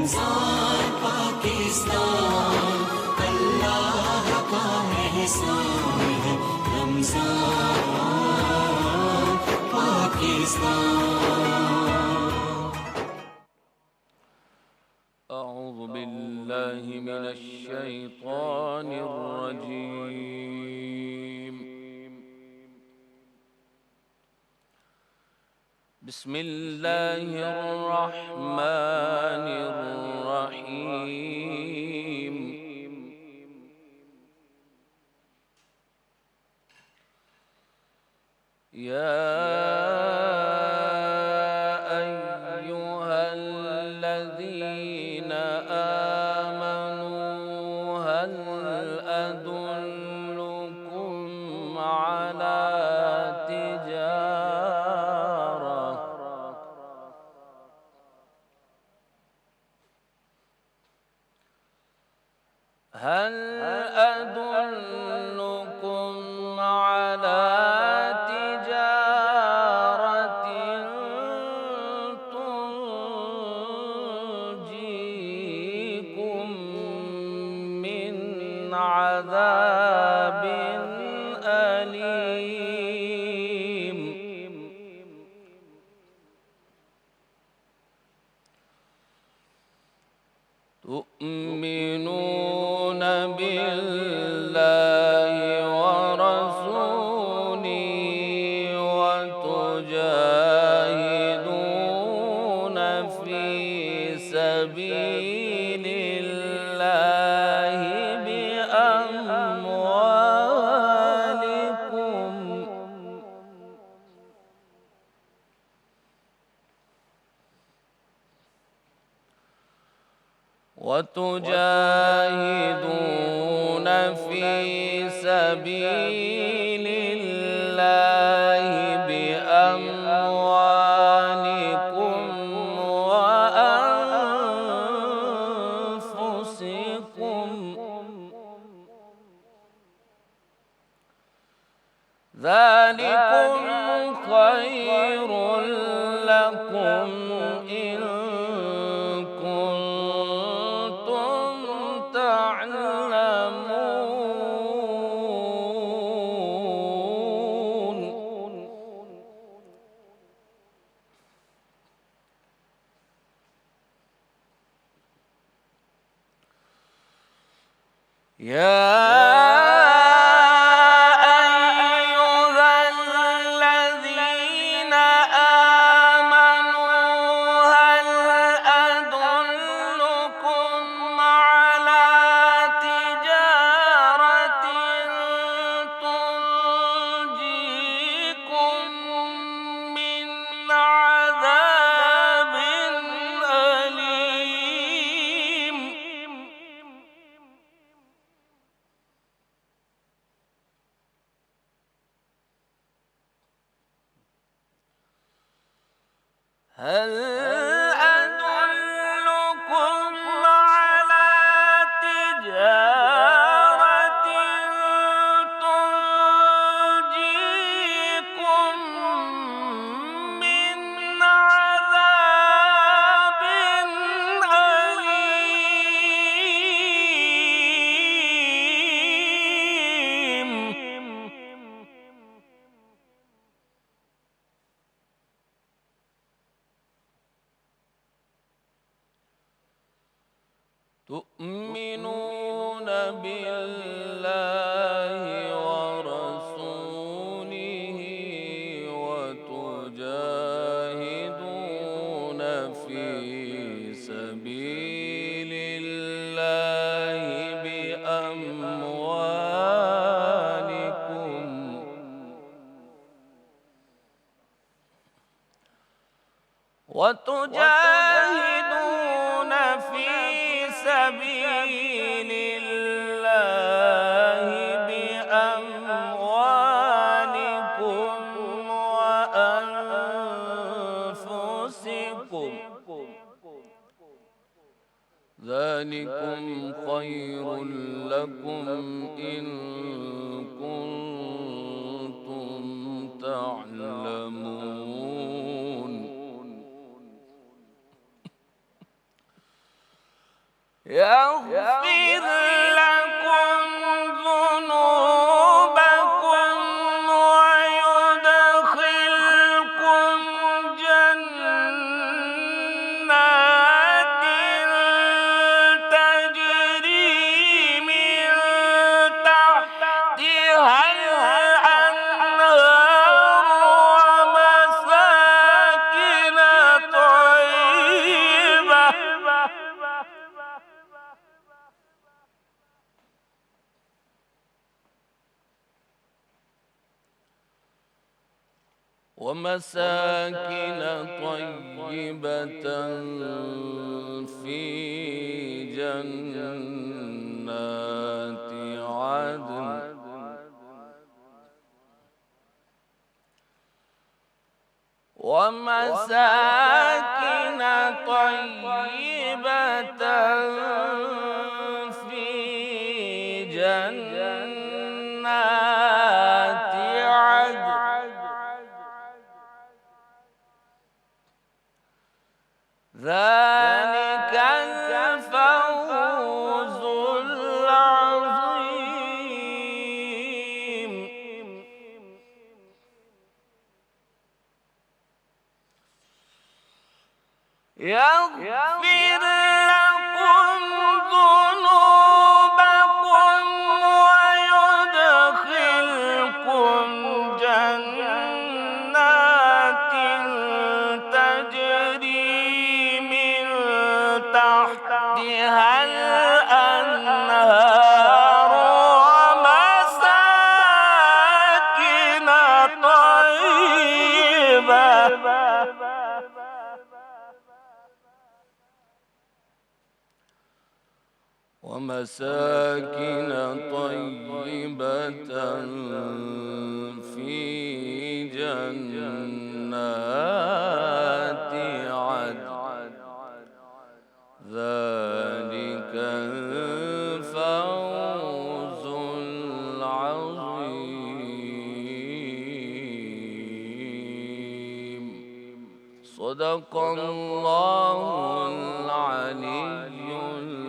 رمضان پاکستان اللہ کا احسان ہے، رمضان پاکستان۔ اعوذ باللہ من الشیطان الرجیم، بسم اللہ الرحمن الرحیم، یا ایہا الذین آمنوا هل أدلكم على هل أدلكم على تجارة تنجيكم من عذاب أليم؟ تؤمنون بالله ورسوله وتجاهدون في سبيل الله بأموالكم، وأنفسكم، ذلكم خير لكم إن كنتم تعلمون. يا هل أدلكم على تجارة تنجيكم من عذاب أليم؟ تؤمنون بالله ورسوله وتجاهدون في سبيل الله بأموالكم، وتجاهدون في سبيل الله بأموالكم وأنفسكم، ذلكم خير لكم إن كنتم تعلمون. يغفر لكم ذنوبكم ويدخلكم جنات تجري من تحتها الأنهار ومساكن طيبة في جنات عدن ومساكن طيبة في جنات عدن ذلك الفوز العظيم. يغفر لكم ذنوبكم ويدخلكم جنات تجري من تحتها الأنهار ومساكن طيبة في جنات عدن ذلك الفوز العظيم. صدق الله العلي العظيم.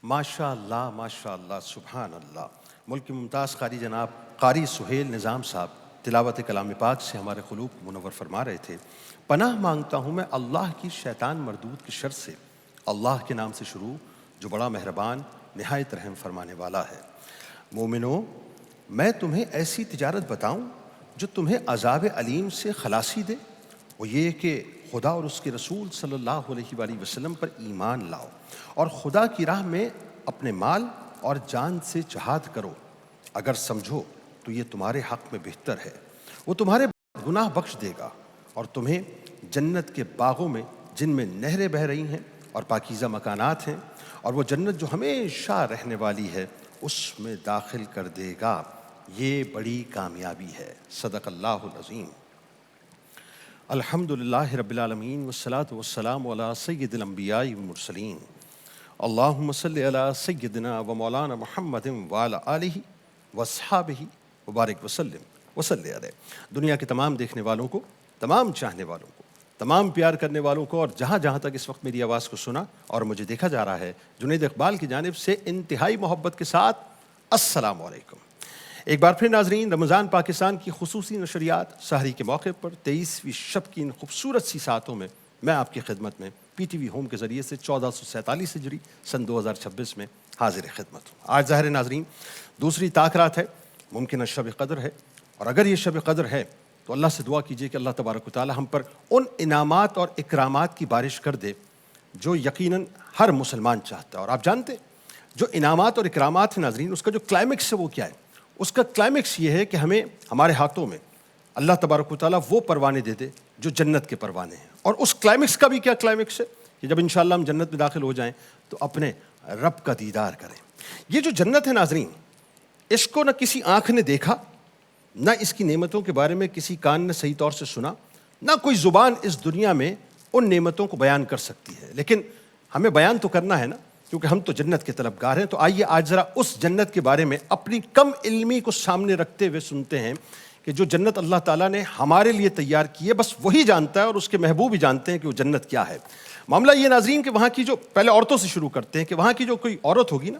ماشاء اللہ سبحان اللہ. ملک کے ممتاز قاری جناب قاری سہیل نظام صاحب تلاوت کلام پاک سے ہمارے قلوب منور فرما رہے تھے. پناہ مانگتا ہوں میں اللہ کی شیطان مردود کی شر سے، اللہ کے نام سے شروع جو بڑا مہربان نہایت رحم فرمانے والا ہے. مومنو، میں تمہیں ایسی تجارت بتاؤں جو تمہیں عذاب علیم سے خلاصی دے، وہ یہ کہ خدا اور اس کے رسول صلی اللہ علیہ وآلہ وسلم پر ایمان لاؤ اور خدا کی راہ میں اپنے مال اور جان سے جہاد کرو. اگر سمجھو تو یہ تمہارے حق میں بہتر ہے. وہ تمہارے گناہ بخش دے گا اور تمہیں جنت کے باغوں میں جن میں نہریں بہہ رہی ہیں اور پاکیزہ مکانات ہیں، اور وہ جنت جو ہمیشہ رہنے والی ہے اس میں داخل کر دے گا. یہ بڑی کامیابی ہے. صدق اللہ العظیم. الحمدللہ رب العالمین والصلاة والسلام علی سید الانبیاء والمرسلین. اللہم صلی علی سیدنا و مولانا محمد وعلی آلہ واصحابہ وبارک وسلم وصلی علیہ. دنیا کے تمام دیکھنے والوں کو، تمام چاہنے والوں کو، تمام پیار کرنے والوں کو، اور جہاں جہاں تک اس وقت میری آواز کو سنا اور مجھے دیکھا جا رہا ہے، جنید اقبال کی جانب سے انتہائی محبت کے ساتھ السلام علیکم. ایک بار پھر ناظرین، رمضان پاکستان کی خصوصی نشریات سحری کے موقع پر 23ویں شب کی ان خوبصورت سی ساعتوں میں میں آپ کی خدمت میں پی ٹی وی ہوم کے ذریعے سے 1447 ہجری سن 2026 میں حاضر خدمت ہوں. آج ظاہر ناظرین دوسری طاق رات ہے، ممکنہ شب قدر ہے، اور اگر یہ شب قدر ہے تو اللہ سے دعا کیجئے کہ اللہ تبارک و تعالی ہم پر ان انعامات اور اکرامات کی بارش کر دے جو یقیناً ہر مسلمان چاہتا ہے. اور آپ جانتے جو انعامات اور اکرامات ہیں ناظرین، اس کا جو کلائمیکس ہے وہ کیا ہے؟ اس کا کلائمیکس یہ ہے کہ ہمیں ہمارے ہاتھوں میں اللہ تبارک و تعالیٰ وہ پروانے دے دے جو جنت کے پروانے ہیں. اور اس کلائمیکس کا بھی کیا کلائمیکس ہے کہ جب انشاءاللہ ہم جنت میں داخل ہو جائیں تو اپنے رب کا دیدار کریں. یہ جو جنت ہے ناظرین، اس کو نہ کسی آنکھ نے دیکھا، نہ اس کی نعمتوں کے بارے میں کسی کان نے صحیح طور سے سنا، نہ کوئی زبان اس دنیا میں ان نعمتوں کو بیان کر سکتی ہے. لیکن ہمیں بیان تو کرنا ہے نا، کیونکہ ہم تو جنت کے طلبگار ہیں. تو آئیے آج ذرا اس جنت کے بارے میں اپنی کم علمی کو سامنے رکھتے ہوئے سنتے ہیں کہ جو جنت اللہ تعالیٰ نے ہمارے لیے تیار کی ہے بس وہی جانتا ہے اور اس کے محبوب ہی جانتے ہیں کہ وہ جنت کیا ہے۔ معاملہ یہ ناظرین کہ وہاں کی جو، پہلے عورتوں سے شروع کرتے ہیں، کہ وہاں کی جو کوئی عورت ہوگی نا،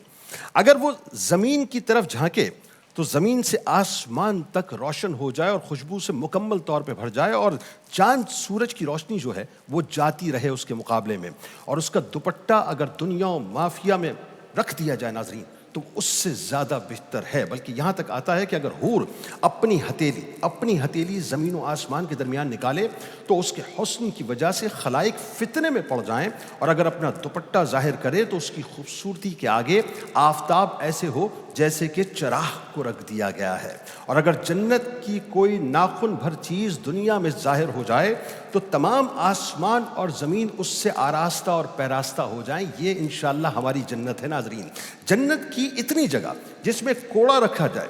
اگر وہ زمین کی طرف جھانکے تو زمین سے آسمان تک روشن ہو جائے اور خوشبو سے مکمل طور پہ بھر جائے، اور چاند سورج کی روشنی جو ہے وہ جاتی رہے اس کے مقابلے میں، اور اس کا دوپٹہ اگر دنیا و مافیا میں رکھ دیا جائے ناظرین تو اس سے زیادہ بہتر ہے۔ بلکہ یہاں تک آتا ہے کہ اگر حور اپنی ہتھیلی زمین و آسمان کے درمیان نکالے تو اس کے حسن کی وجہ سے خلائق فتنے میں پڑ جائیں، اور اگر اپنا دوپٹہ ظاہر کرے تو اس کی خوبصورتی کے آگے آفتاب ایسے ہو جیسے کہ چراغ کو رکھ دیا گیا ہے، اور اگر جنت کی کوئی ناخن بھر چیز دنیا میں ظاہر ہو جائے تو تمام آسمان اور زمین اس سے آراستہ اور پیراستہ ہو جائیں۔ یہ انشاءاللہ ہماری جنت ہے ناظرین۔ جنت کی اتنی جگہ جس میں کوڑا رکھا جائے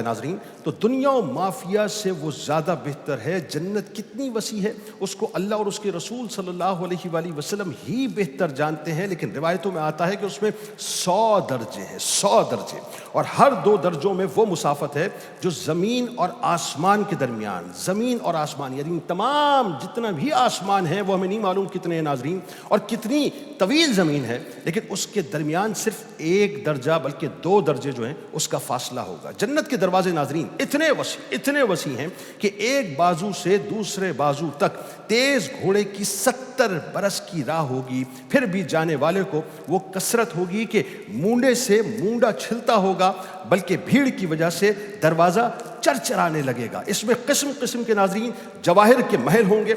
ناظرین تو دنیا و مافیا سے وہ زیادہ بہتر ہے۔ جنت کتنی وسیع ہے اس کو اللہ اور اس کے رسول صلی اللہ علیہ وآلہ وسلم ہی بہتر جانتے ہیں، لیکن روایتوں میں آتا ہے کہ اس میں 100 درجے ہیں، 100 درجے، اور ہر 2 درجوں میں وہ مسافت ہے جو زمین اور آسمان کے درمیان، زمین اور آسمان یعنی تمام جتنا بھی آسمان ہے وہ ہمیں نہیں معلوم کتنے ہیں ناظرین، اور کتنی طویل زمین ہے، لیکن اس کے درمیان صرف 1 درجہ بلکہ 2 درجے جو ہیں اس کا فاصلہ ہوگا۔ جنت کے دروازے ناظرین اتنے وسیع ہیں کہ ایک بازو سے دوسرے بازو تک تیز گھوڑے کی 70 برس کی راہ ہوگی، پھر بھی جانے والے کو وہ کثرت ہوگی کہ مونڈے سے مونڈا چھلتا ہوگا، بلکہ بھیڑ کی وجہ سے دروازہ چرچرانے لگے گا۔ اس میں قسم قسم کے ناظرین جواہر کے محل ہوں گے،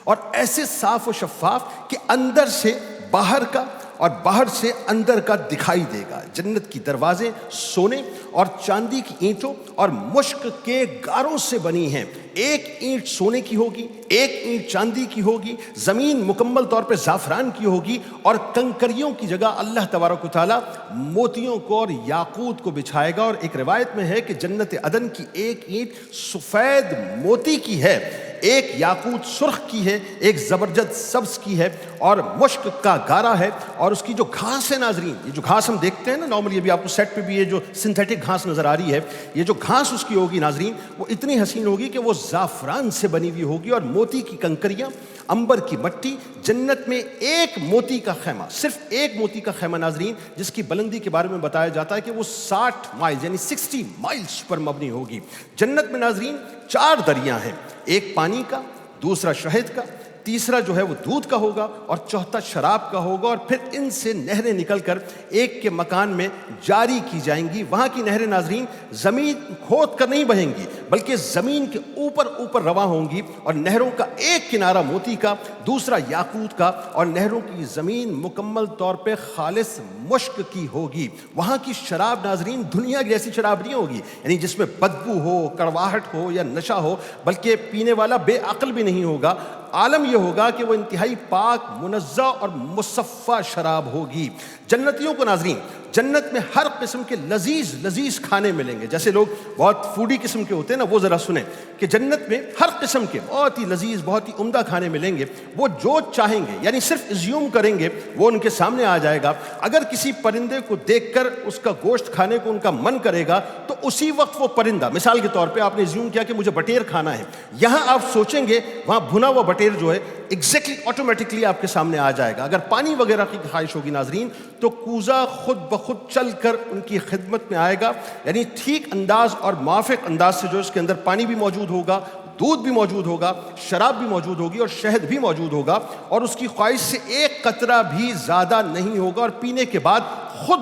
اور ایسے صاف و شفاف کہ اندر سے باہر کا اور باہر سے اندر کا دکھائی دے گا۔ جنت کی دروازے سونے اور چاندی کی اینٹوں اور مشک کے گاروں سے بنی ہیں۔ ایک اینٹ سونے کی ہوگی، ایک اینٹ چاندی کی ہوگی، زمین مکمل طور پہ زعفران کی ہوگی، اور کنکریوں کی جگہ اللہ تبارک و تعالیٰ موتیوں کو اور یاقوت کو بچھائے گا۔ اور ایک روایت میں ہے کہ جنت عدن کی ایک اینٹ سفید موتی کی ہے، ایک یاقوت سرخ کی ہے، ایک زبرجد سبز کی ہے، اور مشک کا گارا ہے، اور اس کی جو گھاس ہے ناظرین، یہ جو گھاس ہم دیکھتے ہیں نا نارملی، ابھی آپ کو سیٹ پہ بھی یہ جو سنتھیٹک گھاس نظر آ رہی ہے، یہ جو گھاس اس کی ہوگی ناظرین وہ اتنی حسین ہوگی کہ وہ زعفران سے بنی ہوئی ہوگی، اور موتی کی کنکریاں، عنبر کی مٹی۔ جنت میں ایک موتی کا خیمہ، صرف ایک موتی کا خیمہ ناظرین، جس کی بلندی کے بارے میں بتایا جاتا ہے کہ وہ 60 مائل یعنی 60 مائلز پر مبنی ہوگی۔ جنت میں ناظرین 4 دریا ہیں، ایک پانی کا، دوسرا شہد کا، تیسرا جو ہے وہ دودھ کا ہوگا، اور چوتھا شراب کا ہوگا، اور پھر ان سے نہریں نکل کر ایک کے مکان میں جاری کی جائیں گی۔ وہاں کی نہریں ناظرین زمین کھود کر نہیں بہیں گی بلکہ زمین کے اوپر رواں ہوں گی، اور نہروں کا ایک کنارہ موتی کا، دوسرا یاقوت کا، اور نہروں کی زمین مکمل طور پہ خالص مشک کی ہوگی۔ وہاں کی شراب ناظرین دنیا کی جیسی شراب نہیں ہوگی، یعنی جس میں بدبو ہو، کڑواہٹ ہو یا نشہ ہو، بلکہ پینے والا بے عقل بھی نہیں ہوگا۔ عالم یہ ہوگا کہ وہ انتہائی پاک، منزہ اور مصفہ شراب ہوگی۔ جنتیوں کو ناظرین جنت میں ہر قسم کے لذیذ کھانے ملیں گے۔ جیسے لوگ بہت فوڈی قسم کے ہوتے ہیں نا، وہ ذرا سنیں کہ جنت میں ہر قسم کے بہت ہی لذیذ، بہت ہی عمدہ کھانے ملیں گے۔ وہ جو چاہیں گے یعنی صرف ایزیوم کریں گے وہ ان کے سامنے آ جائے گا۔ اگر کسی پرندے کو دیکھ کر اس کا گوشت کھانے کو ان کا من کرے گا تو اسی وقت وہ پرندہ، مثال کے طور پہ آپ نے ایزیوم کیا کہ مجھے بٹیر کھانا ہے، یہاں آپ سوچیں گے وہاں بھنا ہوا بٹیر جو ہے ایگزیکٹلی آٹومیٹکلی آپ کے سامنے آ جائے گا۔ اگر پانی وغیرہ کی خواہش ہوگی ناظرین تو کوزہ خود بخود چل کر ان کی خدمت میں آئے گا، یعنی ٹھیک انداز اور موافق انداز سے جو اس کے اندر پانی بھی موجود ہوگا، دودھ بھی موجود ہوگا، شراب بھی موجود ہوگی، اور شہد بھی موجود ہوگا، اور اس کی خواہش سے ایک قطرہ بھی زیادہ نہیں ہوگا، اور پینے کے بعد خود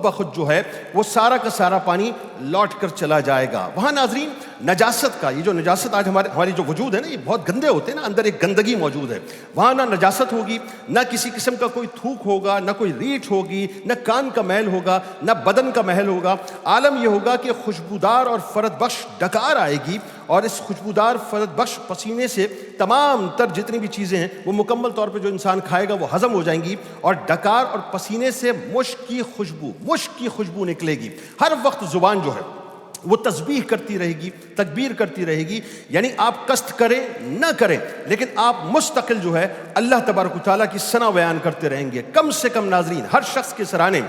بخود جو ہے وہ سارا کا سارا پانی لوٹ کر چلا جائے گا۔ وہاں ناظرین نجاست کا، یہ جو نجاست آج ہماری جو وجود ہے نا، یہ بہت گندے ہوتے ہیں نا، اندر ایک گندگی موجود ہے، وہاں نہ نجاست ہوگی، نہ کسی قسم کا کوئی تھوک ہوگا، نہ کوئی ریٹھ ہوگی، نہ کان کا محل ہوگا، نہ بدن کا محل ہوگا۔ عالم یہ ہوگا کہ خوشبودار اور فرد بخش ڈکار آئے گی، اور اس خوشبودار فرد بخش پسینے سے تمام تر جتنی بھی چیزیں ہیں وہ مکمل طور پہ جو انسان کھائے گا وہ ہضم ہو جائیں گی، اور ڈکار اور پسینے سے مشک کی خوشبو نکلے گی۔ ہر وقت زبان جو ہے وہ تسبیح کرتی رہے گی، تکبیر کرتی رہے گی، یعنی آپ قصد کریں نہ کریں لیکن آپ مستقل جو ہے اللہ تبارک و تعالیٰ کی ثنا بیان کرتے رہیں گے۔ کم سے کم ناظرین ہر شخص کے سرانے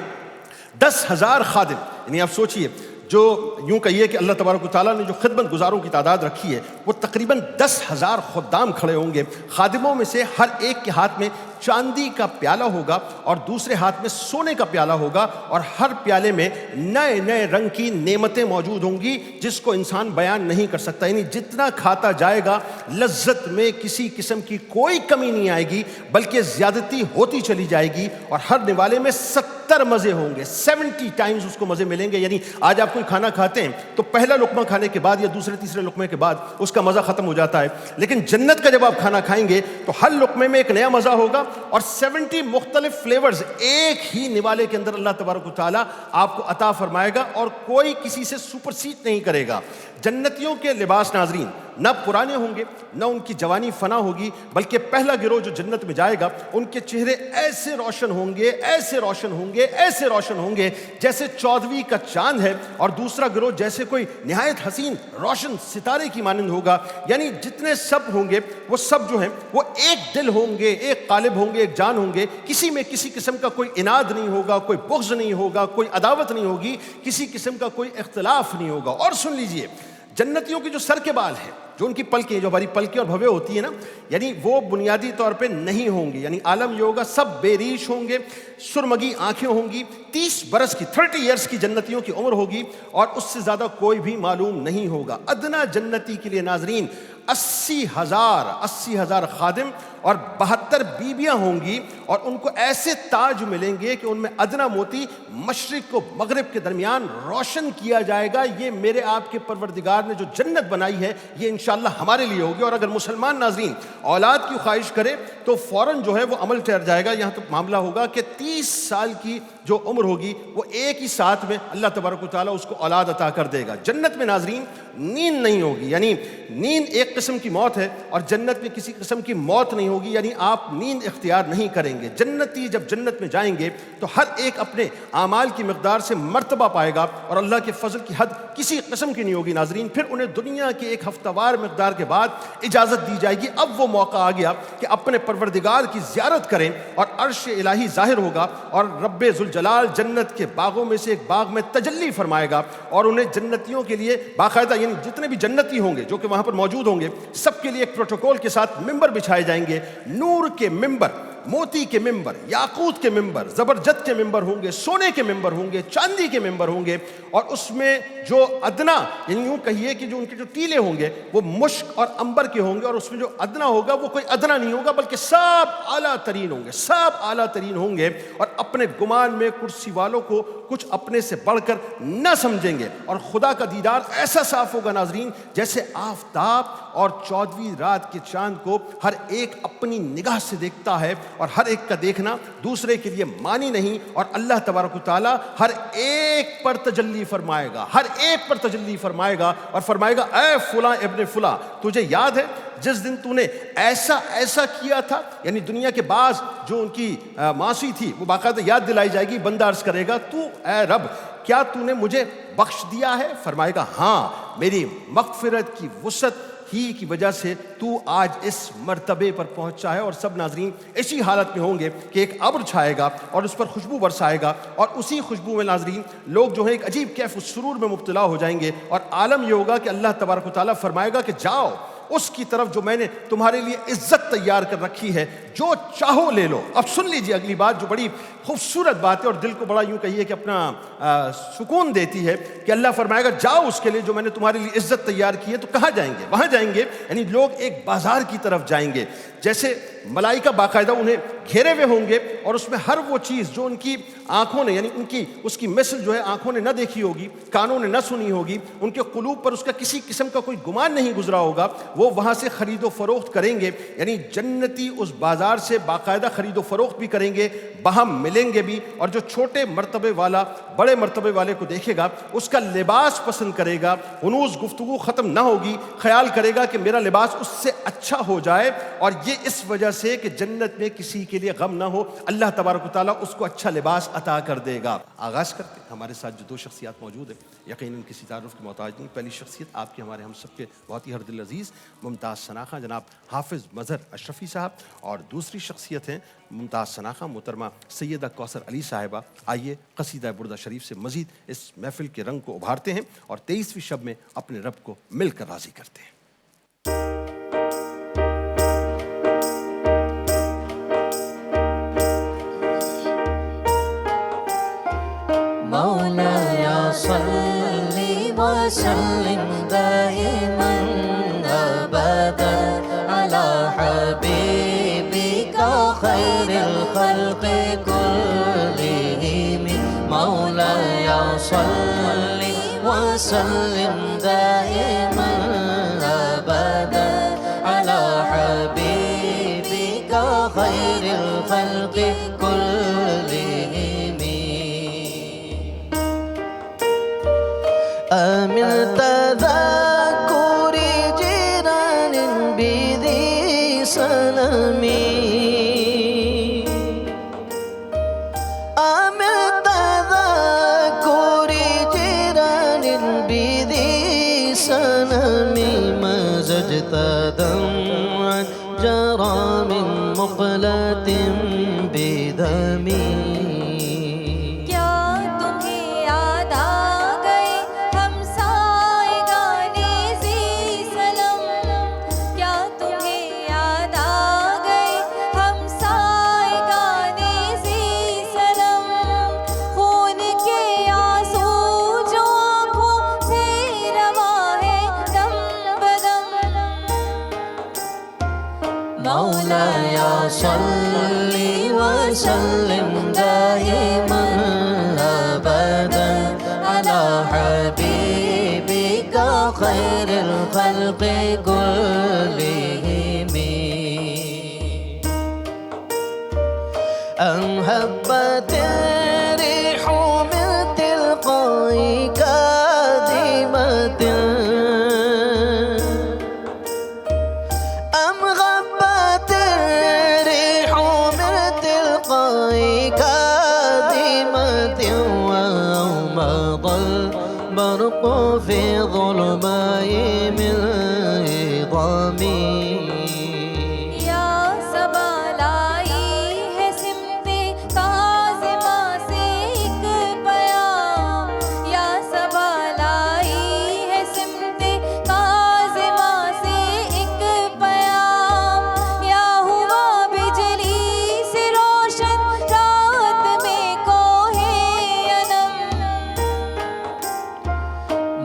10,000 خادم، یعنی آپ سوچئے جو یوں کہیے کہ اللہ تبارک و تعالیٰ نے جو خدمت گزاروں کی تعداد رکھی ہے وہ تقریباً 10,000 خدام کھڑے ہوں گے. خادموں میں سے ہر ایک کے ہاتھ میں چاندی کا پیالہ ہوگا اور دوسرے ہاتھ میں سونے کا پیالہ ہوگا، اور ہر پیالے میں نئے نئے رنگ کی نعمتیں موجود ہوں گی جس کو انسان بیان نہیں کر سکتا. یعنی جتنا کھاتا جائے گا لذت میں کسی قسم کی کوئی کمی نہیں آئے گی، بلکہ زیادتی ہوتی چلی جائے گی. اور ہر نوالے میں 70 مزے ہوں گے، 70 ٹائمز اس کو مزے ملیں گے. یعنی آج آپ کوئی کھانا کھاتے ہیں تو پہلا لقمہ کھانے کے بعد یا دوسرے تیسرے لقمے کے بعد اس کا مزہ ختم ہو جاتا ہے، لیکن جنت کا جب آپ کھانا کھائیں گے تو ہر لقمے میں ایک نیا مزہ ہوگا، اور 70 مختلف فلیورز ایک ہی نوالے کے اندر اللہ تبارک و تعالیٰ آپ کو عطا فرمائے گا، اور کوئی کسی سے سپرسیڈ نہیں کرے گا. جنتیوں کے لباس ناظرین نہ پرانے ہوں گے، نہ ان کی جوانی فنا ہوگی، بلکہ پہلا گروہ جو جنت میں جائے گا ان کے چہرے ایسے روشن ہوں گے، ایسے روشن ہوں گے، ایسے روشن ہوں گے جیسے 14ویں کا چاند ہے، اور دوسرا گروہ جیسے کوئی نہایت حسین روشن ستارے کی مانند ہوگا. یعنی جتنے سب ہوں گے وہ سب جو ہیں وہ ایک دل ہوں گے، ایک قالب ہوں گے، ایک جان ہوں گے. کسی میں کسی قسم کا کوئی اناد نہیں ہوگا، کوئی بغض نہیں ہوگا، کوئی عداوت نہیں ہوگی، کسی قسم کا کوئی اختلاف نہیں ہوگا. اور سن لیجئے، جنتیوں کے جو سر کے بال ہیں، جو ان کی پلکیں، جو ہماری پلکیں اور بھویں ہوتی ہیں نا، یعنی وہ بنیادی طور پہ نہیں ہوں گے. یعنی عالم یہ ہوگا سب بے ریش ہوں گے، سرمگی آنکھیں ہوں گی، 30 برس کی 30 ایئرس کی جنتیوں کی عمر ہوگی، اور اس سے زیادہ کوئی بھی معلوم نہیں ہوگا. ادنا جنتی کے لیے ناظرین 80,000 خادم اور 72 بیویاں ہوں گی، اور ان کو ایسے تاج ملیں گے کہ ان میں ادنا موتی مشرق و مغرب کے درمیان روشن کیا جائے گا. یہ میرے آپ کے پروردگار نے جو جنت بنائی ہے یہ انشاءاللہ ہمارے لیے ہوگی. اور اگر مسلمان ناظرین اولاد کی خواہش کرے تو فوراً جو ہے وہ عمل ٹھہر جائے گا. یہاں تک معاملہ ہوگا کہ 30 سال کی جو عمر ہوگی وہ ایک ہی ساتھ میں اللہ تبارک و تعالیٰ اس کو اولاد عطا کر دے گا. جنت میں ناظرین نیند نہیں ہوگی، یعنی نیند ایک قسم کی موت ہے، اور جنت میں کسی قسم کی موت نہیں ہوگی، یعنی آپ نیند اختیار نہیں کریں گے. جنتی جب جنت میں جائیں گے تو ہر ایک اپنے اعمال کی مقدار سے مرتبہ پائے گا، اور اللہ کے فضل کی حد کسی قسم کی نہیں ہوگی ناظرین. پھر انہیں دنیا کے ایک ہفتہ وار مقدار کے بعد اجازت دی جائے گی. اب وہ موقع آ گیا کہ اپنے پروردگار کی زیارت کریں، اور عرش الہی ظاہر ہوگا، اور رب ذوالجلال جنت کے باغوں میں سے ایک باغ میں تجلی فرمائے گا، اور انہیں جنتیوں کے لیے باقاعدہ، یعنی جتنے بھی جنتی ہوں گے جو کہ وہاں پر موجود ہوں گے، سب کے لیے ایک پروٹوکول کے ساتھ ممبر بچھائے جائیں گے. نور کے ممبر، موتی کے ممبر، یاقوت کے ممبر، زبرجد کے ممبر ہوں گے، سونے کے ممبر ہوں گے، چاندی کے ممبر ہوں گے. اور اس میں جو ادنا، یعنی یوں کہیے کہ جو ان کے جو ٹیلے ہوں گے وہ مشک اور عنبر کے ہوں گے، اور اس میں جو ادنا ہوگا وہ کوئی ادنا نہیں ہوگا بلکہ سب اعلیٰ ترین ہوں گے، سب اعلیٰ ترین ہوں گے. اور اپنے گمان میں کرسی والوں کو کچھ اپنے سے بڑھ کر نہ سمجھیں گے. اور خدا کا دیدار ایسا صاف ہوگا ناظرین جیسے آفتاب اور 14ویں رات کے چاند کو ہر ایک اپنی نگاہ سے دیکھتا ہے، اور ہر ایک کا دیکھنا دوسرے کے لیے مانی نہیں. اور اللہ تبارک و تعالیٰ ہر ایک پر تجلی فرمائے گا، ہر ایک پر تجلی فرمائے گا، اور فرمائے گا اے فلاں ابن فلاں، تجھے یاد ہے جس دن تو نے ایسا ایسا کیا تھا. یعنی دنیا کے بعض جو ان کی معاصی تھی وہ باقاعدہ یاد دلائی جائے گی. بندہ عرض کرے گا تو اے رب کیا تو نے مجھے بخش دیا ہے؟ فرمائے گا ہاں، میری مغفرت کی وسعت ہی کی وجہ سے تو آج اس مرتبے پر پہنچا ہے. اور سب ناظرین اسی حالت میں ہوں گے کہ ایک ابر چھائے گا اور اس پر خوشبو برسائے گا، اور اسی خوشبو میں ناظرین لوگ جو ہے ایک عجیب کیف و سرور میں مبتلا ہو جائیں گے. اور عالم یہ ہوگا کہ اللہ تبارک و تعالیٰ فرمائے گا کہ جاؤ اس کی طرف جو میں نے تمہارے لیے عزت تیار کر رکھی ہے، جو چاہو لے لو. اب سن لیجئے اگلی بات جو بڑی خوبصورت بات ہے اور دل کو بڑا یوں کہیے کہ اپنا سکون دیتی ہے، کہ اللہ فرمائے گا جاؤ اس کے لیے جو میں نے تمہارے لیے عزت تیار کی ہے. تو کہاں جائیں گے؟ وہاں جائیں گے، یعنی لوگ ایک بازار کی طرف جائیں گے. جیسے ملائکہ باقاعدہ انہیں گھیرے ہوئے ہوں گے، اور اس میں ہر وہ چیز جو ان کی آنکھوں نے، یعنی ان کی اس کی مثل جو ہے آنکھوں نے نہ دیکھی ہوگی، کانوں نے نہ سنی ہوگی، ان کے قلوب پر اس کا کسی قسم کا کوئی گمان نہیں گزرا ہوگا، وہ وہاں سے خرید و فروخت کریں گے. یعنی جنتی اس بازار سے باقاعدہ خرید و فروخت بھی کریں گے، باہم ملیں گے بھی. اور جو چھوٹے مرتبے والا بڑے مرتبے والے کو دیکھے گا اس کا لباس پسند کرے گا. انوز گفتگو ختم نہ ہوگی، خیال کرے گا کہ میرا لباس اس سے اچھا ہو جائے. اور یہ اس وجہ سے کہ جنت میں کسی کے لیے غم نہ ہو، اللہ تبارک و تعالیٰ اس کو اچھا لباس عطا کر دے گا۔ آغاز کرتے ہیں۔ ہمارے ساتھ جو دو شخصیات موجود ہیں یقیناً کسی تعارف کی محتاج نہیں۔ پہلی شخصیت آپ کے ہمارے ہم سب کے بہت ہی ہردل عزیز ممتاز ثنا جناب حافظ مظہر اشرفی صاحب، اور دوسری شخصیت ہیں ممتاز ثنا محترمہ سیدہ کوثر علی صاحبہ۔ آئیے قصیدہ بردہ شریف سے مزید اس محفل کے رنگ کو ابھارتے ہیں اور 23ویں شب میں اپنے رب کو مل کر راضی کرتے ہیں۔ مولاي صل وسلم دائما أبدا على حبيبك خير الخلق كلهم مولاي صل وسلم دائما أبدا على حبيبك خير الخلق كلهم من تذكر جيران بذي سلم من تذكر جيران بذي سلم مزجت دمعا جرى من مقلة بدمي مولاي صل وسلم دائما أبدا على حبيبك خير الخلق كلهم أم هبت الريح من تلقاء كاظمة أم غبت الريح من تلقاء كاظمة ومضى البرق في ظلماء من عظامي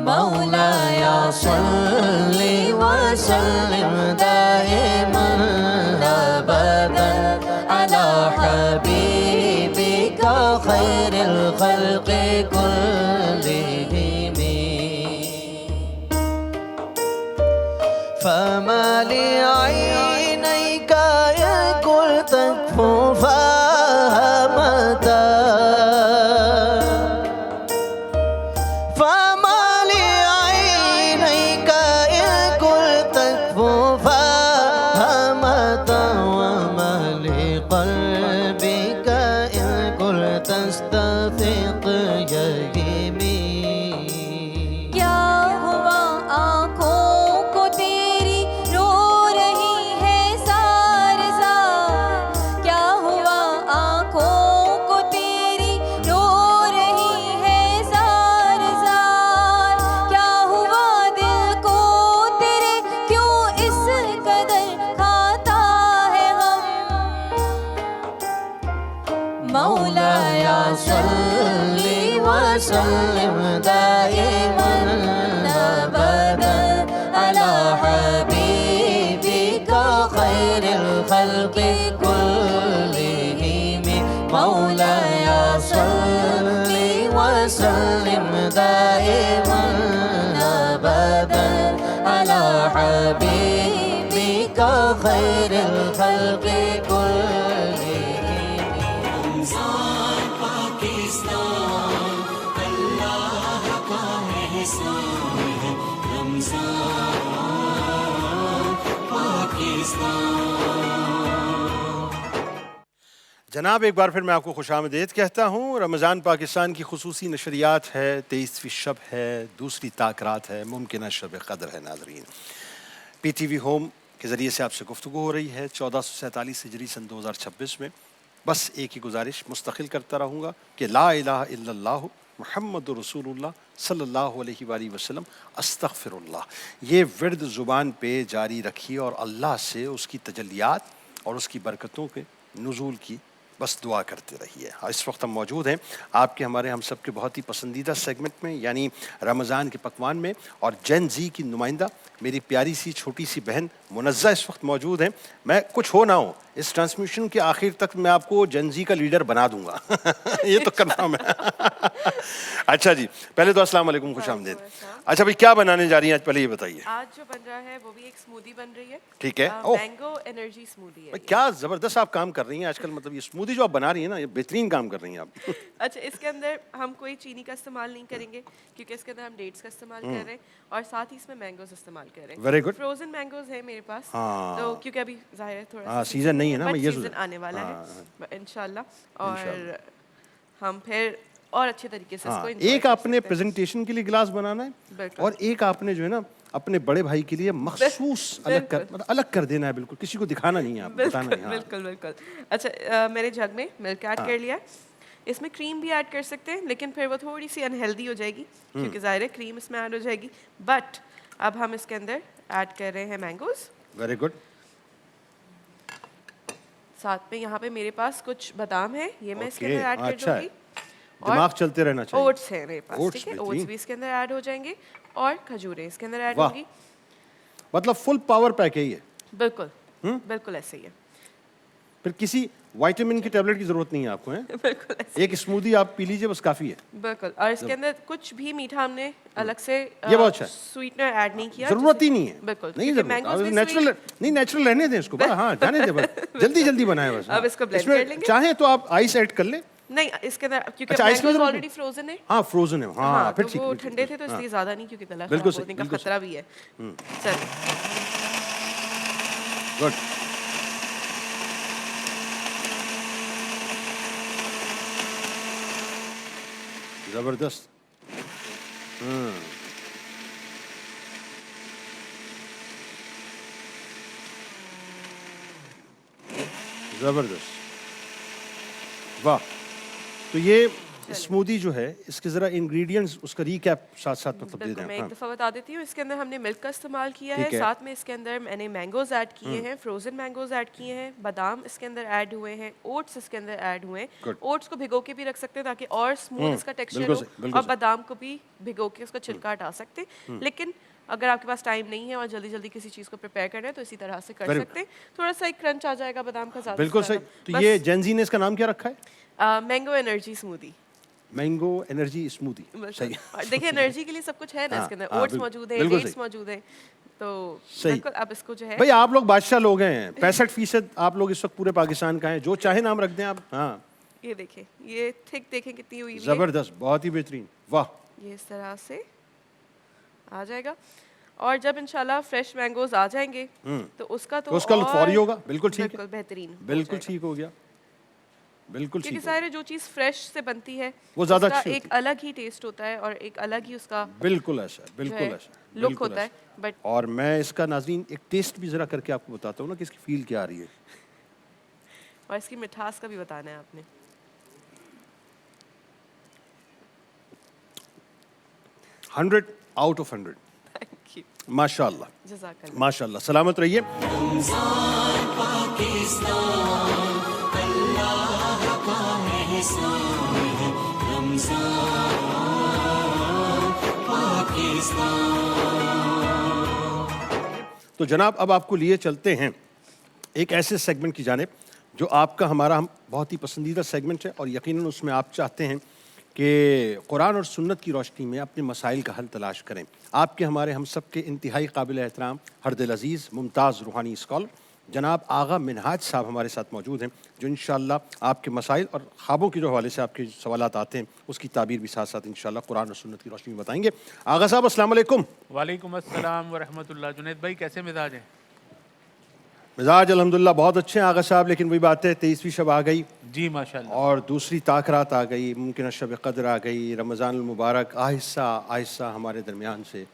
مولاي صل وسلم دائما أبدا على حبيبك خير الخلق كلهم فما لعينيك يكل تكفو فهمتا قلبك إن كنت تستفيق يهيمي کیا ہوا آنکھوں کو تیری رو رہی ہے زار زار کیا ہوا آنکھوں کو تیری رو رہی ہے زار زار کیا ہوا دل کو تیرے کیوں اس قدر کھاتا ہے غم مولاي صل وسلم دائما أبدا على حبيبك خير الخلق كلهم مولاي صل وسلم دائما أبدا على حبيبك خير الخلق كلهم رمضان پاکستان اللہ کا احسان ہے رمضان پاکستان جناب ایک بار پھر میں آپ کو خوش آمدید کہتا ہوں. رمضان پاکستان کی خصوصی نشریات ہے. 23ویں شب ہے, دوسری تاک رات ہے, ممکنہ شب قدر ہے. ناظرین, پی ٹی وی ہوم کے ذریعے سے آپ سے گفتگو ہو رہی ہے 1447 ہجری سن 2026 میں. بس ایک ہی گزارش مستقل کرتا رہوں گا کہ لا الہ الا اللہ محمد رسول اللہ صلی اللہ علیہ وآلہ وسلم استغفر اللہ, یہ ورد زبان پہ جاری رکھیے اور اللہ سے اس کی تجلیات اور اس کی برکتوں کے نزول کی بس دعا کرتے رہیے. اس وقت ہم موجود ہیں آپ کے ہمارے ہم سب کے بہت ہی پسندیدہ سیگمنٹ میں, یعنی رمضان کے پکوان میں, اور جین زی کی نمائندہ میری پیاری سی چھوٹی سی بہن منزہ اس وقت موجود ہیں. میں کچھ ہو نہ ہو اس ٹرانسمیشن کے آخر تک میں آپ کو جین زی کا لیڈر بنا دوں گا. یہ تو کنفرم ہے. اچھا جی, پہلے تو السلام علیکم, خوش آمدید. اچھا بھائی, کیا بنانے جا رہی ہیں آج, پہلے یہ بتائیے. آج جو بن رہا ہے وہ بھی ایک اسمودی بن رہی ہے. ٹھیک ہے. مینگو انرجی اسمودی ہے. کیا زبردست آپ کام کر رہی ہیں آج کل, مطلب یہ اسمودی جو آپ بنا رہی ہیں نا, یہ بہترین کام کر رہی ہیں آپ. اچھا, اس کے اندر ہم کوئی چینی کا استعمال نہیں کریں گے کیونکہ اس کے اندر ہم ڈیٹس کا استعمال کر رہے ہیں, اور ساتھ ہی اس میں مینگوز استعمال کر رہے ہیں. Very good. فروزن مینگوز ہیں میرے پاس, تو کیونکہ ابھی ظاہر ہے تھوڑا سا سیزن نہیں ہے نا, سیزن آنے والا ہے انشاءاللہ, اور ہم پھر اور اچھے طریقے سے اس کو ایک آپ نے پریزنٹیشن کے لیے گلاس بنانا ہے, اور ایک آپ نے جو ہے نا اپنے بڑے بھائی کے لیے مخصوص الگ کر دینا ہے. بالکل کسی کو دکھانا نہیں ہے, آپ بتانا ہے. بالکل بالکل. اچھا, میرے جگ میں ملک ایڈ کر لیا, اس میں کریم بھی ایڈ کر سکتے ہیں لیکن پھر وہ تھوڑی سی انہیلدی ہو جائے گی کیونکہ ظاہر ہے کریم اس میں ایڈ ہو جائے گی. بٹ اب ہم اس کے اندر ایڈ کر رہے ہیں مینگوز. Very good. ساتھ میں یہاں پہ میرے پاس کچھ بادام ہے, یہ میں اس کے اندر ایڈ کر دوں گی. دماغ چلتے رہنا چاہیے. اوٹس ہے میرے پاس, ٹھیک ہے, اوٹس بھی اس کے اندر ایڈ ہو جائیں گے, اور کھجوریں اس کے اندر ایڈ ہوگی. مطلب فل پاور پیک ہے یہ. بالکل بالکل ایسے ہی ہے. پھر کسی وائٹامن کی ٹیبلٹ کی ضرورت نہیں ہے آپ کو. بالکل ایک اسمودی آپ پی لیجیے, بس کافی ہے. بالکل. اور اس کے اندر کچھ بھی میٹھا ہم نے الگ سے سویٹنر ایڈ نہیں کیا, ضرورت ہی نہیں ہے. بالکل نہیں نیچرل, نہیں نیچرل رہنے دیں اس کو. ہاں جانے دیں, بس جلدی جلدی بنائیں بس. اب اس کو بلینڈ کر لیں گے. چاہیں تو آپ آئس ایڈ کر لیں. نہیں, اس کے اندر کیونکہ مینگوز آلریڈی فروزن ہے. ہاں فروزن ہے, ہاں پھر ٹھیک. وہ ٹھنڈے تھے تو اس لیے زیادہ نہیں, کیونکہ گلا خراب ہونے کا خطرہ بھی ہے. چل گڈ. زبردست. زبردست, واہ. تو یہ اسمودی جو ہے, اس کے ذرا انگریڈینٹس اس کا ریکیپ ساتھ ساتھ مطلب دے دیں. میں ایک دفعہ بتا دیتی ہوں. اس کے اندر ہم نے ملک کا استعمال کیا ہے, ساتھ میں اس کے اندر میں نے مینگوز ایڈ کیے ہیں, فروزن مینگوز ایڈ کیے ہیں, بادام اس کے اندر ایڈ ہوئے ہیں, اوٹس اس کے اندر ایڈ ہوئے ہیں. اوٹس کو بھگو کے بھی رکھ سکتے ہیں تاکہ اور اسموتھ اس کا ٹیکسچر ہو, اور بادام کو بھی بھگو کے اس کا چھلکا ہٹا سکتے ہیں. لیکن اگر آپ کے پاس ٹائم نہیں ہے اور جلدی جلدی کسی چیز کو پریپیئر کرنا ہے تو اسی طرح سے کر سکتے ہیں. تھوڑا سا ایک کرنچ آ جائے گا بادام کا. زیادہ بالکل صحیح. تو یہ جین زی نے اس کا نام کیا رکھا ہے؟ Mango energy smoothie. Mango energy smoothie. دیکھیں انرجی کے لیے سب کچھ ہے نا اس کے اندر, اوٹس موجود ہیں, ڈیٹس موجود ہیں, تو بالکل اب اس کو جو ہے. بھائی آپ لوگ بادشاہ لوگ ہیں, 65% آپ لوگ اس وقت پورے پاکستان کا ہیں, جو چاہے نام رکھ دیں آپ. ہاں یہ دیکھیں, یہ تھک دیکھیں کتنی ہوئی. زبردست, بہت ہی بہترین, واہ. یہ اس طرح سے آ جائے گا, اور جب انشاءاللہ فریش مینگوز آ جائیں گے تو اس کا تو فوری ہوگا. بالکل ٹھیک ہے, بالکل بہترین, بالکل ٹھیک ہو گیا. بالکل کیونکہ ظاہر جو چیز فریش سے بنتی ہے وہ زیادہ ایک الگ ہی ٹیسٹ ہوتا ہے اور ایک الگ ہی اس کا بالکل ایسا بالکل ایسا لک ہوتا ہے. بٹ اور میں اس کا ناظرین ایک ٹیسٹ بھی ذرا کر کے آپ کو بتاتا ہوں نا کہ اس کی فیل کیا آ رہی ہے, اور اس کی مٹھاس کا بھی بتانا ہے آپ نے. 100 out of 100. ماشاء اللہ, جزاک اللہ, ماشاء اللہ. سلامت رہیے. رمضان پاکستان اللہ کا احسان ہے, رمضان پاکستان. تو جناب اب آپ کو لیے چلتے ہیں ایک ایسے سیگمنٹ کی جانب جو آپ کا ہمارا بہت ہی پسندیدہ سیگمنٹ ہے, اور یقیناً اس میں آپ چاہتے ہیں کہ قرآن اور سنت کی روشنی میں اپنے مسائل کا حل تلاش کریں. آپ کے ہمارے ہم سب کے انتہائی قابل احترام, ہر دل عزیز, ممتاز روحانی اسکالر جناب آغا منہاج صاحب ہمارے ساتھ موجود ہیں, جو انشاءاللہ آپ کے مسائل اور خوابوں کے جو حوالے سے آپ کے سوالات آتے ہیں اس کی تعبیر بھی ساتھ ساتھ انشاءاللہ قرآن اور سنت کی روشنی میں بتائیں گے. آغا صاحب السلام علیکم. وعلیکم السلام ورحمۃ اللہ. جنید بھائی کیسے مزاج ہیں؟ مزاج الحمدللہ بہت اچھے ہیں آغا صاحب, لیکن وہی بات ہے 23ویں شب آ گئی, جی ماشاءاللہ. اور دوسری تاخرات آ گئی، ممکنہ شب قدر آ گئی، رمضان المبارک آہستہ آہستہ ہمارے درمیان سے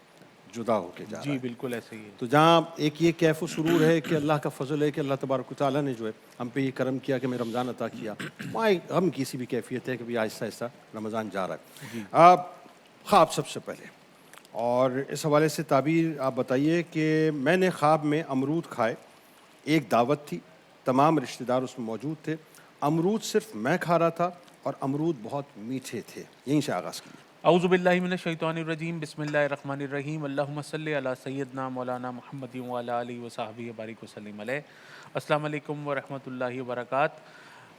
جدا ہو کے جا رہا جی ہے. بالکل ایسے ہی ہے. تو جہاں ایک یہ کیف و سرور ہے کہ اللہ کا فضل ہے کہ اللہ تبارک و تعالیٰ نے جو ہے ہم پہ یہ کرم کیا کہ ہمیں رمضان عطا کیا، وہاں ایک غم کی سی بھی کیفیت ہے کہ بھی آہستہ آہستہ رمضان جا رہا ہے. آپ خواب سب سے پہلے، اور اس حوالے سے تعبیر آپ بتائیے کہ میں نے خواب میں امرود کھائے، ایک دعوت تھی، تمام رشتہ دار اس میں موجود تھے، امرود صرف میں کھا رہا تھا اور امرود بہت میٹھے تھے. یہیں سے آغاز کیے. اعوذ باللہ من الشیطان الرجیم، بسم اللہ الرحمن الرحیم، اللہم صلی علی سیدنا مولانا محمد وعلی آلہ وصحبہ وبارک وسلم علیہ. السلام علیکم ورحمۃ اللہ وبرکاتہ.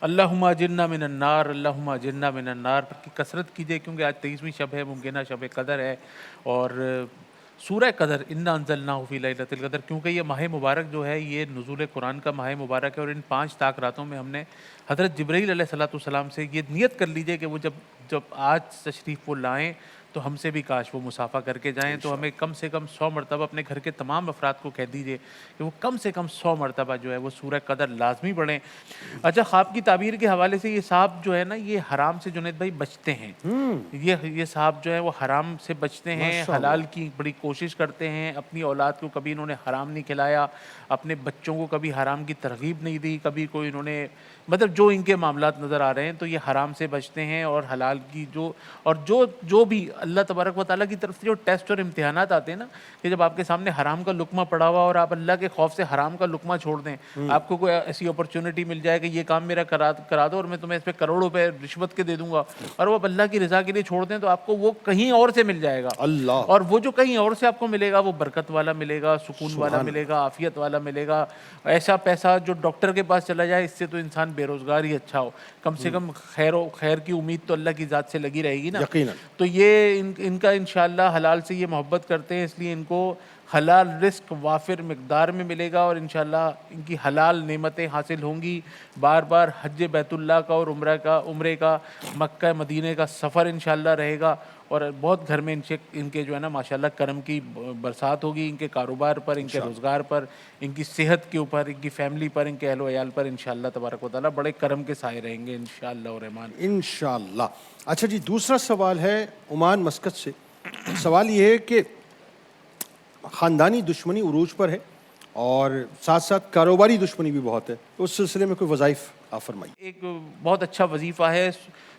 اللہم اجرنا من النار، اللہم اجرنا من النار کی کثرت کیجیے، کیونکہ آج 23ویں شب ہے، ممکنہ شب قدر ہے، اور سورہ قدر انا انزلناہ فی لیلۃ القدر، کیونکہ یہ ماہ مبارک جو ہے یہ نزول قرآن کا ماہ مبارک ہے، اور ان 5 تاک راتوں میں ہم نے حضرت جبرائیل علیہ السلام سے یہ نیت کر لیجئے کہ وہ جب آج تشریف وہ لائیں تو ہم سے بھی کاش وہ مصافحہ کر کے جائیں. تو ہمیں کم سے کم 100 مرتبہ اپنے گھر کے تمام افراد کو کہہ دیجئے کہ وہ کم سے کم 100 مرتبہ جو ہے وہ سورہ قدر لازمی پڑھیں. اچھا، خواب کی تعبیر کے حوالے سے یہ صاحب جو ہے نا یہ حرام سے جنید بھائی بچتے ہیں. یہ صاحب جو ہے وہ حرام سے بچتے ہیں، حلال کی بڑی کوشش کرتے ہیں، اپنی اولاد کو کبھی انہوں نے حرام نہیں کھلایا، اپنے بچوں کو کبھی حرام کی ترغیب نہیں دی، کبھی کوئی انہوں نے مطلب جو ان کے معاملات نظر آ رہے ہیں تو یہ حرام سے بچتے ہیں. اور حلال کی جو بھی اللہ تبارک و تعالیٰ کی طرف سے جو ٹیسٹ اور امتحانات آتے ہیں نا، کہ جب آپ کے سامنے حرام کا لقمہ پڑا ہوا اور آپ اللہ کے خوف سے حرام کا لقمہ چھوڑ دیں، آپ کو کوئی ایسی اپرچونٹی مل جائے کہ یہ کام میرا کرا دو اور میں تمہیں اس پہ کروڑوں روپے رشوت کے دے دوں گا، اور وہ اللہ کی رضا کے لیے چھوڑ دیں، تو آپ کو وہ کہیں اور سے مل جائے گا. اللہ. اور وہ جو کہیں اور سے آپ کو ملے گا وہ برکت والا ملے گا، سکون والا ملے گا، عافیت والا ملے گا. ایسا پیسہ جو ڈاکٹر کے پاس چلا جائے، اس سے تو انسان بے روزگار ہی اچھا ہو. کم سے کم خیر کی امید تو اللہ کی ذات سے لگی رہے گی نا. یقیناً. تو یہ ان کا انشاءاللہ حلال سے یہ محبت کرتے ہیں، اس لیے ان کو حلال رزق وافر مقدار میں ملے گا، اور انشاءاللہ ان کی حلال نعمتیں حاصل ہوں گی. بار بار حج بیت اللہ کا اور عمرے کا مکہ مدینے کا سفر انشاءاللہ رہے گا، اور بہت گھر میں ان کے جو ہے نا ماشاءاللہ کرم کی برسات ہوگی، ان کے کاروبار پر، ان کے روزگار پر، ان کی صحت کے اوپر، ان کی فیملی پر، ان کے اہل و عیال پر انشاءاللہ تبارک و تعالیٰ بڑے کرم کے سائے رہیں گے انشاءاللہ الرحمن. انشاءاللہ. اچھا جی، دوسرا سوال ہے عمان مسقط سے. سوال یہ ہے کہ خاندانی دشمنی عروج پر ہے اور ساتھ ساتھ کاروباری دشمنی بھی بہت ہے، تو اس سلسلے میں کوئی وظائف آپ فرمائیے. ایک بہت اچھا وظیفہ ہے،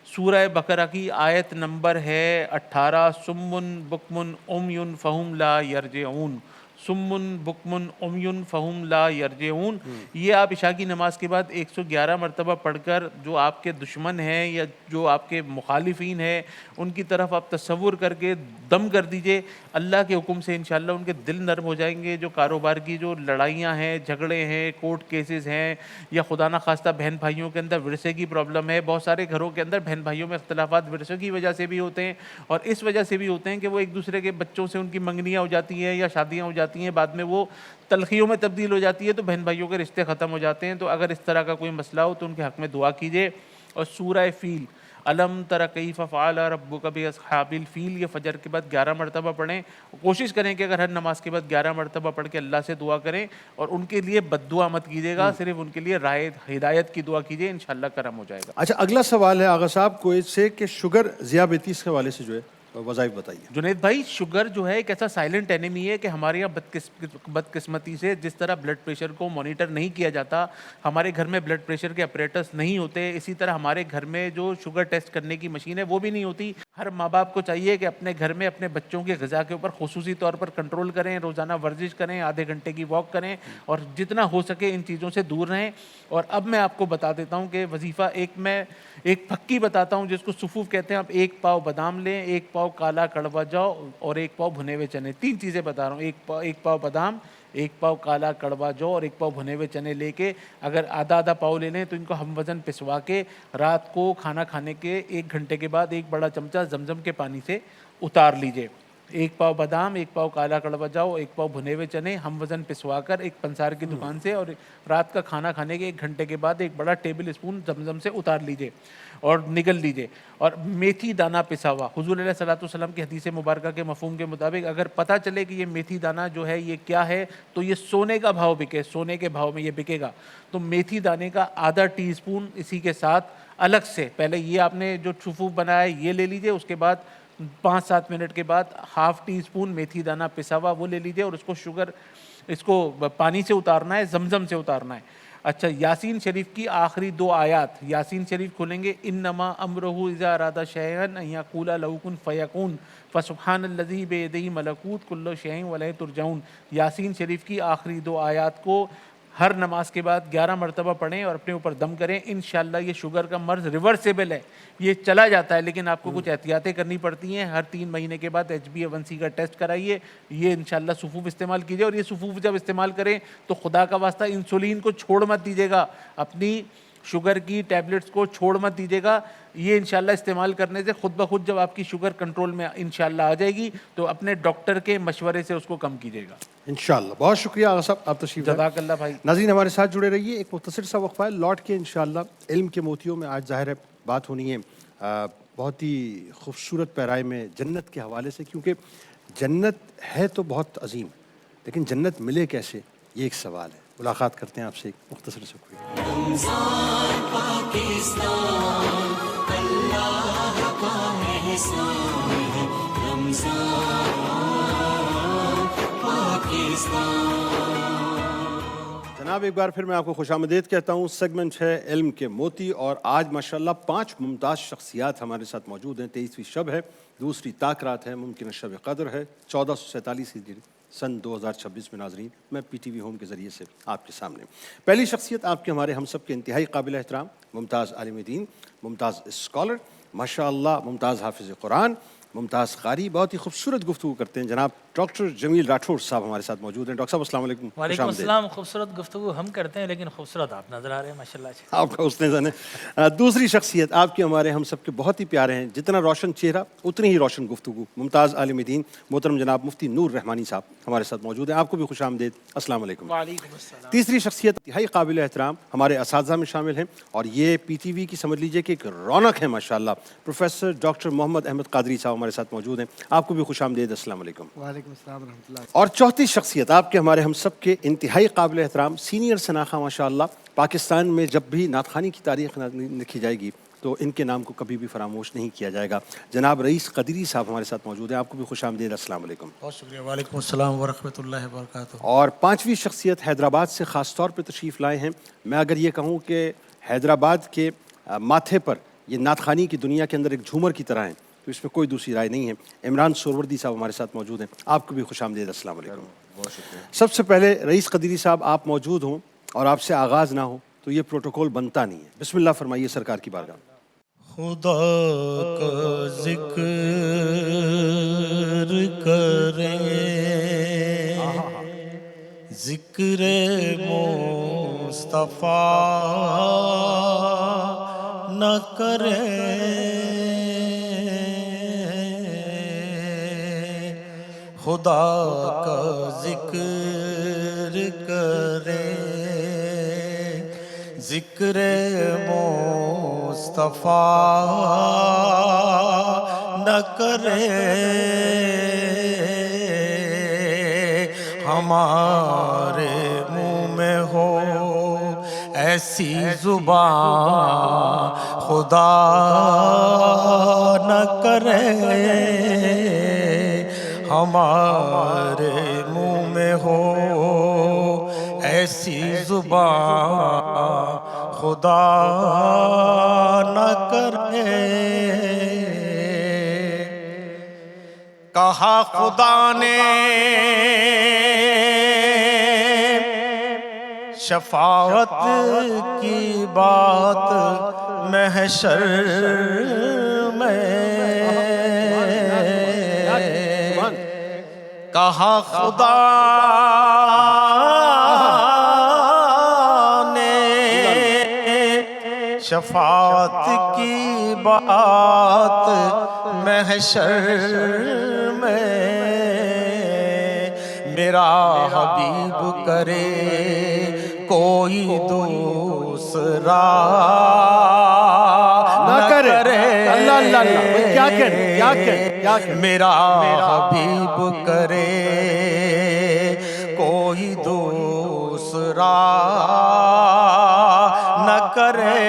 سورہ بقرہ کی آیت نمبر ہے 18، سمن بکمن عمیٌ فہم لا یرجعون. سمن بکمن عمیٌ فہم لا یرجعون. یہ آپ عشاء کی نماز کے بعد 111 مرتبہ پڑھ کر جو آپ کے دشمن ہیں یا جو آپ کے مخالفین ہیں ان کی طرف آپ تصور کر کے دم کر دیجئے. اللہ کے حکم سے انشاءاللہ ان کے دل نرم ہو جائیں گے. جو کاروبار کی جو لڑائیاں ہیں، جھگڑے ہیں، کورٹ کیسز ہیں، یا خدا نہ خواستہ بہن بھائیوں کے اندر ورثے کی پرابلم ہے. بہت سارے گھروں کے اندر بہن بھائیوں میں اختلافات ورثے کی وجہ سے بھی ہوتے ہیں، اور اس وجہ سے بھی ہوتے ہیں کہ وہ ایک دوسرے کے بچوں سے ان کی منگنیاں ہو جاتی ہیں یا شادیاں ہو جاتی ہیں، بعد میں وہ تلخیوں میں تبدیل ہو جاتی ہے، تو بہن بھائیوں کے رشتے ختم ہو جاتے ہیں. تو اگر اس طرح کا کوئی مسئلہ ہو تو ان کے حق میں دعا کیجیے. اور سورہ فیل، الم تر کیف فعل ربک باصحاب الفیل، یہ فجر کے بعد 11 مرتبہ پڑھیں. کوشش کریں کہ اگر ہر نماز کے بعد 11 مرتبہ پڑھ کے اللہ سے دعا کریں، اور ان کے لیے بد دعا مت کیجیے گا، صرف ان کے لیے رائے ہدایت کی دعا کیجیے، انشاءاللہ کرم ہو جائے گا. اچھا، اگلا سوال ہے آغا صاحب کویت سے کہ شوگر ذیابیطس کے حوالے سے جو ہے وظائف بتائیے. جنید بھائی، شوگر جو ہے ایک ایسا سائلنٹ اینیمی ہے کہ ہمارے یہاں بدقسمتی سے جس طرح بلڈ پریشر کو مانیٹر نہیں کیا جاتا، ہمارے گھر میں بلڈ پریشر کے اپریٹس نہیں ہوتے، اسی طرح ہمارے گھر میں جو شوگر ٹیسٹ کرنے کی مشین ہے وہ بھی نہیں ہوتی. ہر ماں باپ کو چاہیے کہ اپنے گھر میں اپنے بچوں کی غذا کے اوپر خصوصی طور پر کنٹرول کریں، روزانہ ورزش کریں، آدھے گھنٹے کی واک کریں، اور جتنا ہو سکے ان چیزوں سے دور رہیں. اور اب میں آپ کو بتا دیتا ہوں کہ وظیفہ ایک پھکی بتاتا ہوں جس کو صفوف کہتے ہیں. آپ 1 پاؤ بادام لیں، 1 پاؤ کالا کڑوا جو، اور 1 پاؤ بھنے ہوئے چنے. 3 چیزیں بتا رہا ہوں، 1 پاؤ بادام، 1 پاؤ کالا کڑوا جو، اور 1 پاؤ بھنے ہوئے چنے لے کے اگر آدھا پاؤ لے لیں تو ان کو ہم وزن پسوا کے رات کو کھانا کھانے کے 1 گھنٹے کے بعد 1 بڑا چمچہ زمزم کے پانی سے اتار لیجئے. ایک پاؤ بادام، ایک پاؤ کالا کڑوا جاؤ، ایک پاؤ بھنے ہوئے چنے ہم وزن پسوا کر ایک پنسار کی دکان سے، اور رات کا کھانا کھانے کے 1 گھنٹے کے بعد ایک بڑا ٹیبل اسپون زمزم سے اتار لیجئے اور نگل لیجئے. اور میتھی دانہ پسا ہوا، حضور علیہ الصلوۃ والسلام کی حدیث مبارکہ کے مفہوم کے مطابق اگر پتہ چلے کہ یہ میتھی دانہ جو ہے یہ کیا ہے تو یہ سونے کا بھاؤ بکے، سونے کے بھاؤ میں یہ بکے گا، تو میتھی دانے کا آدھا ٹی اسپون اسی کے ساتھ الگ سے پہلے یہ آپ نے جو چھفوف بنایا ہے یہ لے لیجئے، اس کے بعد 5-7 منٹ کے بعد ½ ٹی اسپون میتھی دانہ پسا ہوا وہ لے لیجئے، اور اس کو پانی سے اتارنا ہے، زمزم سے اتارنا ہے. اچھا، یاسین شریف کی آخری 2 آیات، یاسین شریف کھولیں گے، انما امرہ اذا اراد شیئا ان یقول له کن فیکون فسبحان الذی بیدہ ملکوت کل شیء والیہ ترجعون. یاسین شریف کی آخری 2 آیات کو ہر نماز کے بعد 11 مرتبہ پڑھیں اور اپنے اوپر دم کریں. انشاءاللہ یہ شوگر کا مرض ریورسیبل ہے، یہ چلا جاتا ہے، لیکن آپ کو کچھ احتیاطیں کرنی پڑتی ہیں. ہر 3 مہینے کے بعد HbA1c کا ٹیسٹ کرائیے. یہ انشاءاللہ صفوف استعمال کیجیے، اور یہ صفوف جب استعمال کریں تو خدا کا واسطہ انسولین کو چھوڑ مت دیجیے گا، اپنی شوگر کی ٹیبلٹس کو چھوڑ مت دیجیے گا. یہ انشاءاللہ استعمال کرنے سے خود بخود جب آپ کی شوگر کنٹرول میں انشاءاللہ آ جائے گی تو اپنے ڈاکٹر کے مشورے سے اس کو کم کیجیے گا انشاءاللہ. بہت شکریہ آغا صاحب، آپ تشریف لائیں. جزاک اللہ بھائی. ناظرین ہمارے ساتھ جڑے رہیے، ایک مختصر سا وقفہ ہے، لوٹ کے انشاءاللہ علم کے موتیوں میں آج ظاہر ہے بات ہونی ہے بہت ہی خوبصورت پیرائے میں جنت کے حوالے سے، کیونکہ جنت ہے تو بہت عظیم، لیکن جنت ملے کیسے یہ ایک سوال ہے. ملاقات کرتے ہیں آپ سے ایک مختصر سے کوئی. رمضان پاکستان اللہ کا احسان ہے، رمضان پاکستان. جناب ایک بار پھر میں آپ کو خوش آمدید کہتا ہوں. سیگمنٹ ہے علم کے موتی، اور آج ماشاءاللہ 5 ممتاز شخصیات ہمارے ساتھ موجود ہیں. 23ویں شب ہے، دوسری تاکرات ہے، ممکنہ شب قدر ہے، 1447 ہجری سن 2026 میں. ناظرین میں پی ٹی وی ہوم کے ذریعے سے آپ کے سامنے. پہلی شخصیت آپ کے ہمارے ہم سب کے انتہائی قابل احترام، ممتاز عالم دین، ممتاز اسکالر، ماشاءاللہ ممتاز حافظ قرآن، ممتاز قاری، بہت ہی خوبصورت گفتگو کرتے ہیں. جناب ڈاکٹر جمیل راٹھور صاحب ہمارے ساتھ موجود ہیں. ڈاکٹر صاحب السلام علیکم. وعلیکم السلام. خوبصورت گفتگو ہم کرتے ہیں لیکن خوبصورت آپ نظر آ رہے ہیں ماشاء اللہ. آپ کا حسن زن ہے. دوسری شخصیت آپ کے ہمارے ہم سب کے بہت ہی پیارے ہیں، جتنا روشن چہرہ اتنی ہی روشن گفتگو، ممتاز عالم دین محترم جناب مفتی نور رحمانی صاحب ہمارے ساتھ موجود ہیں. آپ کو بھی خوش آمدید، السلام علیکم. وعلیکم السلام. تیسری شخصیت انتہائی قابل احترام ہمارے اساتذہ میں شامل ہیں، اور یہ پی ٹی وی کی سمجھ لیجئے کہ ایک رونق ہے ماشاءاللہ. پروفیسر ڈاکٹر محمد احمد قادری صاحب ہمارے ساتھ موجود ہیں. آپ کو بھی خوش آمدید، السلام علیکم. وعلیکم السلام ورحمۃ اللہ. اور چوتھی شخصیت آپ کے ہمارے ہم سب کے انتہائی قابل احترام سینئر شناخہ ماشاءاللہ. پاکستان میں جب بھی نعت خوانی کی تاریخ لکھی جائے گی تو ان کے نام کو کبھی بھی فراموش نہیں کیا جائے گا. جناب رئیس قدری صاحب ہمارے ساتھ موجود ہیں. آپ کو بھی خوش آمدید، السلام علیکم. بہت شکریہ. وعلیکم السلام ورحمۃ اللہ وبرکاتہ. اور پانچویں شخصیت حیدرآباد سے خاص طور پہ تشریف لائے ہیں. میں اگر یہ کہوں کہ حیدرآباد کے ماتھے پر یہ نعت خوانی کی دنیا کے اندر ایک جھومر کی طرح ہیں تو اس میں کوئی دوسری رائے نہیں ہے. عمران سوروردی صاحب ہمارے ساتھ موجود ہیں. آپ کو بھی خوش آمدید، السلام علیکم. بہت شکریہ. سب سے پہلے رئیس قدری صاحب آپ موجود ہوں اور آپ سے آغاز نہ ہو تو یہ پروٹوکول بنتا نہیں ہے. بسم اللہ فرمائیے سرکار کی بارگاہ. خدا کا ذکر کریں، ذکر مصطفیٰ نہ کریں، خدا کا ذکر کریں، ذکر مصطفیٰ نہ کرے، ہمارے منہ میں ہو ایسی زبان خدا نہ کرے، ہمارے منہ میں ہو ایسی زبان خدا نہ کرے. کہا خدا نے شفاعت کی بات محشر میں، کہا خدا شفاعت کی بات محشر میں میرا حبیب کرے کوئی دوسرا نہ کرے۔ اللہ اللہ اللہ، کیا کریں کیا کریں کیا کریں؟ میرا حبیب کرے کوئی دوسرا نہ کرے،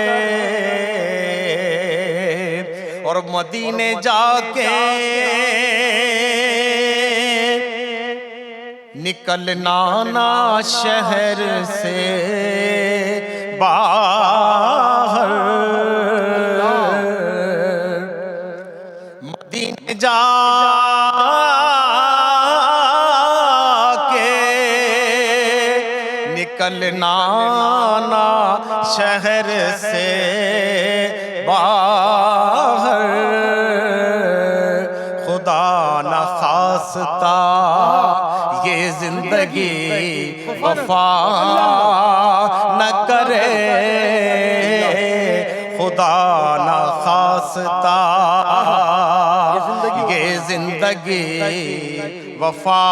اور مدینے جا کے نکلنا نہ شہر سے باہر، مدینے جا کے نکلنا نہ شہر سے باہر، خدا نہ خواستہ یہ زندگی وفا نہ کرے، خدا نہ خواستہ یہ زندگی وفا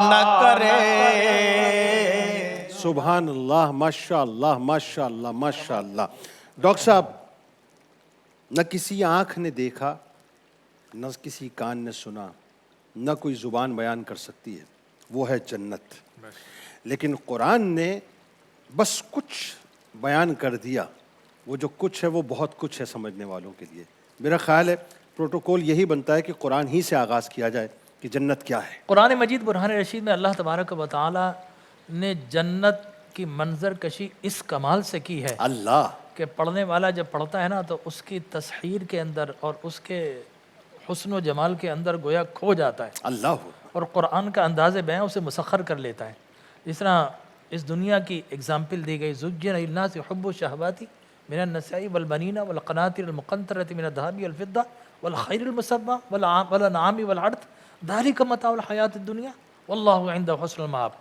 نہ کرے۔ سبحان اللہ، ماشاء اللہ ماشاء اللہ ماشاء اللہ۔ ڈاکٹر صاحب، نہ کسی آنکھ نے دیکھا، نہ کسی کان نے سنا، نہ کوئی زبان بیان کر سکتی ہے، وہ ہے جنت، لیکن قرآن نے بس کچھ بیان کر دیا، وہ جو کچھ ہے وہ بہت کچھ ہے سمجھنے والوں کے لیے۔ میرا خیال ہے پروٹوکول یہی بنتا ہے کہ قرآن ہی سے آغاز کیا جائے کہ جنت کیا ہے۔ قرآن مجید برہان رشید میں اللہ تبارک و تعالی نے جنت کی منظر کشی اس کمال سے کی ہے اللہ کہ پڑھنے والا جب پڑھتا ہے نا تو اس کی تصحیر کے اندر اور اس کے حسن و جمال کے اندر گویا کھو جاتا ہے، اللہ اور قرآن کا انداز بیان اسے مسخر کر لیتا ہے۔ جس طرح اس دنیا کی اگزامپل دی گئی، زُجِّنَ لِلنَّاسِ حُبُّ الشَّهَوَاتِ مِنَ النِّسَاءِ وَالْبَنِينَ وَالْقَنَاطِرِ الْمُقَنطَرَةِ مِنَ الذَّهَبِ وَالْفِضَّةِ وَالْخَيْلِ الْمُسَوَّمَةِ وَالْأَنْعَامِ وَالْحَرْثِ ذَلِكَ مَتَاعُ الْحَيَاةِ الدُّنْيَا وَاللَّهُ عِندَهُ حُسْنُ الْمَآبِ،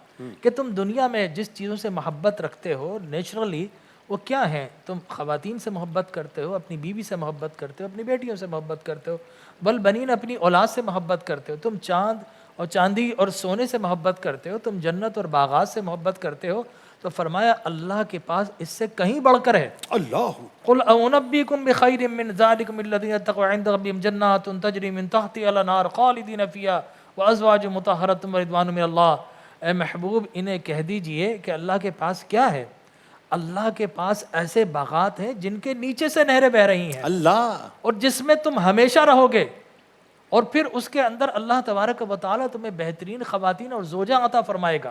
کہ تم دنیا میں جس چیزوں سے محبت رکھتے ہو نیچرلی وہ کیا ہیں؟ تم خواتین سے محبت کرتے ہو، اپنی بیوی سے محبت کرتے ہو، اپنی بیٹیوں سے محبت کرتے ہو، بلبنین اپنی اولاد سے محبت کرتے ہو، تم چاند اور چاندی اور سونے سے محبت کرتے ہو، تم جنت اور باغات سے محبت کرتے ہو، تو فرمایا اللہ کے پاس اس سے کہیں بڑھ کر ہے۔ اللہ قل اونبئکم بخیر من ذلکم الذین اتقوا عند ربہم جنات تجری من تحتها الانہار خالدین فیہا وازواج مطہرۃ ورضوان من اللہ، اے محبوب انہیں کہہ دیجئے کہ اللہ کے پاس کیا ہے؟ اللہ کے پاس ایسے باغات ہیں جن کے نیچے سے نہریں بہ رہی ہیں، اللہ، اور جس میں تم ہمیشہ رہو گے، اور پھر اس کے اندر اللہ تبارک و تعالیٰ تمہیں بہترین خواتین اور زوجہ عطا فرمائے گا،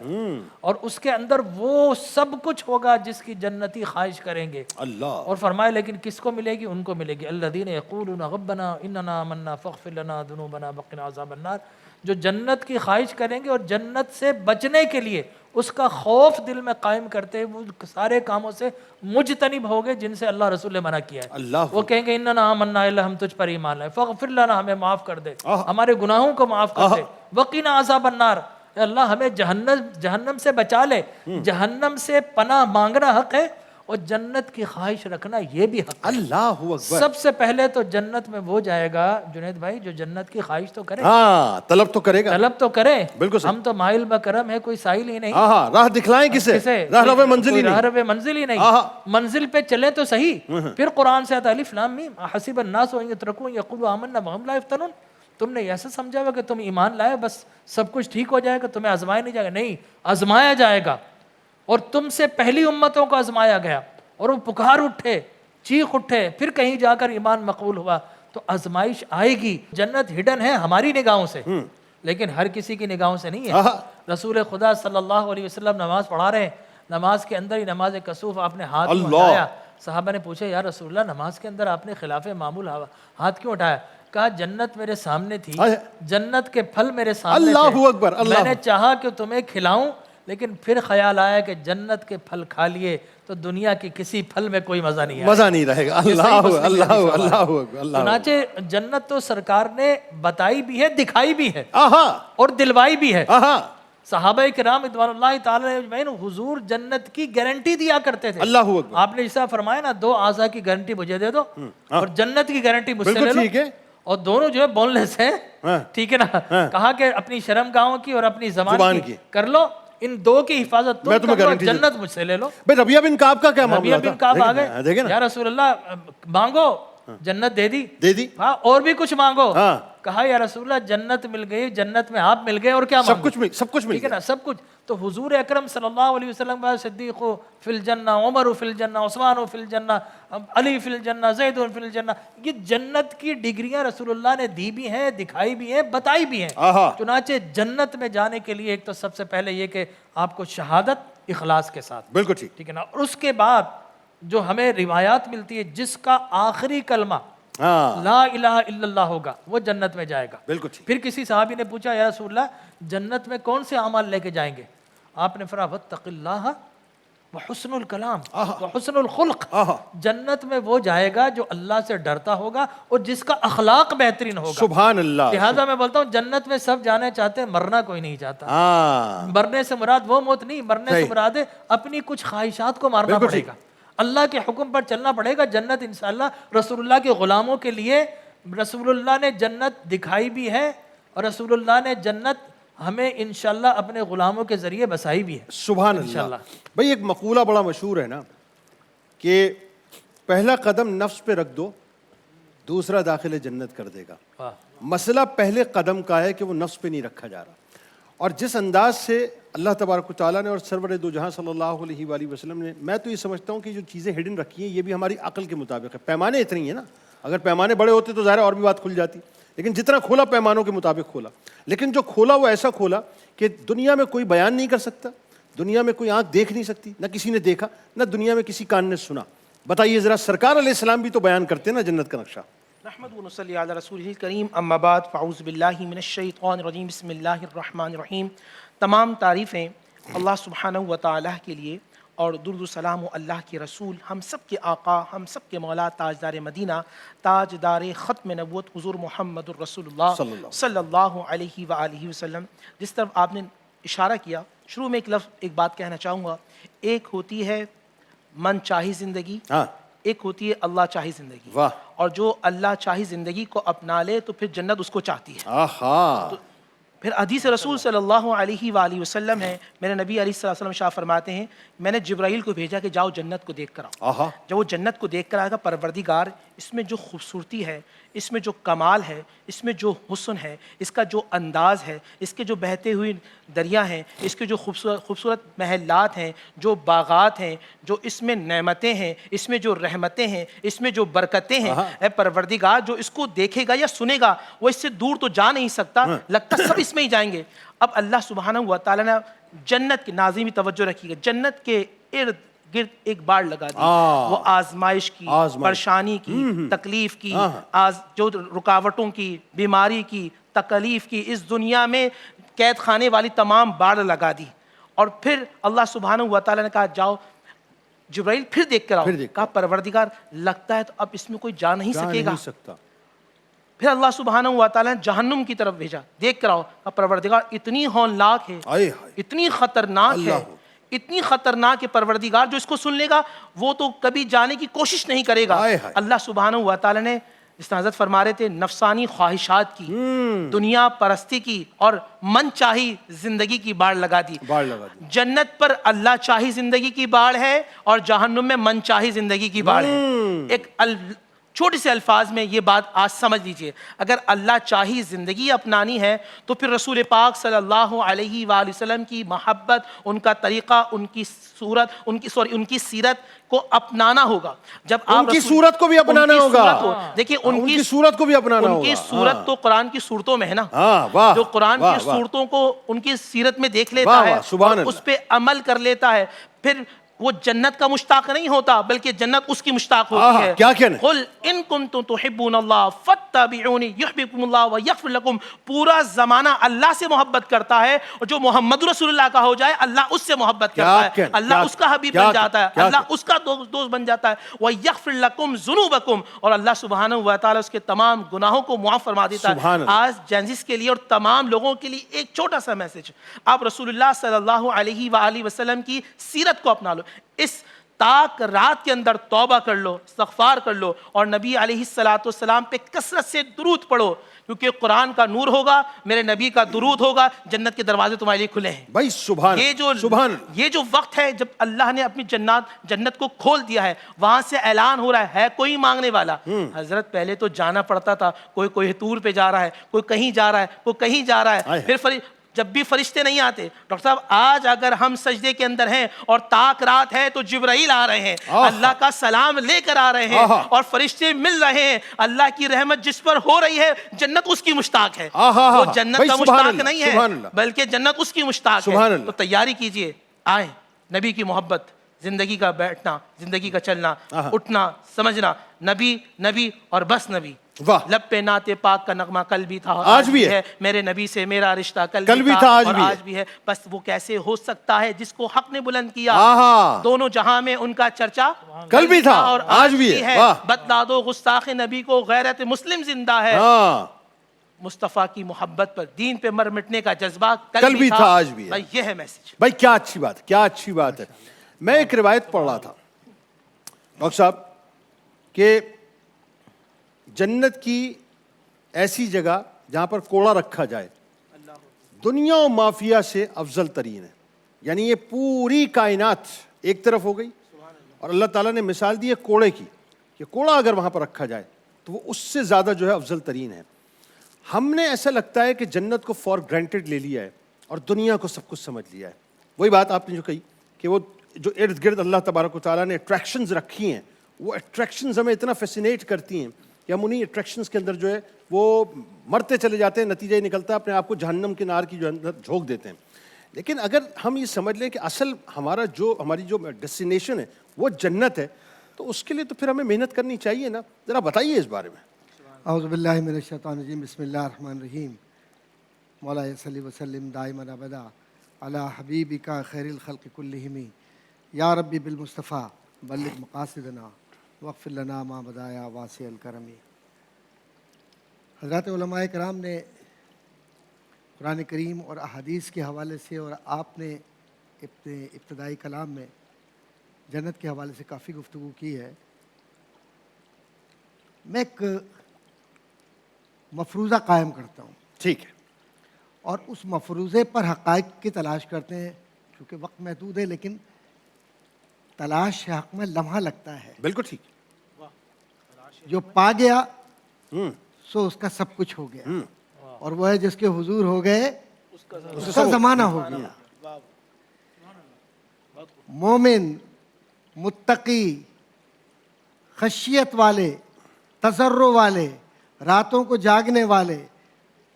اور اس کے اندر وہ سب کچھ ہوگا جس کی جنتی خواہش کریں گے۔ اللہ، اور فرمایا لیکن کس کو ملے گی؟ ان کو ملے گی الذین یقولون ربنا اننا آمنا فاغفر لنا ذنوبنا وقنا عذاب النار، جو جنت کی خواہش کریں گے اور جنت سے بچنے کے لیے اس کا خوف دل میں قائم کرتے ہیں، وہ سارے کاموں سے مجتنب ہو گئے جن سے اللہ رسول نے منع کیا ہے۔ اللہ، وہ کہیں گے اننا آمنا اللہ، ہم تجھ پر ایمان لائے، فاغفر لنا، ہمیں معاف کر دے، ہمارے گناہوں کو معاف کر دے، وقنا عذاب النار، اے اللہ ہمیں جہنم سے بچا لے۔ جہنم سے پناہ مانگنا حق ہے اور جنت کی خواہش رکھنا یہ بھی حق ہے۔ اللہ اکبر۔ سب سے پہلے تو جنت میں وہ جائے گا جنید بھائی جو جنت کی خواہش تو کرے، ہاں، طلب تو کرے گا، طلب تو کرے۔ بالکل صحیح۔ ہم تو مائل بکرم ہے، کوئی سائل ہی نہیں، ہاں ہاں، راہ دکھلائیں کسے؟ راہ رو منزل ہی نہیں، راہ رو منزل ہی نہیں، منزل پہ چلیں تو صحیح۔ پھر قرآن سے آتا الف لام میم حسب الناس ان یترکوا ان یقولوا آمنا وهم لا یفتنون، تم نے ایسا سمجھا ہوا کہ تم ایمان لائے بس سب کچھ ٹھیک ہو جائے گا، تمہیں آزمایا نہیں جائے گا؟ نہیں، آزمایا جائے گا، اور تم سے پہلی امتوں کو آزمایا گیا اور وہ پکار اٹھے، چیخ اٹھے، پھر کہیں جا کر ایمان مقبول ہوا، تو آزمائش آئے گی۔ جنت ہڈن ہے ہماری نگاہوں سے، لیکن ہر کسی کی نگاہوں سے نہیں ہے۔ رسول خدا صلی اللہ علیہ وسلم نماز پڑھا رہے ہیں، نماز کے اندر ہی نماز کسوف آپ نے ہاتھ اٹھایا، صحابہ نے پوچھا یا رسول اللہ نماز کے اندر آپ نے خلاف معمول ہاتھ کیوں اٹھایا؟ کہا جنت میرے سامنے تھی، جنت کے پھل میرے سامنے تھے، میں نے چاہا کہ تمہیں کھلاؤں، لیکن پھر خیال آیا کہ جنت کے پھل کھا لیے تو دنیا کی کسی پھل میں کوئی مزہ نہیں آیا، مزہ نہیں رہے گا۔ اللہ اللہ اللہ اللہ۔ چنانچہ جنت تو سرکار نے بتائی بھی ہے، دکھائی بھی ہے اور دلوائی بھی ہے۔ صحابہ کرام رضوان اللہ تعالی اجمعین حضور جنت کی گارنٹی دیا کرتے تھے۔ اللہ اکبر۔ آپ نے جیسا فرمایا نا، دو اعضاء کی گارنٹی مجھے دے دو اور جنت کی گارنٹی مجھ سے لے لو، اور دونوں جو ہے بون لیس ہیں, ٹھیک ہے نا. کہا کہ اپنی شرم گاہوں کی اور اپنی زبان کی کر لو, ان دو کی حفاظت تم کر لو, جنت مجھ سے لے لو. بھئی ربیعہ بن کعب کا کیا معاملہ ربیعہ بن کعب آ گئے, یا رسول اللہ مانگو, جنت دے دی, ہاں اور بھی کچھ مانگو. کہا یا رسول اللہ جنت مل گئی, جنت میں آپ مل گئے, اور کیا مانگو, سب کچھ مل ٹھیک ہے نا, سب کچھ. تو حضور اکرم صلی اللہ علیہ وسلم صدیق فی الجنہ, عمر فی الجنہ, عثمان فی الجنہ, علی فی الجنہ, زید فی الجنہ, یہ جنت کی ڈگریاں رسول اللہ نے دی بھی ہیں, دکھائی بھی ہیں, بتائی بھی ہیں. چنانچہ جنت میں جانے کے لیے ایک تو سب سے پہلے یہ کہ آپ کو شہادت اخلاص کے ساتھ, بالکل ٹھیک ہے نا. اور اس کے بعد جو ہمیں روایات ملتی ہے, جس کا آخری کلمہ لا الہ الا اللہ ہوگا وہ جنت میں جائے گا. بالکل. پھر کسی صحابی نے پوچھا یا رسول اللہ جنت میں کون سے اعمال لے کے جائیں گے؟ آپ نے فرمایا واتق اللہ وحسن الکلام وحسن الخلق. جنت میں وہ جائے گا جو اللہ سے ڈرتا ہوگا اور جس کا اخلاق بہترین ہوگا. سبحان اللہ. لہٰذا میں بولتا ہوں جنت میں سب جانے چاہتے ہیں, مرنا کوئی نہیں چاہتا. مرنے سے مراد وہ موت نہیں, مرنے سے مراد ہے اپنی کچھ خواہشات کو مارنا پڑے گا, اللہ کے حکم پر چلنا پڑے گا. جنت انشاءاللہ رسول اللہ کے غلاموں کے لیے, رسول اللہ نے جنت دکھائی بھی ہے اور رسول اللہ نے جنت ہمیں انشاءاللہ اپنے غلاموں کے ذریعے بسائی بھی ہے. سبحان اللہ. بھئی ایک مقولہ بڑا مشہور ہے نا کہ پہلا قدم نفس پہ رکھ دو, دوسرا داخل جنت کر دے گا. مسئلہ پہلے قدم کا ہے کہ وہ نفس پہ نہیں رکھا جا رہا. اور جس انداز سے اللہ تبارک و تعالیٰ نے اور سرور دو جہاں صلی اللہ علیہ وآلہ وسلم نے, میں تو یہ سمجھتا ہوں کہ جو چیزیں ہڈن رکھی ہیں یہ بھی ہماری عقل کے مطابق ہے. پیمانے اتنے ہی ہیں نا, اگر پیمانے بڑے ہوتے تو ظاہر اور بھی بات کھل جاتی, لیکن جتنا کھولا پیمانوں کے مطابق کھولا. لیکن جو کھولا وہ ایسا کھولا کہ دنیا میں کوئی بیان نہیں کر سکتا, دنیا میں کوئی آنکھ دیکھ نہیں سکتی, نہ کسی نے دیکھا, نہ دنیا میں کسی کان نے سنا. بتائیے ذرا, سرکار علیہ السلام بھی تو بیان کرتے نا جنت کا نقشہ. نحمد و نصلی علی رسولہ الکریم, اما بعد فاعوذ باللہ من الشیطان الرجیم, بسم اللہ الرحمن الرحیم. تمام تعریفیں اللہ سبحانہ و تعالیٰ کے لیے اور درود و سلام و اللہ کے رسول, ہم سب کے آقا, ہم سب کے مولا, تاجدار مدینہ, تاجدار ختم نبوت حضور محمد الرسول اللہ صلی اللہ علیہ وآلہ وسلم. جس طرف آپ نے اشارہ کیا, شروع میں ایک بات کہنا چاہوں گا. ایک ہوتی ہے من چاہی زندگی, ایک ہوتی ہے اللہ چاہی زندگی. اور جو اللہ چاہی زندگی کو اپنا لے تو پھر جنت اس کو چاہتی ہے. پھر حدیث رسول صلی اللہ علیہ وآلہ وسلم ہے, میرے نبی علیہ السلام شاہ فرماتے ہیں میں نے جبرائیل کو بھیجا کہ جاؤ جنت کو دیکھ کر آؤ. جب وہ جنت کو دیکھ کر آئے گا, پروردگار اس میں جو خوبصورتی ہے, اس میں جو کمال ہے, اس میں جو حسن ہے, اس کا جو انداز ہے, اس کے جو بہتے ہوئے دریا ہیں, اس کے جو خوبصورت محلات ہیں, جو باغات ہیں, جو اس میں نعمتیں ہیں, اس میں جو رحمتیں ہیں, اس میں جو برکتیں ہیں, اے پروردگار جو اس کو دیکھے گا یا سنے گا وہ اس سے دور تو جا نہیں سکتا, لگتا سب اس میں ہی جائیں گے. اب اللہ سبحانہ و تعالیٰ نے جنت کے, ناظرین بھی توجہ رکھیے گا, جنت کے ارد گرد ایک باڑ لگا دی. وہ آزمائش کی, پریشانی کی, تکلیف کی, جو رکاوٹوں کی, بیماری کی, تکلیف کی, اس دنیا میں قید خانے والی تمام باڑ لگا دی. اور پھر اللہ سبحانہ و تعالیٰ نے کہا جاؤ جبرائیل پھر دیکھ کر آؤ. کہا پروردگار لگتا ہے تو اب اس میں کوئی جا نہیں سکے گا. پھر اللہ سبحانہ و تعالیٰ نے جہنم کی طرف بھیجا, دیکھ کر آؤ. کہا پروردگار اتنی ہولناک ہے, اتنی خطرناک ہے, اتنی خطرناک ہے پروردگار جو اس کو سن لے گا وہ تو کبھی جانے کی کوشش نہیں کرے گا. اللہ سبحانہ و تعالیٰ نے جس طرح حضرت فرما رہے تھے نفسانی خواہشات کی, دنیا پرستی کی اور من چاہی زندگی کی باڑ لگا دی. جنت پر اللہ چاہی زندگی کی باڑ ہے اور جہنم میں من چاہی زندگی کی باڑ ہے. ایک چھوٹے سے الفاظ میں یہ بات آج سمجھ لیجئے, اگر اللہ چاہی زندگی اپنانی ہے تو پھر رسول پاک صلی اللہ علیہ وآلہ وسلم کی محبت, ان کا طریقہ, ان کی صورت, ان کی سیرت کو اپنانا ہوگا. جب آپ ان کی صورت کو بھی اپنانا ہوگا. دیکھیں ان کی صورت کو بھی اپنانا ہوگا. ان کی صورت تو قرآن کی صورتوں میں ہے نا, جو قرآن کی صورتوں کو ان کی سیرت میں دیکھ لیتا ہے اور اس پہ عمل کر لیتا ہے, پھر وہ جنت کا مشتاق نہیں ہوتا بلکہ جنت اس کی مشتاق ہوتی ہے. کیا کہنا, قل ان کنتم تحبون اللہ فاتبعونی یحببکم اللہ ویغفر لکم. پورا زمانہ اللہ سے محبت کرتا ہے, اور جو محمد رسول اللہ کا ہو جائے اللہ اس سے محبت کرتا ہے, اللہ اس کا حبیب بن جاتا ہے, اللہ اس کا دوست بن جاتا ہے. ویغفر لکم ذنوبکم, اور اللہ سبحانہ و تعالیٰ اس کے تمام گناہوں کو معاف فرما دیتا ہے. آج جینزس کے لیے اور تمام لوگوں کے لیے ایک چھوٹا سا میسج, آپ رسول اللہ صلی اللہ علیہ وآلہ وسلم کی سیرت کو اپنا لو. اس تاک رات کے اندر توبہ کر لو، استغفار کر لو، اور نبی علیہ السلام پہ کثرت سے درود پڑھو، کیونکہ قرآن کا نور ہوگا، میرے نبی کا درود ہوگا، جنت کے دروازے تمہارے لیے کھلے ہیں۔ بھائی سبحان یہ جو وقت ہے جب اللہ نے اپنی جنت کو کھول دیا ہے، وہاں سے اعلان ہو رہا ہے کوئی مانگنے والا؟ حضرت پہلے تو جانا پڑتا تھا، کوئی طور پہ جا رہا ہے، کوئی کہیں جا رہا ہے، کوئی کہیں جا رہا ہے، پھر جب بھی فرشتے نہیں آتے۔ ڈاکٹر صاحب آج اگر ہم سجدے کے اندر ہیں اور تاک رات ہے تو جبرائیل آ رہے ہیں، اللہ کا سلام لے کر آ رہے ہیں اور فرشتے مل رہے ہیں، اللہ کی رحمت جس پر ہو رہی ہے جنت اس کی مشتاق ہے، وہ جنت کا مشتاق نہیں ہے بلکہ جنت اس کی مشتاق ہے۔ تو تیاری کیجئے، آئیں، نبی کی محبت، زندگی کا بیٹھنا، زندگی کا چلنا، اٹھنا، سمجھنا، نبی اور بس نبی۔ لب پہ نعت پاک کا نغمہ کل بھی تھا آج بھی ہے، میرے نبی سے میرا رشتہ کل بھی تھا اور آج بھی ہے، بس وہ کیسے ہو سکتا ہے جس کو حق نے بلند کیا، دونوں جہاں میں ان کا چرچا کل بھی تھا اور آج بھی ہے۔ بتلا دو گستاخ نبی کو غیرت مسلم زندہ ہے، مصطفیٰ کی محبت پر، دین پہ مر مٹنے کا جذبہ کل بھی تھا آج بھی ہے۔ بھائی یہ ہے میسج۔ بھائی کیا اچھی بات ہے، کیا اچھی بات ہے۔ میں ایک روایت پڑھ رہا تھا ڈاکٹر صاحب کہ جنت کی ایسی جگہ جہاں پر کوڑا رکھا جائے دنیا و مافیا سے افضل ترین ہے، یعنی یہ پوری کائنات ایک طرف ہو گئی اور اللہ تعالیٰ نے مثال دی ہے کوڑے کی کہ کوڑا اگر وہاں پر رکھا جائے تو وہ اس سے زیادہ جو ہے افضل ترین ہے۔ ہم نے ایسا لگتا ہے کہ جنت کو فار گرانٹیڈ لے لیا ہے اور دنیا کو سب کچھ سمجھ لیا ہے۔ وہی بات آپ نے جو کہی کہ وہ جو ارد گرد اللہ تبارک و تعالیٰ نے اٹریکشنز رکھی ہیں، وہ اٹریکشنز ہمیں اتنا فیسینیٹ کرتی ہیں کہ ہم انہیں اٹریکشنز کے اندر جو ہے وہ مرتے چلے جاتے ہیں، نتیجہ یہ نکلتا ہے اپنے آپ کو جہنم کے نار کی جو اندر جھونک دیتے ہیں۔ لیکن اگر ہم یہ سمجھ لیں کہ اصل ہماری جو ڈیسٹینیشن ہے وہ جنت ہے، تو اس کے لیے تو پھر ہمیں محنت کرنی چاہیے نا، ذرا بتائیے اس بارے میں۔ اعوذ باللہ من الشیطان الرجیم، بسم اللہ الرحمن الرحیم۔ مولا صلی وسلم دائما ابدا علی حبیبک خیر الخلق کلہم، یا ربی بالمصطفیٰ بلغ مقاصدنا واغفر لنا ما بدایا واسع الکرم۔ حضرات علماء کرام نے قرآن کریم اور احادیث کے حوالے سے اور آپ نے اپنے ابتدائی کلام میں جنت کے حوالے سے کافی گفتگو کی ہے۔ میں ایک مفروضہ قائم کرتا ہوں، ٹھیک ہے، اور اس مفروضے پر حقائق کی تلاش کرتے ہیں، چونکہ وقت محدود ہے لیکن تلاش حق میں لمحہ لگتا ہے۔ بالکل ٹھیک، جو پا گیا سو اس کا سب کچھ ہو گیا، اور وہ ہے جس کے حضور ہو گئے اس کا زمانہ ہو گیا۔ مومن، متقی، خشیت والے، تضرع والے، راتوں کو جاگنے والے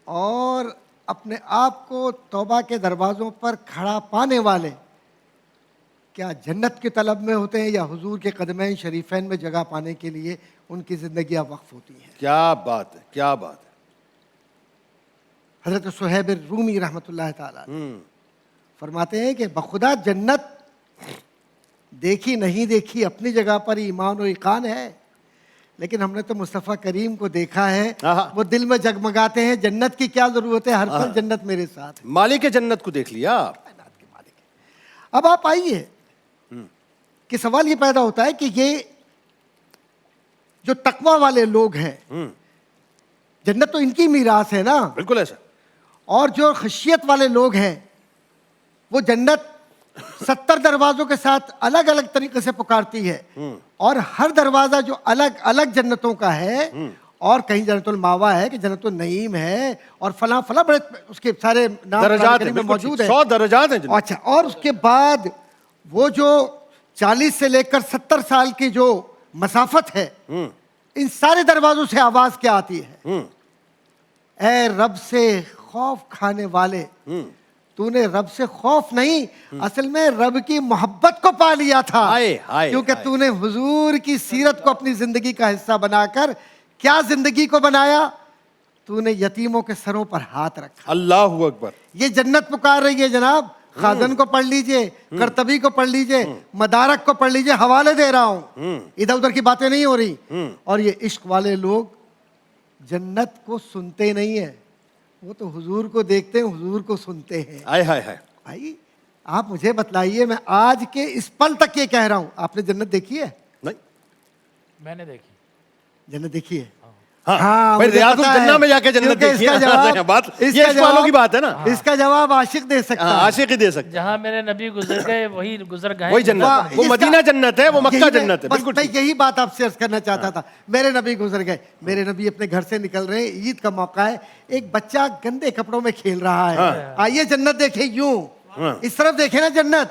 اور اپنے آپ کو توبہ کے دروازوں پر کھڑا پانے والے، کیا جنت کے طلب میں ہوتے ہیں یا حضور کے قدمین شریفین میں جگہ پانے کے لیے ان کی زندگیاں وقف ہوتی ہیں؟ کیا بات ہے، کیا بات ہے۔ حضرت صہیب رومی رحمۃ اللہ تعالی فرماتے ہیں کہ بخدا جنت دیکھی نہیں دیکھی اپنی جگہ پر ایمان و ایقان ہے، لیکن ہم نے تو مصطفیٰ کریم کو دیکھا ہے، وہ دل میں جگمگاتے ہیں، جنت کی کیا ضرورت ہے، ہر پل جنت میرے ساتھ ہے۔ مالک جنت کو دیکھ لیا۔ اب آپ آئیے کہ سوال یہ پیدا ہوتا ہے کہ یہ جو تقوی والے لوگ ہیں، جنت تو ان کی میراث ہے نا، بالکل ایسا، اور جو خشیت والے لوگ ہیں وہ جنت 70 دروازوں کے ساتھ الگ الگ طریقے سے پکارتی ہے، اور ہر دروازہ جو الگ الگ جنتوں کا ہے، اور کہیں جنت الماوا ہے کہ جنت النعیم ہے، اور فلاں فلاں بڑے اس کے سارے نام درجات میں موجود ہیں، 100 درجات ہیں۔ اچھا، اور اس کے بعد وہ جو 40 سے لے کر 70 سال کی جو مسافت ہے، ان سارے دروازوں سے آواز کیا آتی ہے؟ اے رب سے خوف کھانے والے، تو نے رب سے خوف نہیں، اصل میں رب کی محبت کو پا لیا تھا، کیونکہ تو نے حضور کی سیرت کو اپنی زندگی کا حصہ بنا کر کیا زندگی کو بنایا؟ تو نے یتیموں کے سروں پر ہاتھ رکھا۔ اللہ اکبر۔ یہ جنت پکار رہی ہے جناب۔ خازن کو پڑھ لیجئے، قرطبی کو پڑھ لیجئے، مدارک کو پڑھ لیجئے، حوالے دے رہا ہوں، ادھر ادھر کی باتیں نہیں ہو رہی۔ اور یہ عشق والے لوگ جنت کو سنتے نہیں ہیں، وہ تو حضور کو دیکھتے ہیں، حضور کو سنتے ہیں۔ ہائے ہائے ہائے۔ بھائی آپ مجھے بتلائیے، میں آج کے اس پل تک یہ کہہ رہا ہوں، آپ نے جنت دیکھی ہے؟ نہیں میں نے دیکھی. جنت دیکھی ہے؟ ہاں بھائی، مجھے ریاض پتا الجنہ ہے، میں جا کے جنت کیونکہ دیکھی ہے. بات اس یہ کا عشق والوں کی بات ہے نا. اس کا جواب عاشق دے سکتا ہے. عاشق ہی دے سکتے. جہاں میرے نبی گزر گئے وہی گزر گئے. وہی جنت، وہ مدینہ جنت ہے، وہ مکہ جنت ہے. بس بالکل میں یہی بات آپ سے عرض کرنا چاہتا تھا. میرے نبی گزر گئے، میرے نبی اپنے گھر سے نکل رہے ہیں، عید کا موقع ہے، ایک بچہ گندے کپڑوں میں کھیل رہا ہے. آئیے جنت دیکھیں، یوں اس طرف دیکھیں نا جنت.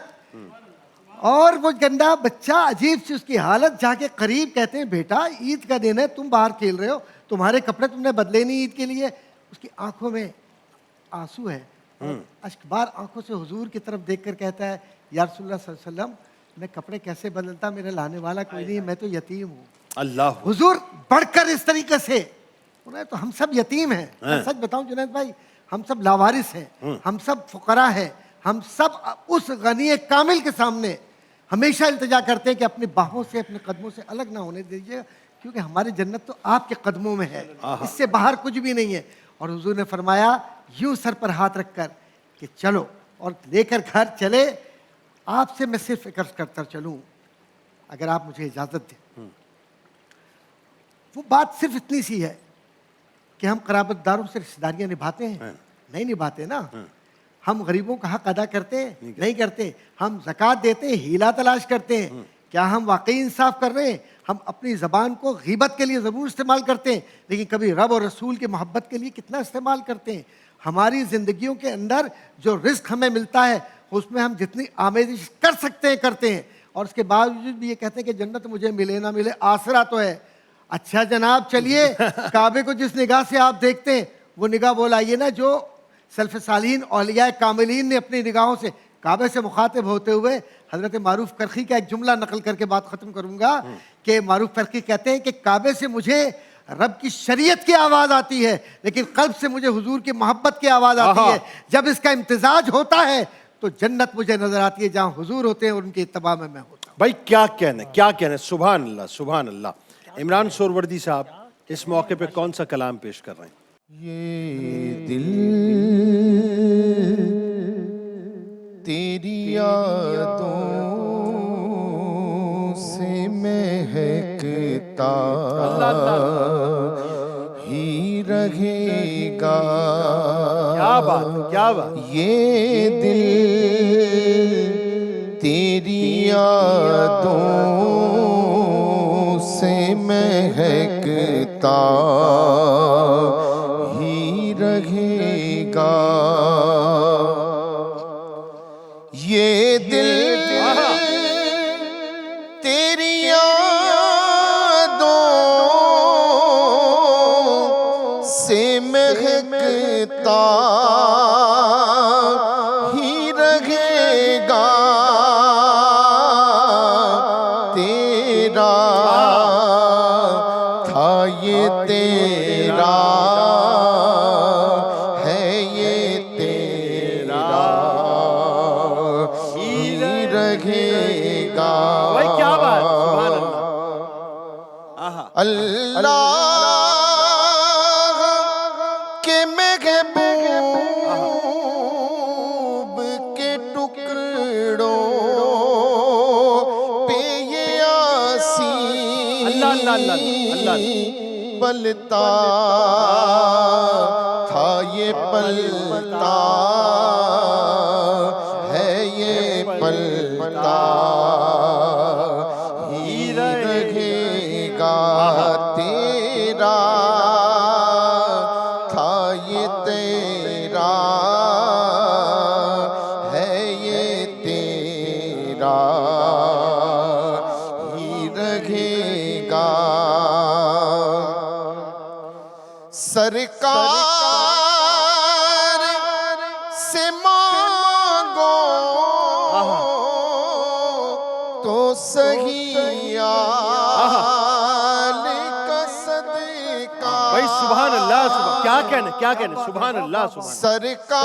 اور وہ گندا بچہ عجیب سی اس کی حالت، جا کے قریب کہتے ہیں بیٹا عید کا دن ہے، تم باہر کھیل رہے ہو، تمہارے کپڑے تم نے بدلے نہیں عید کے لیے. اس کی آنکھوں میں آنسو ہے، اشک بار آنکھوں سے حضور کی طرف دیکھ کر کہتا ہے یا رسول اللہ صلی اللہ علیہ وسلم میں کپڑے کیسے بدلتا، میرے لانے والا کوئی نہیں، میں تو یتیم ہوں. اللہ حضور بڑھ کر اس طریقے سے انہیں تو ہم سب یتیم ہیں. میں سچ بتاؤں جنید بھائی، ہم سب لاوارث ہیں، ہم سب فقراء ہیں، ہم سب اس غنی کامل کے سامنے ہمیشہ التجا کرتے ہیں کہ اپنی باہوں سے اپنے قدموں سے الگ نہ ہونے دیجیے، کیونکہ ہماری جنت تو آپ کے قدموں میں ہے، اس سے باہر کچھ بھی نہیں ہے. اور حضور نے فرمایا یوں سر پر ہاتھ رکھ کر کہ چلو، اور لے کر گھر چلے. آپ سے میں صرف ایک عرض کرتا چلوں، اگر آپ مجھے اجازت دیں. وہ بات صرف اتنی سی ہے کہ ہم قرابت داروں سے رشتہ داریاں نبھاتے ہیں؟ نہیں نبھاتے نا. ہم غریبوں کا حق ادا کرتے ہیں؟ نہیں کرتے. ہم زکوٰۃ دیتے ہیں؟ ہیلا تلاش کرتے ہیں؟ کیا ہم واقعی انصاف کر رہے ہیں؟ ہم اپنی زبان کو غیبت کے لیے ضرور استعمال کرتے ہیں، لیکن کبھی رب اور رسول کی محبت کے لیے کتنا استعمال کرتے ہیں؟ ہماری زندگیوں کے اندر جو رزق ہمیں ملتا ہے اس میں ہم جتنی آمیزش کر سکتے ہیں کرتے ہیں، اور اس کے باوجود بھی یہ کہتے ہیں کہ جنت مجھے ملے نہ ملے آسرا تو ہے. اچھا جناب چلیے، کعبے کو جس نگاہ سے آپ دیکھتے ہیں وہ نگاہ وہ لائیے نا جو سلف صالحین اولیاء کاملین نے اپنی نگاہوں سے کعبے سے مخاطب ہوتے ہوئے. حضرت معروف کرخی کا ایک جملہ نقل کر کے بات ختم کروں گا کہ معروف کرخی کہتے ہیں کہ کعبے سے مجھے رب کی شریعت کی آواز آتی ہے، لیکن قلب سے مجھے حضور کی محبت کی آواز آتی ہے. جب اس کا امتزاج ہوتا ہے تو جنت مجھے نظر آتی ہے جہاں حضور ہوتے ہیں اور ان کے اتباع میں ہوتا ہوں. بھائی کیا کہنے، سبحان اللہ سبحان اللہ. عمران سوروردی صاحب اس موقع پہ کون سا کلام پیش کر رہے ہیں؟ یہ دل تیری یادوں سے مہکتا ہی رہے گا. کیا بات، کیا بات. یہ دل تیری یادوں سے مہکتا ہی رہے گا. یہ دل تیری یادوں سے مہکتا ہی رہے گا. تیرا تھا یہ تیرا ہے، یہ تیرا ہی رہے گا. بھائی کیا بات، سبحان اللہ. اللہ کے محبوب کے ٹکڑوں پہ یہ آسی پلتا تھا، یہ پلتا ہے، یہ پلتا ہی رہے گا. تیرا تھا یہ تیرا ہے، یہ تیرا ہی رہے گا. سرکار سے مانگو تو صحیح آل کا صدقہ. بھائی سبحان اللہ، کیا کہنے، سبحان اللہ سبحان. سرکار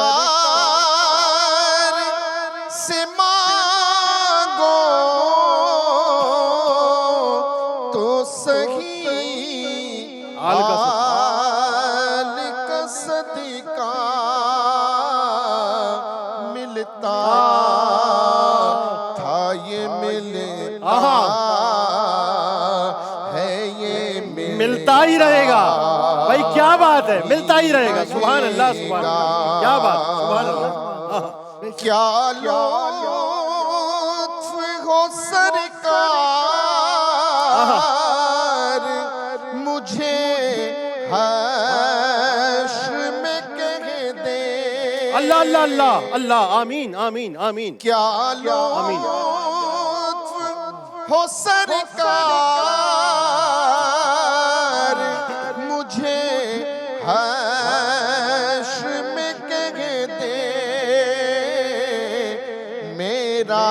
سے مانگو تو صحیح آل کا صدقہ. آل کا صدقہ ملتا ملتا ہی رہے گا بھائی، کیا بات ہے، ملتا ہی رہے گا. سبحان اللہ سبحان اللہ، کیا بات، سبحان اللہ. کیا لطف ہو سرکار مجھے حشر میں کہہ دے. اللہ اللہ اللہ اللہ، آمین آمین آمین. کیا لطف ہو سرکار مجھے حشر میں کہہ دے. میرا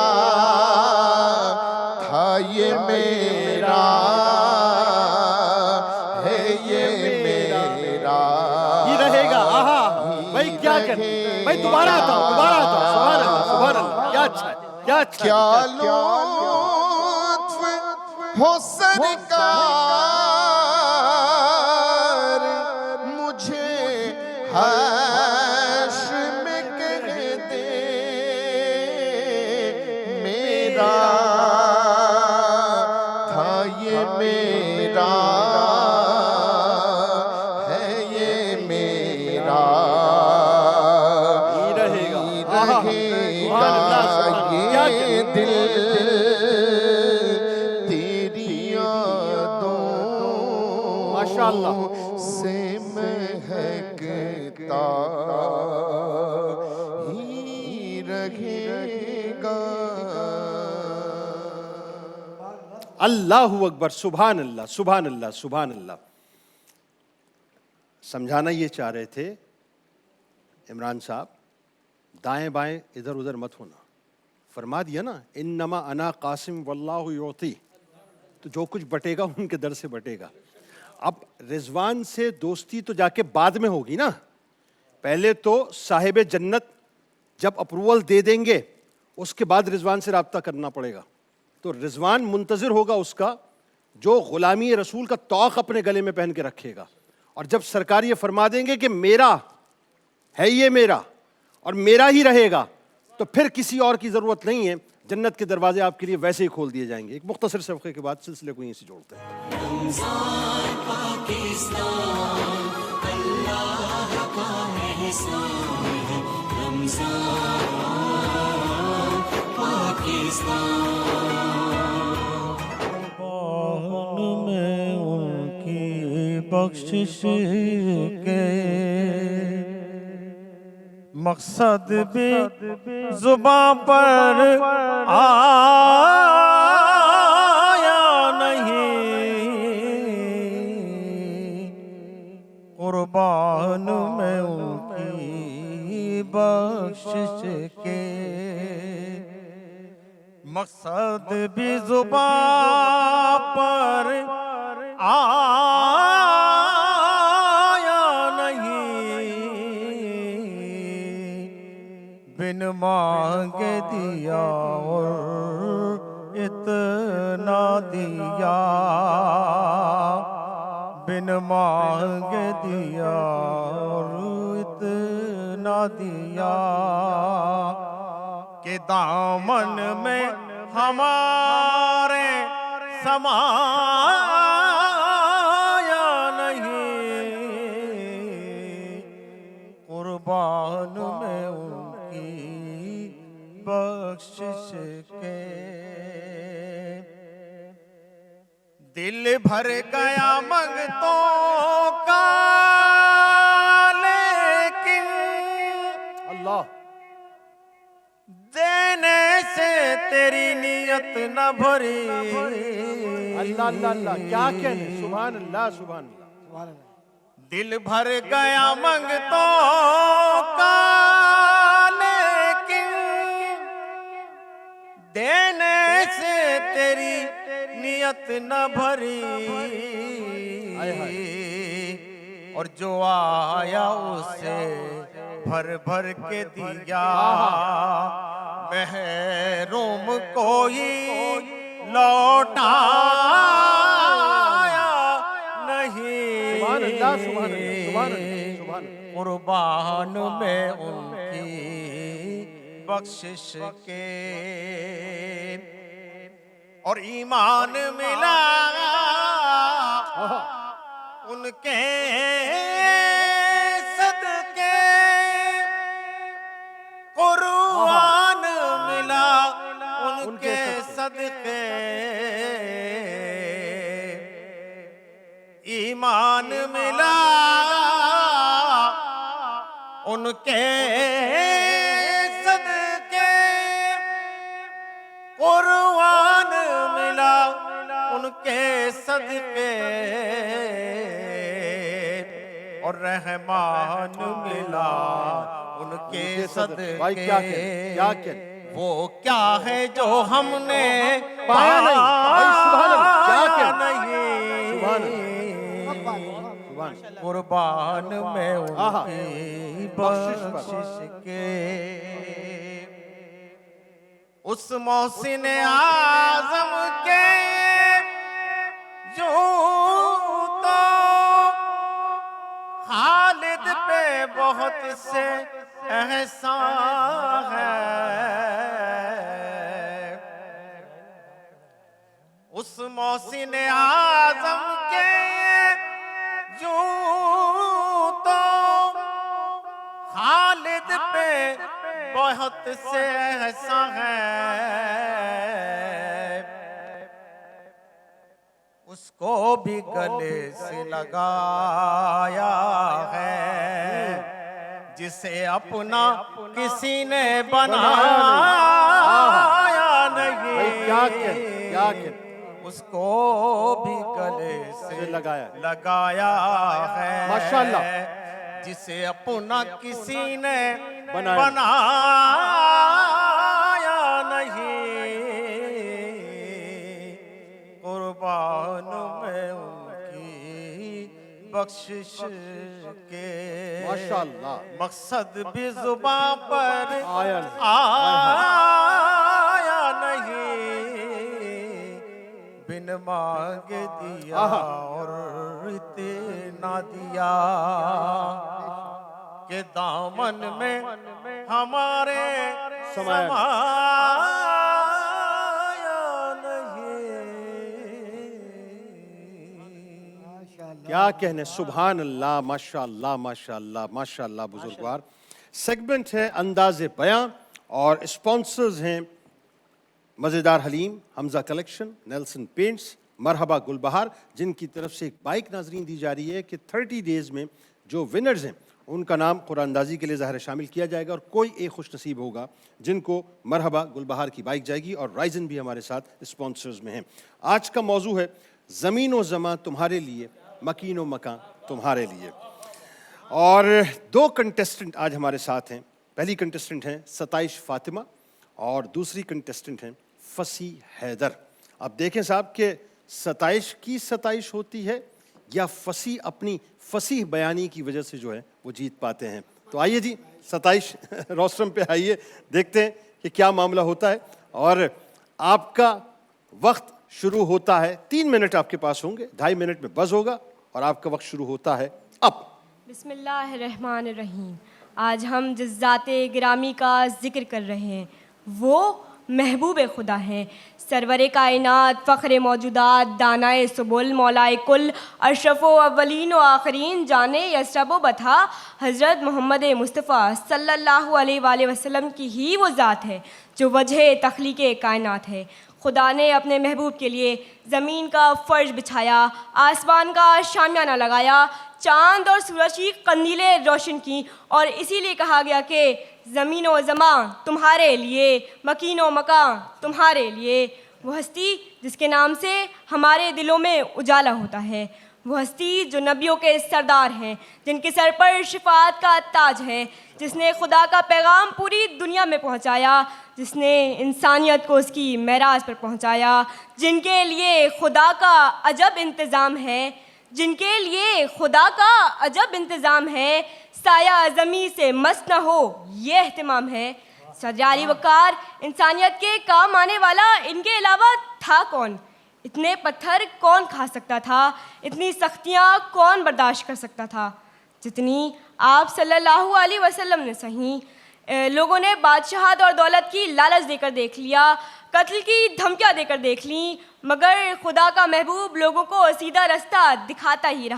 تھا یہ میرا ہے یہ میرا یہ رہے گا. آہا بھائی کیا کریں بھائی، دوبارہ آتا ہوں دوبارہ آتا ہوں. سبحان اللہ سبحان اللہ، کیا اچھا ہے کیا اچھا ہے. کیا لطف ہو سرکار مجھے حشر میں کہہ دے. میرا تھا یہ میرا ہے یہ میرا یہ رہے گا. آہا سبحان اللہ سبحان اللہ، کیا یہ کریں. دل تیری یادوں ماشاءاللہ. سے مہکتا ہی رہے گا. اللہ اکبر، سبحان اللہ سبحان اللہ سبحان اللہ. سمجھانا یہ چاہ رہے تھے عمران صاحب، دائیں بائیں ادھر ادھر مت ہونا. فرما دیا نا انما انا قاسم واللہ یعطی، تو جو کچھ بٹے گا ان کے در سے بٹے گا. اب رضوان سے دوستی تو جا کے بعد میں ہوگی نا، پہلے تو صاحب جنت جب اپروول دے دیں گے اس کے بعد رضوان سے رابطہ کرنا پڑے گا. تو رضوان منتظر ہوگا اس کا جو غلامی رسول کا طوق اپنے گلے میں پہن کے رکھے گا. اور جب سرکار یہ فرما دیں گے کہ میرا ہے یہ میرا اور میرا ہی رہے گا، تو پھر کسی اور کی ضرورت نہیں ہے. جنت کے دروازے آپ کے لیے ویسے ہی کھول دیے جائیں گے. ایک مختصر صفحے کے بعد سلسلے کو یہیں سے جوڑتے ہیں. رمضان پاکستان اللہ کا احسان ہے. رمضان پاکستان میں ان کی بخشش کے مقصد بھی زباں پر آیا نہیں. قربان میں ان کی بخشش کے مقصد بھی زباں پر آیا نہیں. بن مانگے دیا اور اتنا دیا، بن مانگے دیا اور اتنا دیا کہ دامن میں ہمارے سمایا نہیں. قربان میں ان کی بخشش کے دل بھر گیا منگتوں کا، لیکن اللہ دینے سے تیری نیت نہ بھری. اللہ اللہ اللہ، کیا کہنے. سبحان اللہ سبحان اللہ. دل بھر گیا منگتوں کا، لیکن دینے سے تیری نیت نہ بھری. اور جو آیا اسے بھر بھر کے دیا، محروم کوئی لوٹایا نہیں. سبحان اللہ سبحان اللہ سبحان اللہ سبحان اللہ. قربان میں ان کی بخشش کے اور ایمان ملا ان کے صدقے قرآن ملا، ان کے صدقے ایمان ملا، ان کے صدقے قرآن ملا، ان کے صدقے اور رحمان ملا، ان کے صدقے وہ کیا ہے جو ہم نے پایا نہیں، قربان میں ان کی بخشش کے، اس محسن اعظم کے یوں تو خالد پہ بہت سے احسان ہے، اس محسن اعظم کے یوں تو خالد پہ بہت سے احسان ہے، اس کو بھی گلے سے لگایا ہے، جسے اپنا کسی نے بنایا نہیں، اس کو بھی گلے سے لگایا ہے، ماشاءاللہ، جسے اپنا کسی نے بنایا نہیں، قربان میں ان کی بخشش کے، ماشاءاللہ، مقصد بھی زباں پر آیا نہیں، بن مانگ دیا اور اتنا دیا کہ دامن میں ہمارے سمایا نہیں۔ کیا کہنے، سبحان اللہ، ماشاءاللہ ماشاءاللہ ماشاءاللہ بزرگوار۔ سیگمنٹ ہے انداز بیاں اور اسپانسرز ہیں مزیدار حلیم، حمزہ کلیکشن، نیلسن پینٹس، مرحبا گل بہار، جن کی طرف سے ایک بائک ناظرین دی جا رہی ہے کہ 30 ڈیز میں جو ونرز ہیں ان کا نام قرآن اندازی کے لیے ظاہر شامل کیا جائے گا، اور کوئی ایک خوش نصیب ہوگا جن کو مرحبا گل بہار کی بائک جائے گی، اور رائزن بھی ہمارے ساتھ اسپانسرز میں ہیں۔ آج کا موضوع ہے زمین و زمان تمہارے لیے، مکین و مکان تمہارے لیے، اور 2 کنٹیسٹنٹ آج ہمارے ساتھ ہیں۔ پہلی کنٹیسٹنٹ ہیں ستائش فاطمہ اور دوسری کنٹیسٹنٹ ہیں فصیح حیدر۔ اب دیکھیں صاحب کہ ستائش کی ستائش ہوتی ہے یا فصیح اپنی فصیح بیانی کی وجہ سے جو ہے وہ جیت پاتے ہیں۔ تو آئیے جی ستائش روسٹرم پہ آئیے، دیکھتے ہیں کہ کیا معاملہ ہوتا ہے، اور آپ کا وقت شروع ہوتا ہے، 3 منٹ آپ کے پاس ہوں گے، 2.5 منٹ میں بز ہوگا، اور آپ کا وقت شروع ہوتا ہے اب۔ بسم اللہ الرحمن الرحیم۔ آج ہم جس ذات گرامی کا ذکر کر رہے ہیں وہ محبوب خدا ہیں، سرور کائنات، فخر موجودات، دانائے سبل، مولائے کل، اشرف و اولین و آخرین، جانے یسرب و بطھا، حضرت محمد مصطفیٰ صلی اللہ علیہ وآلہ وسلم کی ہی وہ ذات ہے جو وجہ تخلیق کائنات ہے۔ خدا نے اپنے محبوب کے لیے زمین کا فرش بچھایا، آسمان کا شامیانہ لگایا، چاند اور سورج کی قندیلیں روشن کی، اور اسی لیے کہا گیا کہ زمین و زمان تمہارے لیے، مکین و مکان تمہارے لیے۔ وہ ہستی جس کے نام سے ہمارے دلوں میں اجالا ہوتا ہے، وہ ہستی جو نبیوں کے سردار ہیں، جن کے سر پر شفاعت کا تاج ہے، جس نے خدا کا پیغام پوری دنیا میں پہنچایا، جس نے انسانیت کو اس کی معراج پر پہنچایا، جن کے لیے خدا کا عجب انتظام ہے، جن کے لیے خدا کا عجب انتظام ہے، سایہ زمین سے مس نہ ہو یہ اہتمام ہے۔ سرجاری وقار انسانیت کے کام آنے والا ان کے علاوہ تھا کون؟ اتنے پتھر کون کھا سکتا تھا؟ اتنی سختیاں کون برداشت کر سکتا تھا جتنی آپ صلی اللہ علیہ وسلم نے سہیں؟ لوگوں نے بادشاہت اور دولت کی لالچ دے کر دیکھ لیا، قتل کی دھمکیاں دے کر دیکھ لیں، مگر خدا کا محبوب لوگوں کو سیدھا رستہ دکھاتا ہی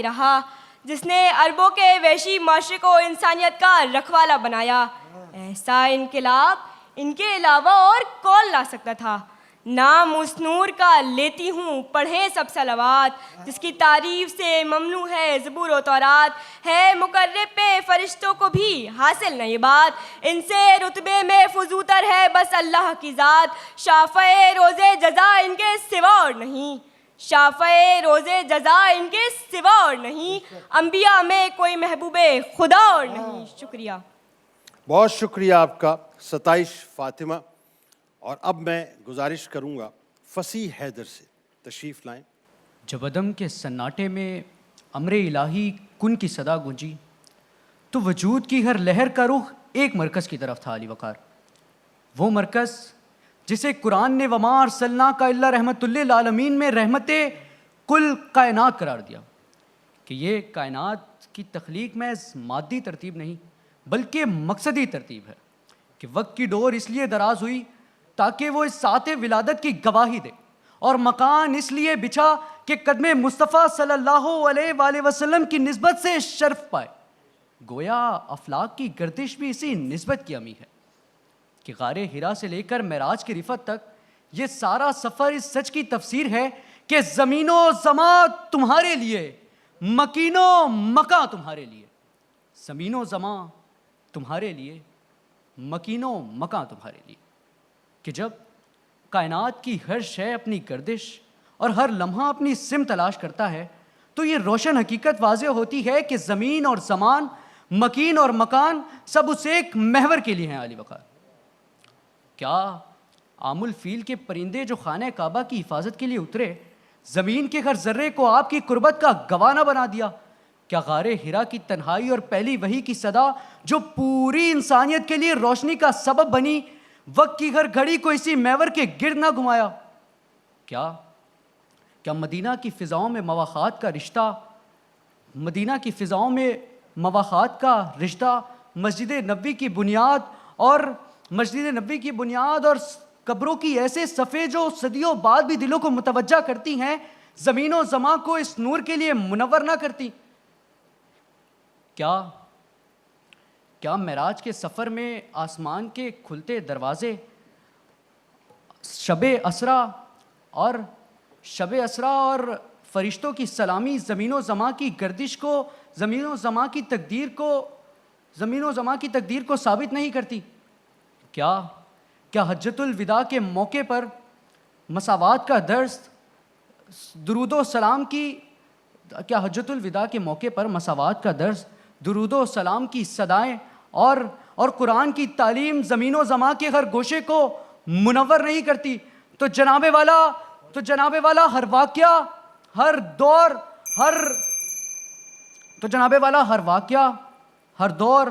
رہا، جس نے عربوں کے وحشی معاشرے کو انسانیت کا رکھوالا بنایا۔ ایسا انقلاب ان کے علاوہ اور کون لا سکتا تھا؟ نام اس نور کا لیتی ہوں، پڑھیں سب صلوات، جس کی تعریف سے ممنوع ہے زبور و تورات، ہے مقرب پہ فرشتوں کو بھی حاصل نہیں بات، ان سے رتبے میں فزوتر ہے بس اللہ کی ذات، شافع روزے جزا ان کے سوا اور نہیں، شافع روزے جزا ان کے سوا اور نہیں، انبیاء میں کوئی محبوب خدا اور نہیں۔ شکریہ۔ بہت شکریہ آپ کا ستائش فاطمہ۔ اور اب میں گزارش کروں گا فصیح حیدر سے تشریف لائیں۔ جب عدم کے سناٹے میں امر الہی کن کی صدا گونجی تو وجود کی ہر لہر کا رخ ایک مرکز کی طرف تھا علی وقار، وہ مرکز جسے قرآن نے وما ارسلناک الا رحمت للعالمین میں رحمت کل کائنات قرار دیا، کہ یہ کائنات کی تخلیق محض مادی ترتیب نہیں بلکہ مقصدی ترتیب ہے، کہ وقت کی ڈور اس لیے دراز ہوئی تاکہ وہ اس ساعت ولادت کی گواہی دے، اور مکان اس لیے بچھا کہ قدم مصطفیٰ صلی اللہ علیہ وآلہ وسلم کی نسبت سے شرف پائے۔ گویا افلاک کی گردش بھی اسی نسبت کی امی ہے، کہ غار حرا سے لے کر معراج کی رفعت تک یہ سارا سفر اس سچ کی تفسیر ہے کہ زمین و زمان تمہارے لیے، مکین و مکاں تمہارے لیے، زمین و زمان تمہارے لیے، مکین و مکاں تمہارے لیے، کہ جب کائنات کی ہر شے اپنی گردش اور ہر لمحہ اپنی سمت تلاش کرتا ہے تو یہ روشن حقیقت واضح ہوتی ہے کہ زمین اور زمان، مکین اور مکان سب اس ایک محور کے لیے ہیں علی وقار۔ کیا عام الفیل کے پرندے جو خانہ کعبہ کی حفاظت کے لیے اترے زمین کے ہر ذرے کو آپ کی قربت کا گواہ نہ بنا دیا؟ کیا غار حرا کی تنہائی اور پہلی وحی کی صدا جو پوری انسانیت کے لیے روشنی کا سبب بنی وقت کی ہر گھڑی کو اسی محور کے گرد نہ گھمایا؟ کیا مدینہ کی فضاؤں میں مواخات کا رشتہ، مدینہ کی فضاؤں میں مواخات کا رشتہ مسجد نبوی کی بنیاد اور قبروں کی ایسے صفحے جو صدیوں بعد بھی دلوں کو متوجہ کرتی ہیں، زمین و زمان کو اس نور کے لیے منور نہ کرتی؟ کیا معراج کے سفر میں آسمان کے کھلتے دروازے، شب اسرا اور فرشتوں کی سلامی زمین و زمان کی گردش کو، زمین و زمان کی تقدیر کو ثابت نہیں کرتی؟ کیا حجۃ الوداع کے موقع پر مساوات کا درس، درود و سلام کی درود و سلام کی صدائیں اور قرآن کی تعلیم زمین و زمان کے ہر گوشے کو منور نہیں کرتی؟ تو جناب والا ہر واقعہ، ہر دور،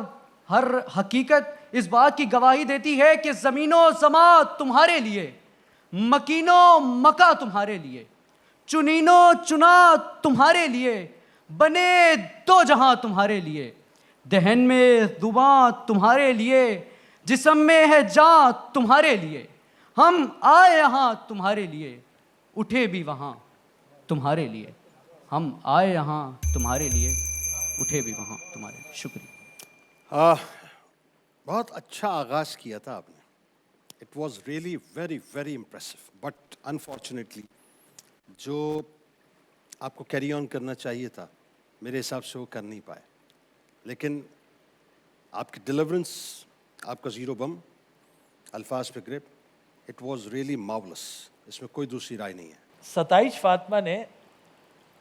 ہر حقیقت اس بات کی گواہی دیتی ہے کہ زمین و زمان تمہارے لیے، مکین و مکاں تمہارے لیے، چنین و چنا تمہارے لیے، بنے دو جہاں تمہارے لیے، دہن میں زباں تمہارے لیے، جسم میں ہے جاں تمہارے لیے، ہم آئے یہاں تمہارے لیے، اٹھے بھی وہاں تمہارے لیے، ہم آئے یہاں تمہارے لیے، اٹھے بھی وہاں تمہارے لیے۔ شکریہ۔ بہت اچھا آغاز کیا تھا آپ نے۔ It was really very very impressive, but unfortunately جو آپ کو کیری آن کرنا چاہیے تھا میرے حساب سے وہ کر نہیں پائے، لیکن آپ کی ڈیلیورنس، آپ کا زیرو بم، الفاظ پہ grip, it was really marvellous, اس میں کوئی دوسری رائے نہیں ہے۔ ستائش فاطمہ نے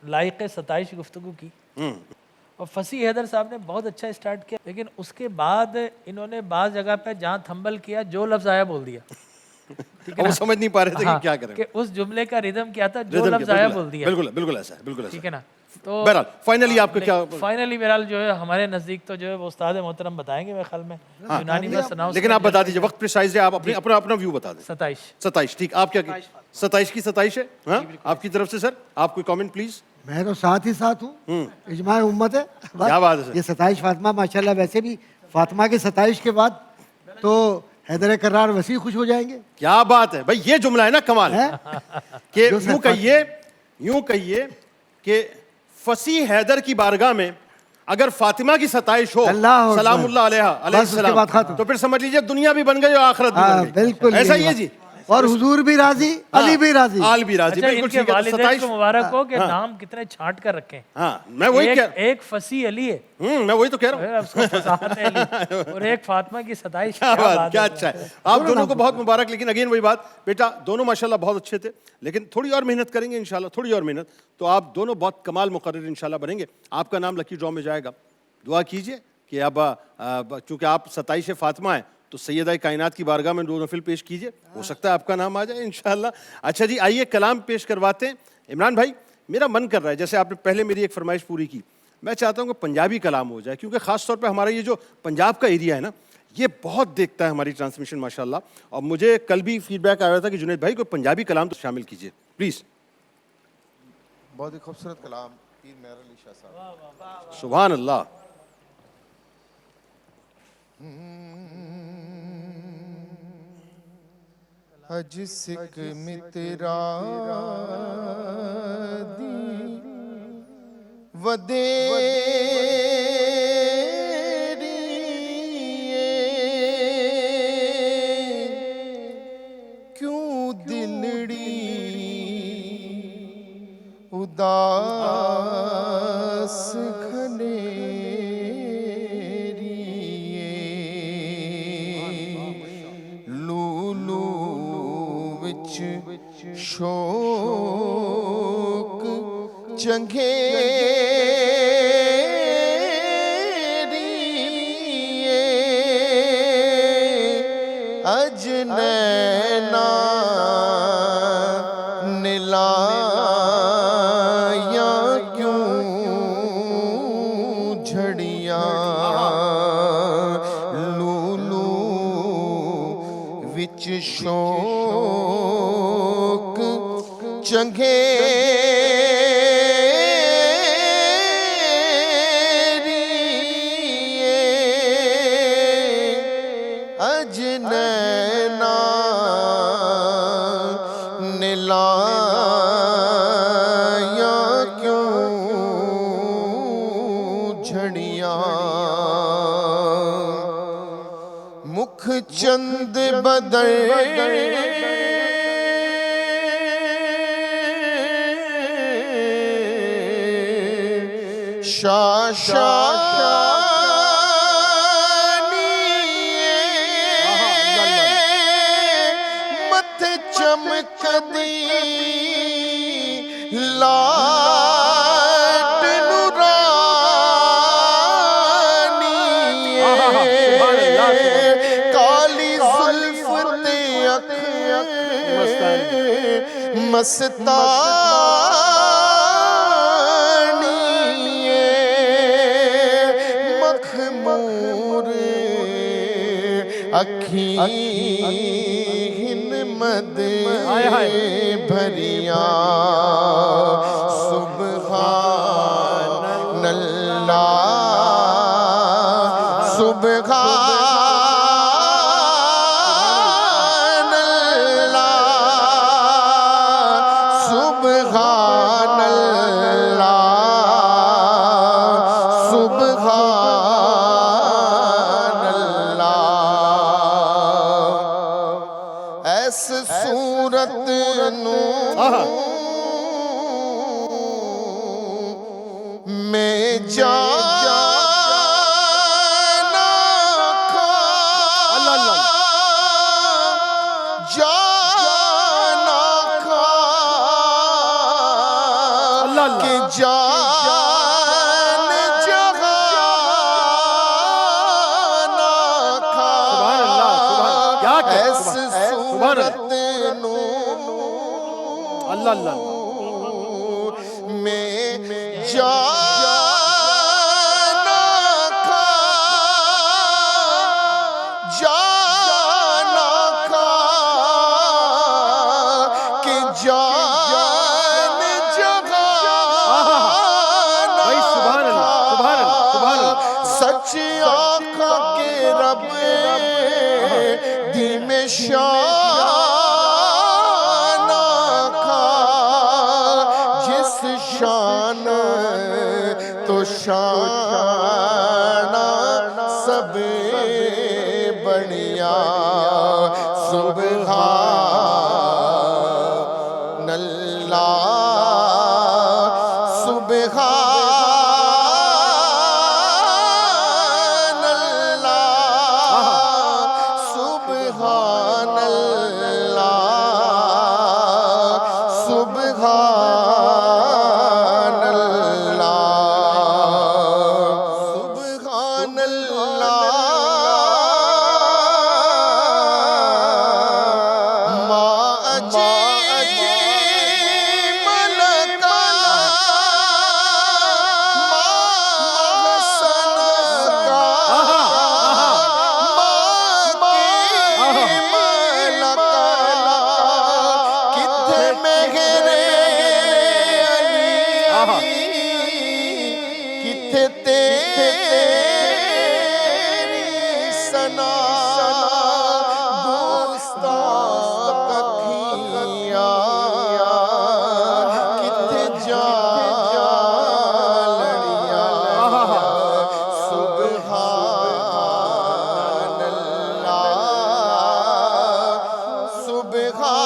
لائق ستائش گفتگو کی، اور فصیح حیدر صاحب نے بہت اچھا اسٹارٹ کیا، لیکن اس کے بعد انہوں نے بعض جگہ پہ جہاں تھمبل کیا جو لفظ آیا بول دیا، وہ سمجھ نہیں پا رہے تھے کہ کیا کریں، کہ اس جملے کا ردم کیا تھا، جو لفظ آیا بول دیا۔ بالکل ایسا ہے، بالکل ایسا، ٹھیک ہے نا۔ تو بہرحال فائنلی آپ کا کیا؟ فائنلی بہرحال جو ہے ہمارے نزدیک تو جو ہے وہ استاد محترم بتائیں گے میرے خیال میں، یونانی میں سناؤ، لیکن آپ بتا دیجیے، وقت پریسائز ہے، آپ اپنا ویو بتا دیں۔ ستائش، ٹھیک، آپ کیا؟ ستائش کی ستائش ہے آپ کی طرف سے سر، آپ کوئی کامنٹ پلیز؟ میں تو ساتھ ہی ساتھ ہوں، اجماع امت ہے۔ کیا بات ہے سر، یہ ستائش فاطمہ ماشاءاللہ، ویسے بھی فاطمہ کی ستائش کے بعد تو حیدر کرار وسیع خوش ہو جائیں گے. کیا بات ہے بھائی, یہ جملہ ہے نا کمال, کہ یوں کہیے کہ فصیح حیدر کی بارگاہ میں اگر فاطمہ کی ستائش ہو سلام اللہ علیہ السلام, تو پھر سمجھ لیجئے دنیا بھی بن گئی اور آخرت بھی بن گئی. بالکل ایسا ہی ہے جی, اور حضور بھی راضی, علی بھی راضی, آل بھی راضی. ان کے والدین کو مبارک ہو کہ نام کتنے چھانٹ کر رکھے. ہاں میں وہی کہہ, ایک فصیح علی ہے, میں وہی تو کہہ رہا ہوں, اس کو فصاحت ہے علی, اور ایک فاطمہ کی ستائش. کیا اچھا ہے, آپ دونوں کو بہت مبارک. لیکن اگین وہی بات, بیٹا دونوں ماشاءاللہ بہت اچھے تھے, لیکن تھوڑی اور محنت کریں گے انشاءاللہ, تھوڑی اور محنت, تو آپ دونوں بہت کمال مقرر انشاءاللہ بنیں گے. آپ کا نام لکی ڈرا میں جائے گا. دعا کیجئے کہ اب چونکہ آپ 27 فاطمہ ہیں تو سیدہ کائنات کی بارگاہ میں 2 نفل پیش کیجئے, ہو سکتا ہے آپ کا نام آ جائے انشاءاللہ. اچھا جی, آئیے کلام پیش کرواتے ہیں. عمران بھائی, میرا من کر رہا ہے, جیسے آپ نے پہلے میری ایک فرمائش پوری کی, میں چاہتا ہوں کہ پنجابی کلام ہو جائے, کیونکہ خاص طور پہ ہمارا یہ جو پنجاب کا ایریا ہے نا, یہ بہت دیکھتا ہے ہماری ٹرانسمیشن ماشاءاللہ. اور مجھے کل بھی فیڈ بیک آیا تھا کہ جنید بھائی کوئی پنجابی کلام تو شامل کیجئے پلیز. بہت ہی خوبصورت کلام پیر مہر علی شاہ صاحب. سبحان اللہ. حج سکھ مترا دی ودیری کیوں دلڑی اداس شوق چنگیری اج نینا نلایا کیوں جھڑیاں لولو وچ شوق چنگیری اج نینا نلایا کیوں جھڑیاں مکھ چند بدر مت چمک دی لاٹ نورانی کالی زلف تے اکھ مستانی مخمور اکھیں مد بھریاں سبحان اللہ سبحان اللہ سبحان اللہ سبحان اللہ ایس صورت نو میں جانا کھا جانا کھا کہ جان جہانا کھا ایس صورت نو اللہ میں جانا کھا جانا کھا کہ جان جہانا کھا سچ آقا کے رب دی شانہ سب بڑھیا سبحان اللہ سبحان اللہ سبحان اللہ سبحان اللہ ما عجیب لکا ما حسن کا ما قیم لکا کتھے مہر علی کتھے تیری ثنا گستاخ اکھیاں کتھے جالڑیاں سبحان اللہ سبحان اللہ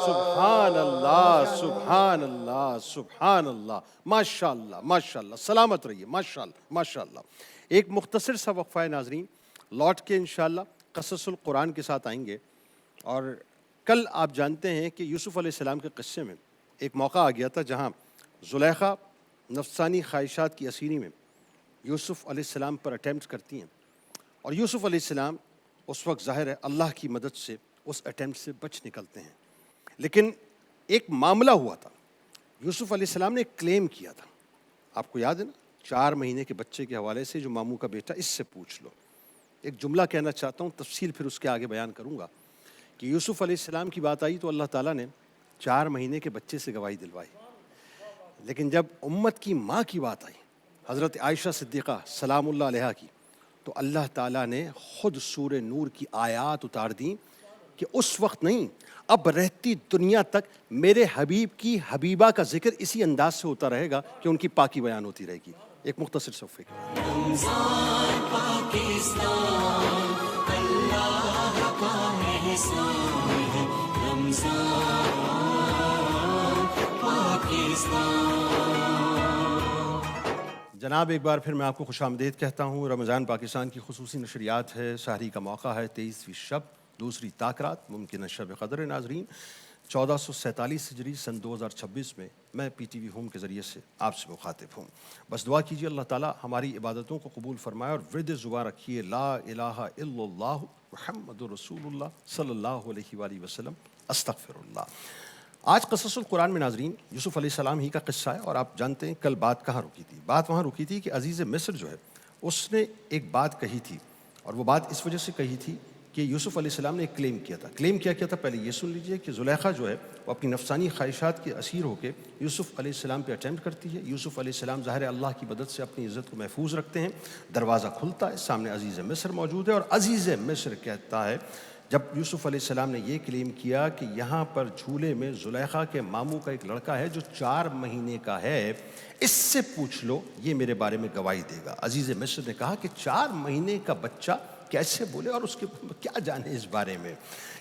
سبحان اللہ سبحان اللہ سبحان اللہ سبحان اللہ ماشاء اللہ ماشاء اللہ سلامت رہیے ماشاء اللہ ماشاء اللہ. ایک مختصر سا وقفہ ہے ناظرین, لوٹ کے انشاءاللہ قصص القرآن کے ساتھ آئیں گے. اور کل آپ جانتے ہیں کہ یوسف علیہ السلام کے قصے میں ایک موقع آ گیا تھا جہاں زلیخا نفسانی خواہشات کی اسیری میں یوسف علیہ السلام پر اٹیمپٹ کرتی ہیں, اور یوسف علیہ السلام اس وقت ظاہر ہے اللہ کی مدد سے اس اٹیمپٹ سے بچ نکلتے ہیں. لیکن ایک معاملہ ہوا تھا, یوسف علیہ السلام نے ایک کلیم کیا تھا, آپ کو یاد ہے نا, 4 مہینے کے بچے کے حوالے سے جو ماموں کا بیٹا, اس سے پوچھ لو. ایک جملہ کہنا چاہتا ہوں, تفصیل پھر اس کے آگے بیان کروں گا, کہ یوسف علیہ السلام کی بات آئی تو اللہ تعالیٰ نے 4 مہینے کے بچے سے گواہی دلوائی. لیکن جب امت کی ماں کی بات آئی, حضرت عائشہ صدیقہ سلام اللہ علیہا کی, تو اللہ تعالیٰ نے خود سورہ نور کی آیات اتار دیں کہ اس وقت نہیں, اب رہتی دنیا تک میرے حبیب کی حبیبہ کا ذکر اسی انداز سے ہوتا رہے گا کہ ان کی پاکی بیان ہوتی رہے گی. ایک مختصر صفحے کا رمضان پاکستان اللہ کا احسان ہے. رمضان پاکستان. جناب ایک بار پھر میں آپ کو خوش آمدید کہتا ہوں. رمضان پاکستان کی خصوصی نشریات ہے, سحری کا موقع ہے, 23ویں شب, دوسری تاکرات, ممکنہ شب قدر. ناظرین 1447 ہجری سن 2026 میں میں پی ٹی وی ہوم کے ذریعے سے آپ سے مخاطب ہوں. بس دعا کیجیے اللہ تعالیٰ ہماری عبادتوں کو قبول فرمائے, اور ورد زبان رکھیے لا الہ الا اللہ محمد رسول اللہ صلی اللہ علیہ وآلہ وسلم استغفر اللہ. آج قصص القرآن میں ناظرین یوسف علیہ السلام ہی کا قصہ ہے, اور آپ جانتے ہیں کل بات کہاں رکی تھی. بات وہاں رکی تھی کہ عزیز مصر جو ہے اس نے ایک بات کہی تھی, اور وہ بات اس وجہ سے کہی تھی کہ یوسف علیہ السلام نے ایک کلیم کیا تھا. کلیم کیا تھا پہلے یہ سن لیجئے کہ زلیخا جو ہے وہ اپنی نفسانی خواہشات کے اسیر ہو کے یوسف علیہ السلام پہ اٹیمپٹ کرتی ہے. یوسف علیہ السلام ظاہر اللہ کی مدد سے اپنی عزت کو محفوظ رکھتے ہیں. دروازہ کھلتا ہے, سامنے عزیز مصر موجود ہے, اور عزیز مصر کہتا ہے جب یوسف علیہ السلام نے یہ کلیم کیا کہ یہاں پر جھولے میں زلیخا کے ماموں کا ایک لڑکا ہے جو 4 مہینے کا ہے, اس سے پوچھ لو یہ میرے بارے میں گواہی دے گا. عزیز مصر نے کہا کہ 4 مہینے کا بچہ کیسے بولے, اور اس کے کیا جانے اس بارے میں.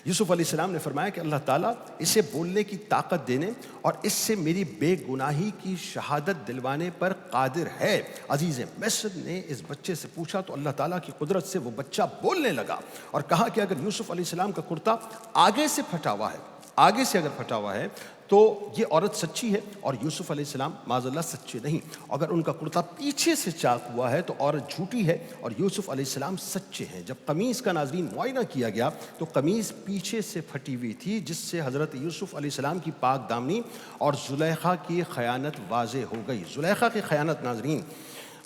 یوسف علیہ السلام نے فرمایا کہ اللہ تعالیٰ اسے بولنے کی طاقت دینے اور اس سے میری بے گناہی کی شہادت دلوانے پر قادر ہے. عزیز مصر نے اس بچے سے پوچھا تو اللہ تعالیٰ کی قدرت سے وہ بچہ بولنے لگا, اور کہا کہ اگر یوسف علیہ السلام کا کرتا آگے سے پھٹا ہوا ہے, آگے سے اگر پھٹا ہوا ہے تو یہ عورت سچی ہے اور یوسف علیہ السلام معاذ اللہ سچے نہیں. اگر ان کا کرتا پیچھے سے چاک ہوا ہے تو عورت جھوٹی ہے اور یوسف علیہ السلام سچے ہیں. جب قمیص کا ناظرین معائنہ کیا گیا تو قمیص پیچھے سے پھٹی ہوئی تھی, جس سے حضرت یوسف علیہ السلام کی پاک دامنی اور زلیخا کی خیانت واضح ہو گئی. زلیخا کی خیانت ناظرین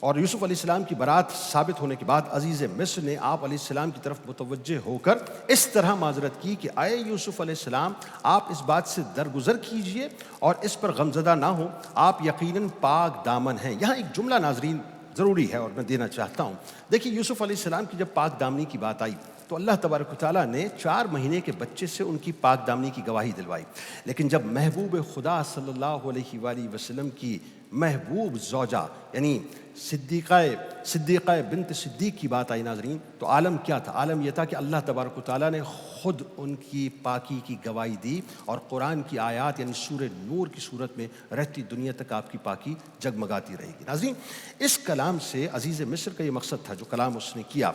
اور یوسف علیہ السلام کی برات ثابت ہونے کے بعد عزیز مصر نے آپ علیہ السلام کی طرف متوجہ ہو کر اس طرح معذرت کی کہ اے یوسف علیہ السلام آپ اس بات سے درگزر کیجئے اور اس پر غمزدہ نہ ہو، آپ یقیناً پاک دامن ہیں۔ یہاں ایک جملہ ناظرین ضروری ہے اور میں دینا چاہتا ہوں۔ دیکھیے یوسف علیہ السلام کی جب پاک دامنی کی بات آئی تو اللہ تبارک و تعالیٰ نے 4 مہینے کے بچے سے ان کی پاک دامنی کی گواہی دلوائی، لیکن جب محبوب خدا صلی اللہ علیہ وآلہ وسلم کی محبوب زوجہ یعنی صدیقہ بنت صدیق کی بات آئی ناظرین، تو عالم کیا تھا؟ عالم یہ تھا کہ اللہ تبارک و تعالیٰ نے خود ان کی پاکی کی گواہی دی، اور قرآن کی آیات یعنی سورہ نور کی صورت میں رہتی دنیا تک آپ کی پاکی جگمگاتی رہے گی۔ ناظرین اس کلام سے عزیز مصر کا یہ مقصد تھا جو کلام اس نے کیا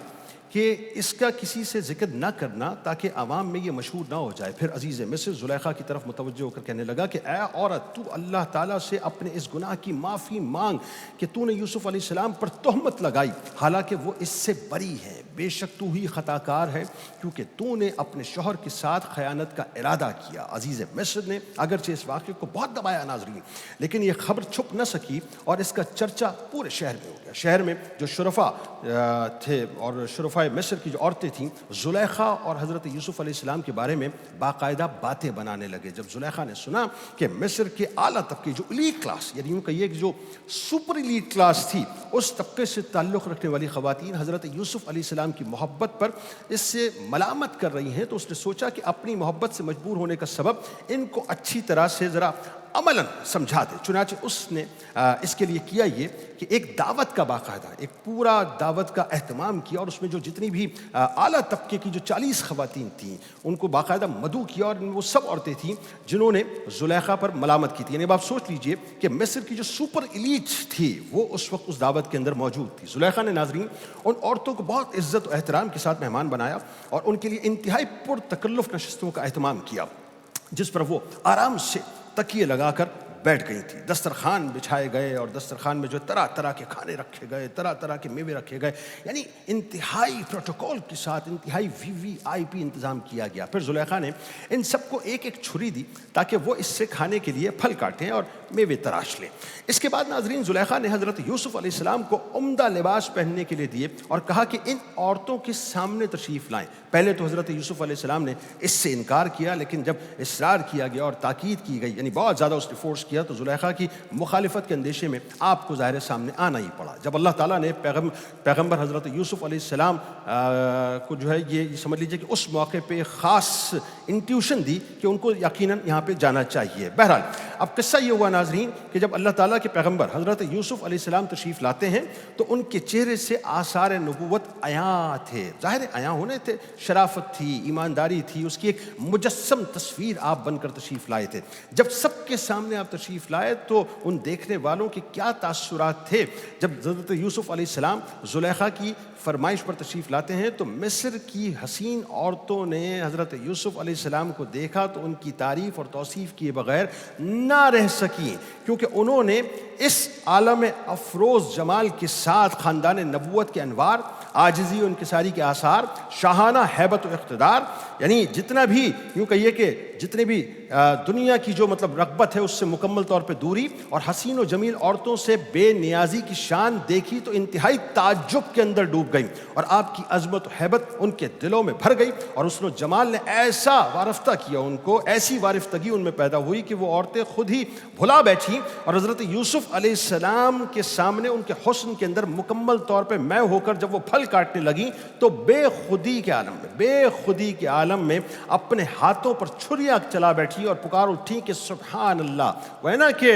کہ اس کا کسی سے ذکر نہ کرنا تاکہ عوام میں یہ مشہور نہ ہو جائے۔ پھر عزیز مصر زلیخا کی طرف متوجہ ہو کر کہنے لگا کہ اے عورت، تو اللہ تعالیٰ سے اپنے اس گناہ کی معافی مانگ کہ تو نے یوسف علیہ السلام پر تہمت لگائی، حالانکہ وہ اس سے بری ہے۔ بے شک تو ہی خطا کار ہے کیونکہ تو نے اپنے شوہر کے ساتھ خیانت کا ارادہ کیا۔ عزیز مصر نے اگرچہ اس واقعے کو بہت دبایا ناظرین، لیکن یہ خبر چھپ نہ سکی اور اس کا چرچا پورے شہر میں ہو گیا۔ شہر میں جو شرفا تھے اور شرفا مصر کی جو عورتیں تھیں، زلیخا اور حضرت یوسف علیہ السلام کے بارے میں باقاعدہ باتیں بنانے لگے۔ جب زلیخا نے سنا کہ مصر کے اعلیٰ طبقے جو ایلیٹ کلاس یعنی یوں کہیے کہ جو سپر ایلیٹ کلاس تھی، اس طبقے سے تعلق رکھنے والی خواتین حضرت یوسف علیہ السلام کی محبت پر اس سے ملامت کر رہی ہیں، تو اس نے سوچا کہ اپنی محبت سے مجبور ہونے کا سبب ان کو اچھی طرح سے ذرا عملاً سمجھا دے۔ چنانچہ اس نے اس کے لیے کیا یہ کہ ایک دعوت کا باقاعدہ ایک پورا دعوت کا اہتمام کیا، اور اس میں جو جتنی بھی اعلیٰ طبقے کی جو 40 خواتین تھیں ان کو باقاعدہ مدعو کیا، اور وہ سب عورتیں تھیں جنہوں نے زلیخا پر ملامت کی تھی۔ یعنی اب آپ سوچ لیجئے کہ مصر کی جو سپر ایلیٹ تھی وہ اس وقت اس دعوت کے اندر موجود تھی۔ زلیخا نے ناظرین ان عورتوں کو بہت عزت و احترام کے ساتھ مہمان بنایا اور ان کے لیے انتہائی پرتکلف نشستوں کا اہتمام کیا، جس پر وہ آرام سے تکیے لگا کر بیٹھ گئی تھی۔ دسترخوان بچھائے گئے اور دسترخوان میں جو طرح طرح کے کھانے رکھے گئے، طرح طرح کے میوے رکھے گئے، یعنی انتہائی پروٹوکول کے ساتھ انتہائی VIP انتظام کیا گیا۔ پھر زلیخا نے ان سب کو ایک ایک چھری دی تاکہ وہ اس سے کھانے کے لیے پھل کاٹیں اور میوے تراش لیں۔ اس کے بعد ناظرین زلیخا نے حضرت یوسف علیہ السلام کو عمدہ لباس پہننے کے لیے دیے اور کہا کہ ان عورتوں کے سامنے تشریف لائیں۔ پہلے تو حضرت یوسف علیہ السلام نے اس سے انکار کیا، لیکن جب اصرار کیا گیا اور تاکید کی گئی، یعنی بہت زیادہ اس نے فورس کیا، تو زلیخا کی مخالفت کے اندیشے میں آپ کو ظاہر سامنے آنا ہی پڑا۔ جب اللہ تعالیٰ نے پیغمبر حضرت یوسف علیہ السلام کو جو ہے یہ سمجھ لیجئے کہ اس موقع پہ خاص انٹیوشن دی کہ ان کو یقیناً یہاں پہ جانا چاہیے۔ بہرحال اب قصہ یہ ہوا ناظرین کہ جب اللہ تعالیٰ کے پیغمبر حضرت یوسف علیہ السلام تشریف لاتے ہیں تو ان کے چہرے سے آثار نبوت عیاں تھے، ظاہر عیاں ہونے تھے، شرافت تھی، ایمانداری تھی، اس کی ایک مجسم تصویر آپ بن کر تشریف لائے تھے۔ جب سب کے سامنے آپ تشریف لائے تو ان دیکھنے والوں کے کیا تاثرات تھے۔ جب حضرت یوسف علیہ السلام زلیخا کی فرمائش پر تشریف لاتے ہیں تو مصر کی حسین عورتوں نے حضرت یوسف علیہ السلام کو دیکھا تو ان کی تعریف اور توصیف کیے بغیر نہ رہ سکیں، کیونکہ انہوں نے اس عالم افروز جمال کے ساتھ خاندان نبوت کے انوار، عاجزی و انکساری کے آثار، شاہانہ ہیبت و اقتدار، یعنی جتنا بھی یوں کہیے کہ جتنے بھی دنیا کی جو مطلب رغبت ہے اس سے مکمل طور پہ دوری، اور حسین و جمیل عورتوں سے بے نیازی کی شان دیکھی تو انتہائی تعجب کے اندر ڈوب گئی، اور آپ کی عظمت و ہیبت ان کے دلوں میں بھر گئی، اور حسن و جمال نے ایسا وارفتہ کیا ان کو، ایسی وارفتگی ان میں پیدا ہوئی کہ وہ عورتیں خود ہی بھلا بیٹھیں اور حضرت یوسف علیہ السلام کے سامنے ان کے حسن کے اندر مکمل طور پہ میں ہو کر جب وہ پھل کاٹنے لگیں تو بے خودی کے عالم میں اپنے ہاتھوں پر چھریاں چلا بیٹھی اور پکار اٹھی کہ سبحان اللہ، وہ نا کہ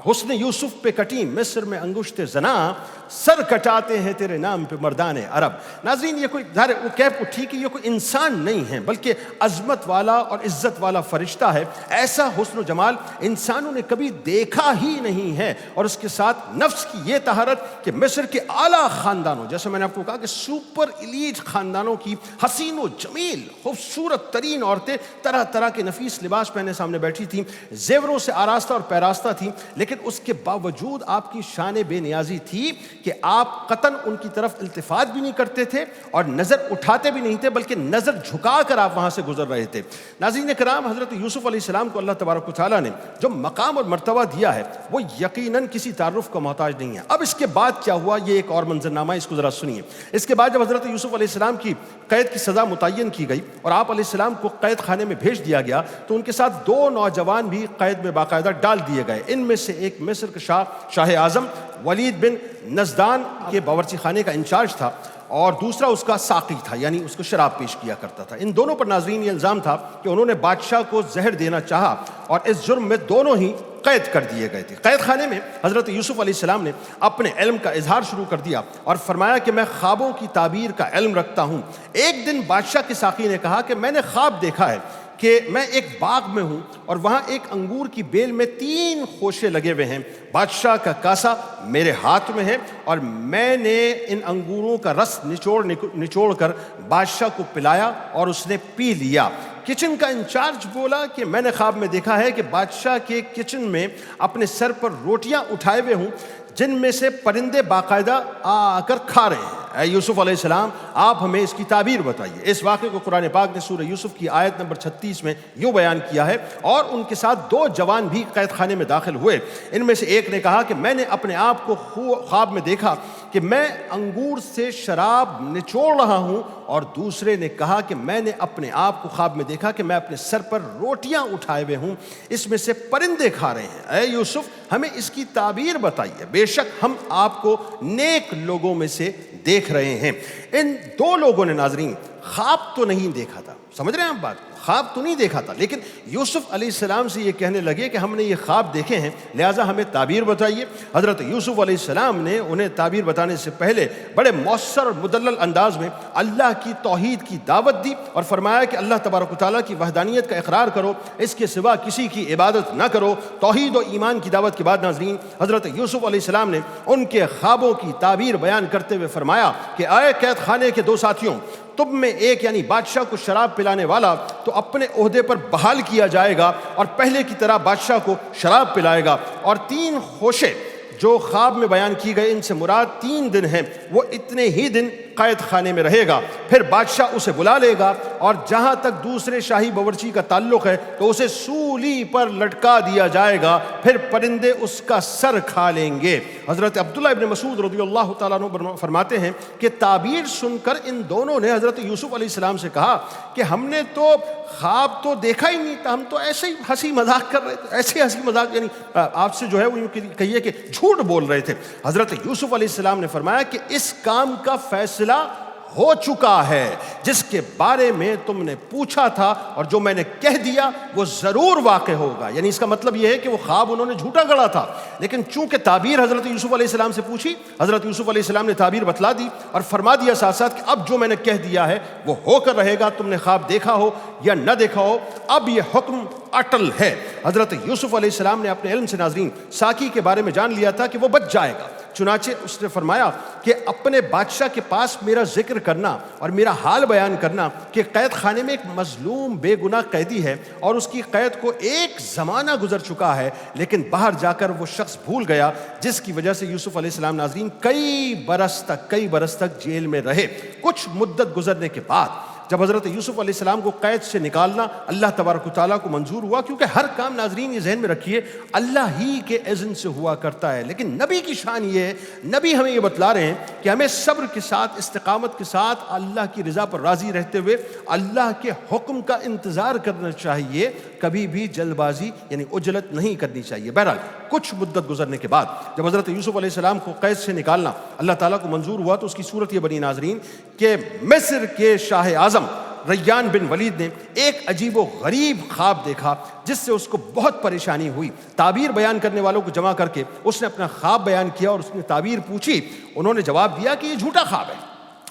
حسن یوسف پہ کٹی مصر میں انگشت زنا، سر کٹاتے ہیں تیرے نام پہ مردان عرب۔ ناظرین یہ کوئی ظاہر وہ کہہ اٹھی کہ یہ کوئی انسان نہیں ہے بلکہ عظمت والا اور عزت والا فرشتہ ہے، ایسا حسن و جمال انسانوں نے کبھی دیکھا ہی نہیں ہے، اور اس کے ساتھ نفس کی یہ طہارت کہ مصر کے اعلیٰ خاندانوں، جیسے میں نے آپ کو کہا کہ سپر ایلیٹ خاندانوں کی حسین و جمیل خوبصورت ترین عورتیں طرح طرح کے نفیس لباس پہنے سامنے بیٹھی تھیں، زیوروں سے آراستہ اور پیراستہ تھیں، لیکن اس کے باوجود آپ کی شان بے نیازی تھی کہ آپ قطعاً ان کی طرف التفات بھی نہیں کرتے تھے اور نظر اٹھاتے بھی نہیں تھے، بلکہ نظر جھکا کر آپ وہاں سے گزر رہے تھے۔ ناظرین کرام، حضرت یوسف علیہ السلام کو اللہ تبارک و تعالیٰ نے جو مقام اور مرتبہ دیا ہے وہ یقیناً کسی تعارف کا محتاج نہیں ہے۔ اب اس کے بعد کیا ہوا، یہ ایک اور منظرنامہ ہے، اس کو ذرا سنیے۔ اس کے بعد جب حضرت یوسف علیہ السلام کی قید کی سزا متعین کی گئی اور آپ علیہ السلام کو قید خانے میں بھیج دیا گیا تو ان کے ساتھ 2 نوجوان بھی قید میں باقاعدہ ڈال دیے گئے۔ ان میں سے ایک مصر کا شاہ اعظم ولید بن نزدان کے باورچی خانے کا انچارج تھا اور دوسرا اس کا ساقی تھا، یعنی اس کو شراب پیش کیا کرتا تھا۔ ان دونوں پر ناظرین یہ الزام تھا کہ انہوں نے بادشاہ کو زہر دینا چاہا اور اس جرم میں دونوں ہی قید کر دیے گئے تھے۔ قید خانے میں حضرت یوسف علیہ السلام نے اپنے علم کا اظہار شروع کر دیا اور فرمایا کہ میں خوابوں کی تعبیر کا علم رکھتا ہوں۔ ایک دن بادشاہ کے ساقی نے کہا کہ میں نے خواب دیکھا ہے کہ میں ایک باغ میں ہوں اور وہاں ایک انگور کی بیل میں 3 خوشے لگے ہوئے ہیں، بادشاہ کا کاسا میرے ہاتھ میں ہے اور میں نے ان انگوروں کا رس نچوڑ کر بادشاہ کو پلایا اور اس نے پی لیا۔ کچن کا انچارج بولا کہ میں نے خواب میں دیکھا ہے کہ بادشاہ کے کچن میں اپنے سر پر روٹیاں اٹھائے ہوئے ہوں جن میں سے پرندے باقاعدہ آ کر کھا رہے ہیں۔ اے یوسف علیہ السلام، آپ ہمیں اس کی تعبیر بتائیے۔ اس واقعے کو قرآن پاک نے سورہ یوسف کی آیت نمبر 36 میں یوں بیان کیا ہے، اور ان کے ساتھ 2 جوان بھی قید خانے میں داخل ہوئے۔ ان میں سے ایک نے کہا کہ میں نے اپنے آپ کو خواب میں دیکھا کہ میں انگور سے شراب نچوڑ رہا ہوں، اور دوسرے نے کہا کہ میں نے اپنے آپ کو خواب میں دیکھا کہ میں اپنے سر پر روٹیاں اٹھائے ہوئے ہوں، اس میں سے پرندے کھا رہے ہیں۔ اے یوسف، ہمیں اس کی تعبیر بتائیے، بے شک ہم آپ کو نیک لوگوں میں سے دیکھ رہے ہیں۔ ان 2 لوگوں نے ناظرین خواب تو نہیں دیکھا تھا، سمجھ رہے ہیں آپ بات، خواب تو نہیں دیکھا تھا، لیکن یوسف علیہ السلام سے یہ کہنے لگے کہ ہم نے یہ خواب دیکھے ہیں، لہٰذا ہمیں تعبیر بتائیے۔ حضرت یوسف علیہ السلام نے انہیں تعبیر بتانے سے پہلے بڑے مؤثر اور مدلل انداز میں اللہ کی توحید کی دعوت دی اور فرمایا کہ اللہ تبارک و تعالیٰ کی وحدانیت کا اقرار کرو، اس کے سوا کسی کی عبادت نہ کرو۔ توحید و ایمان کی دعوت کے بعد ناظرین حضرت یوسف علیہ السلام نے ان کے خوابوں کی تعبیر بیان کرتے ہوئے فرمایا کہ اے قید خانے کے 2 ساتھیوں، تم میں ایک یعنی بادشاہ کو شراب پلانے والا تو اپنے عہدے پر بحال کیا جائے گا اور پہلے کی طرح بادشاہ کو شراب پلائے گا، اور 3 خوشے جو خواب میں بیان کی گئے ان سے مراد 3 دن ہیں، وہ اتنے ہی دن قید خانے میں رہے گا، پھر بادشاہ اسے بلا لے گا اور جہاں تک دوسرے شاہی باورچی کا تعلق ہے تو اسے سولی پر لٹکا دیا جائے گا، پھر پرندے اس کا سر کھا لیں گے۔ حضرت عبداللہ ابن مسعود رضی اللہ تعالیٰ عنہ فرماتے ہیں کہ تعبیر سن کر ان دونوں نے حضرت یوسف علیہ السلام سے کہا کہ ہم نے تو خواب تو دیکھا ہی نہیں تھا، ہم تو ایسے ہی ہنسی مذاق کر رہے تھے، ایسے ہنسی مذاق، یعنی آپ سے جو ہے وہ کہیے کہ جھوٹ بول رہے تھے۔ حضرت یوسف علیہ السلام نے فرمایا کہ اس کام کا فیصلہ ہو چکا ہے، جس کے بارے میں تم نے پوچھا تھا اور جو میں نے کہہ دیا وہ ضرور واقع ہوگا۔ یعنی اس کا مطلب یہ ہے کہ وہ خواب انہوں نے جھوٹا گڑھا تھا، لیکن چونکہ تعبیر حضرت یوسف علیہ السلام سے پوچھی، حضرت یوسف علیہ السلام نے تعبیر بتلا دی اور فرما دیا ساتھ ساتھ کہ اب جو میں نے کہہ دیا ہے وہ ہو کر رہے گا، تم نے خواب دیکھا ہو یا نہ دیکھا ہو، اب یہ حکم اٹل ہے۔ حضرت یوسف علیہ السلام نے اپنے علم سے ناظرین ساقی کے بارے میں جان لیا تھا کہ وہ بچ جائے گا، چنانچہ اس نے فرمایا کہ اپنے بادشاہ کے پاس میرا ذکر کرنا اور میرا حال بیان کرنا کہ قید خانے میں ایک مظلوم بے گناہ قیدی ہے اور اس کی قید کو 1 زمانہ گزر چکا ہے، لیکن باہر جا کر وہ شخص بھول گیا، جس کی وجہ سے یوسف علیہ السلام ناظرین کئی برس تک جیل میں رہے۔ کچھ مدت گزرنے کے بعد جب حضرت یوسف علیہ السلام کو قید سے نکالنا اللہ تبارک و تعالیٰ کو منظور ہوا، کیونکہ ہر کام ناظرین یہ ذہن میں رکھیے اللہ ہی کے اذن سے ہوا کرتا ہے، لیکن نبی کی شان یہ ہے، نبی ہمیں یہ بتلا رہے ہیں کہ ہمیں صبر کے ساتھ، استقامت کے ساتھ اللہ کی رضا پر راضی رہتے ہوئے اللہ کے حکم کا انتظار کرنا چاہیے، کبھی بھی جلد بازی یعنی عجلت نہیں کرنی چاہیے۔ بہرحال کچھ مدت گزرنے کے بعد جب حضرت یوسف علیہ السلام کو قید سے نکالنا اللہ تعالیٰ کو منظور ہوا تو اس کی صورت یہ بنی ناظرین کہ مصر کے شاہ اعظم ریان بن ولید نے ایک عجیب و غریب خواب دیکھا جس سے اس کو بہت پریشانی ہوئی۔ تعبیر بیان کرنے والوں کو جمع کر کے اس نے اپنا خواب بیان کیا اور اس نے تعبیر پوچھی، انہوں نے جواب دیا کہ یہ جھوٹا خواب ہے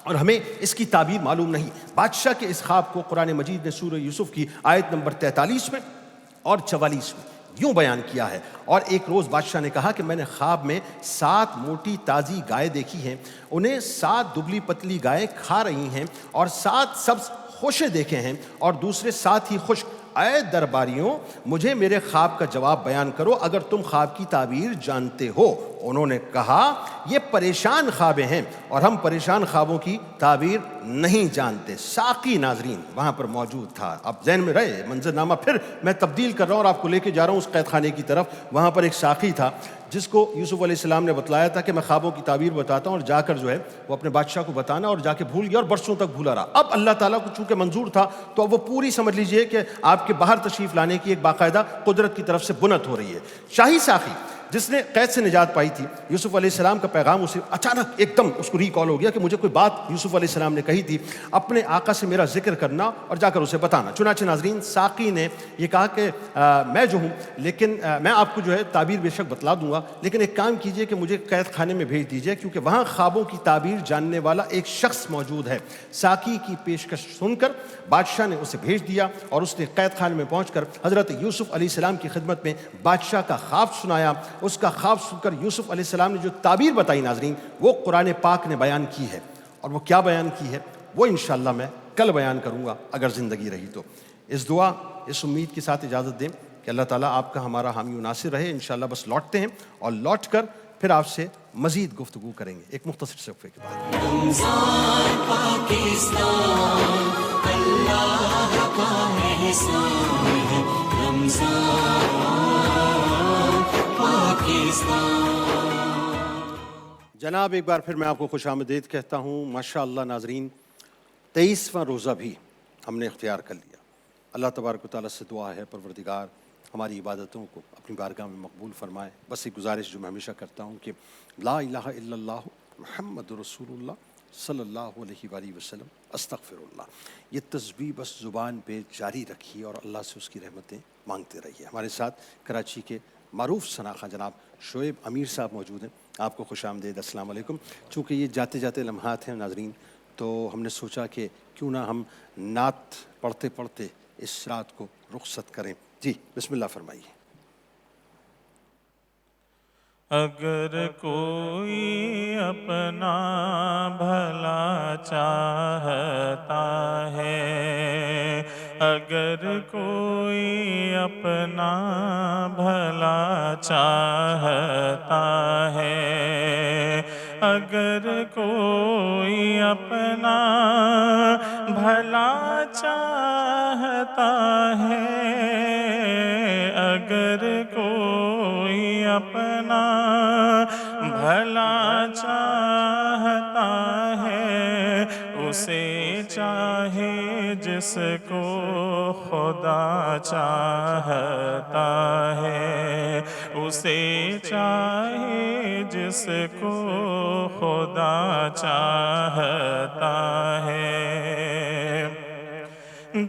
اور ہمیں اس کی تعبیر معلوم نہیں۔ بادشاہ کے اس خواب کو قرآن مجید نے سورہ یوسف کی آیت نمبر 43 میں اور 44 میں یوں بیان کیا ہے. اور ایک روز بادشاہ نے کہا کہ میں نے خواب میں 7 موٹی تازی گائے دیکھی ہیں, انہیں 7 دبلی پتلی گائے کھا رہی ہیں, اور 7 سبز خوشے دیکھے ہیں اور دوسرے 7 ہی خشک. اے درباریوں, مجھے میرے خواب کا جواب بیان کرو اگر تم خواب کی تعبیر جانتے ہو. انہوں نے کہا یہ پریشان خوابیں ہیں اور ہم پریشان خوابوں کی تعبیر نہیں جانتے. ساقی ناظرین وہاں پر موجود تھا. اب ذہن میں رہے منظرنامہ پھر میں تبدیل کر رہا ہوں اور آپ کو لے کے جا رہا ہوں اس قید خانے کی طرف. وہاں پر ایک ساقی تھا جس کو یوسف علیہ السلام نے بتلایا تھا کہ میں خوابوں کی تعبیر بتاتا ہوں اور جا کر جو ہے وہ اپنے بادشاہ کو بتانا, اور جا کے بھول گیا اور برسوں تک بھولا رہا. اب اللہ تعالیٰ کو چونکہ منظور تھا تو اب وہ پوری سمجھ لیجئے کہ آپ کے باہر تشریف لانے کی ایک باقاعدہ قدرت کی طرف سے بنت ہو رہی ہے. شاہی ساقی جس نے قید سے نجات پائی تھی, یوسف علیہ السلام کا پیغام اسے اچانک ایک دم اس کو ریکال ہو گیا کہ مجھے کوئی بات یوسف علیہ السلام نے کہی تھی, اپنے آقا سے میرا ذکر کرنا اور جا کر اسے بتانا. چنانچہ ناظرین ساقی نے یہ کہا کہ میں جو ہوں لیکن میں آپ کو جو ہے تعبیر بے شک بتلا دوں گا, لیکن ایک کام کیجئے کہ مجھے قید خانے میں بھیج دیجئے کیونکہ وہاں خوابوں کی تعبیر جاننے والا ایک شخص موجود ہے. ساقی کی پیشکش سن کر بادشاہ نے اسے بھیج دیا اور اس نے قید خانے میں پہنچ کر حضرت یوسف علیہ السلام کی خدمت میں بادشاہ کا خواب سنایا. اس کا خواب سن کر یوسف علیہ السلام نے جو تعبیر بتائی ناظرین وہ قرآن پاک نے بیان کی ہے, اور وہ کیا بیان کی ہے وہ انشاءاللہ میں کل بیان کروں گا اگر زندگی رہی تو. اس دعا اس امید کے ساتھ اجازت دیں کہ اللہ تعالیٰ آپ کا ہمارا حامی و ناصر رہے. انشاءاللہ بس لوٹتے ہیں اور لوٹ کر پھر آپ سے مزید گفتگو کریں گے ایک مختصر صفحے کے بعد. رمضان پاکستان اللہ کا احسان ہے, رمضان پاکستان. جناب ایک بار پھر میں آپ کو خوش آمدید کہتا ہوں. ماشاءاللہ ناظرین 23واں روزہ بھی ہم نے اختیار کر لیا. اللہ تبارک و تعالیٰ سے دعا ہے پروردگار ہماری عبادتوں کو اپنی بارگاہ میں مقبول فرمائے. بس ایک گزارش جو میں ہمیشہ کرتا ہوں کہ لا الہ الا اللہ محمد رسول اللہ صلی اللہ علیہ وآلہ وسلم استغفر اللہ, یہ تسبیح بس زبان پہ جاری رکھیے اور اللہ سے اس کی رحمتیں مانگتے رہیے. ہمارے ساتھ کراچی کے معروف ثناخواں جناب شعیب امیر صاحب موجود ہیں. آپ کو خوش آمدید, السلام علیکم. چونکہ یہ جاتے جاتے لمحات ہیں ناظرین تو ہم نے سوچا کہ کیوں نہ ہم نعت پڑھتے پڑھتے اس رات کو رخصت کریں. جی بسم اللہ فرمائیے. اگر کوئی اپنا بھلا چاہتا ہے, اگر کوئی اپنا بھلا چاہتا ہے, اگر کوئی اپنا بھلا چاہتا ہے, اگر کوئی اپنا بھلا چاہتا ہے, اسے چاہے جس کو خدا چاہتا ہے, اسے چاہے جس کو خدا چاہتا ہے.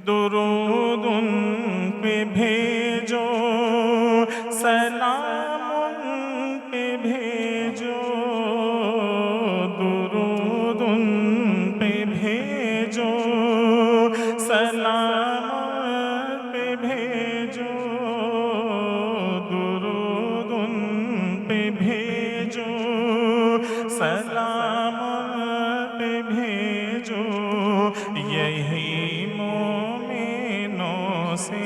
درود ان پہ بھیجو, سلام ان پہ بھیجو, درود ان پہ بھیجو, سلام ان پہ بھیجو, درود ان پہ بھیجو, سلام ان پہ بھیجو. یہی مومنوں سے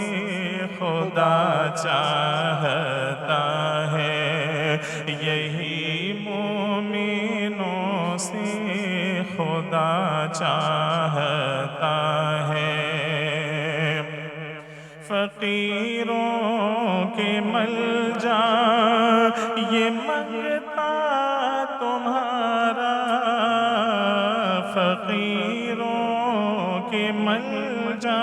خدا چاہتا ہے, یہی مومنوں سے خدا چاہتا ہے. فقیروں کے ملجا یہ منگتا تمہارا, فقیروں کے ملجا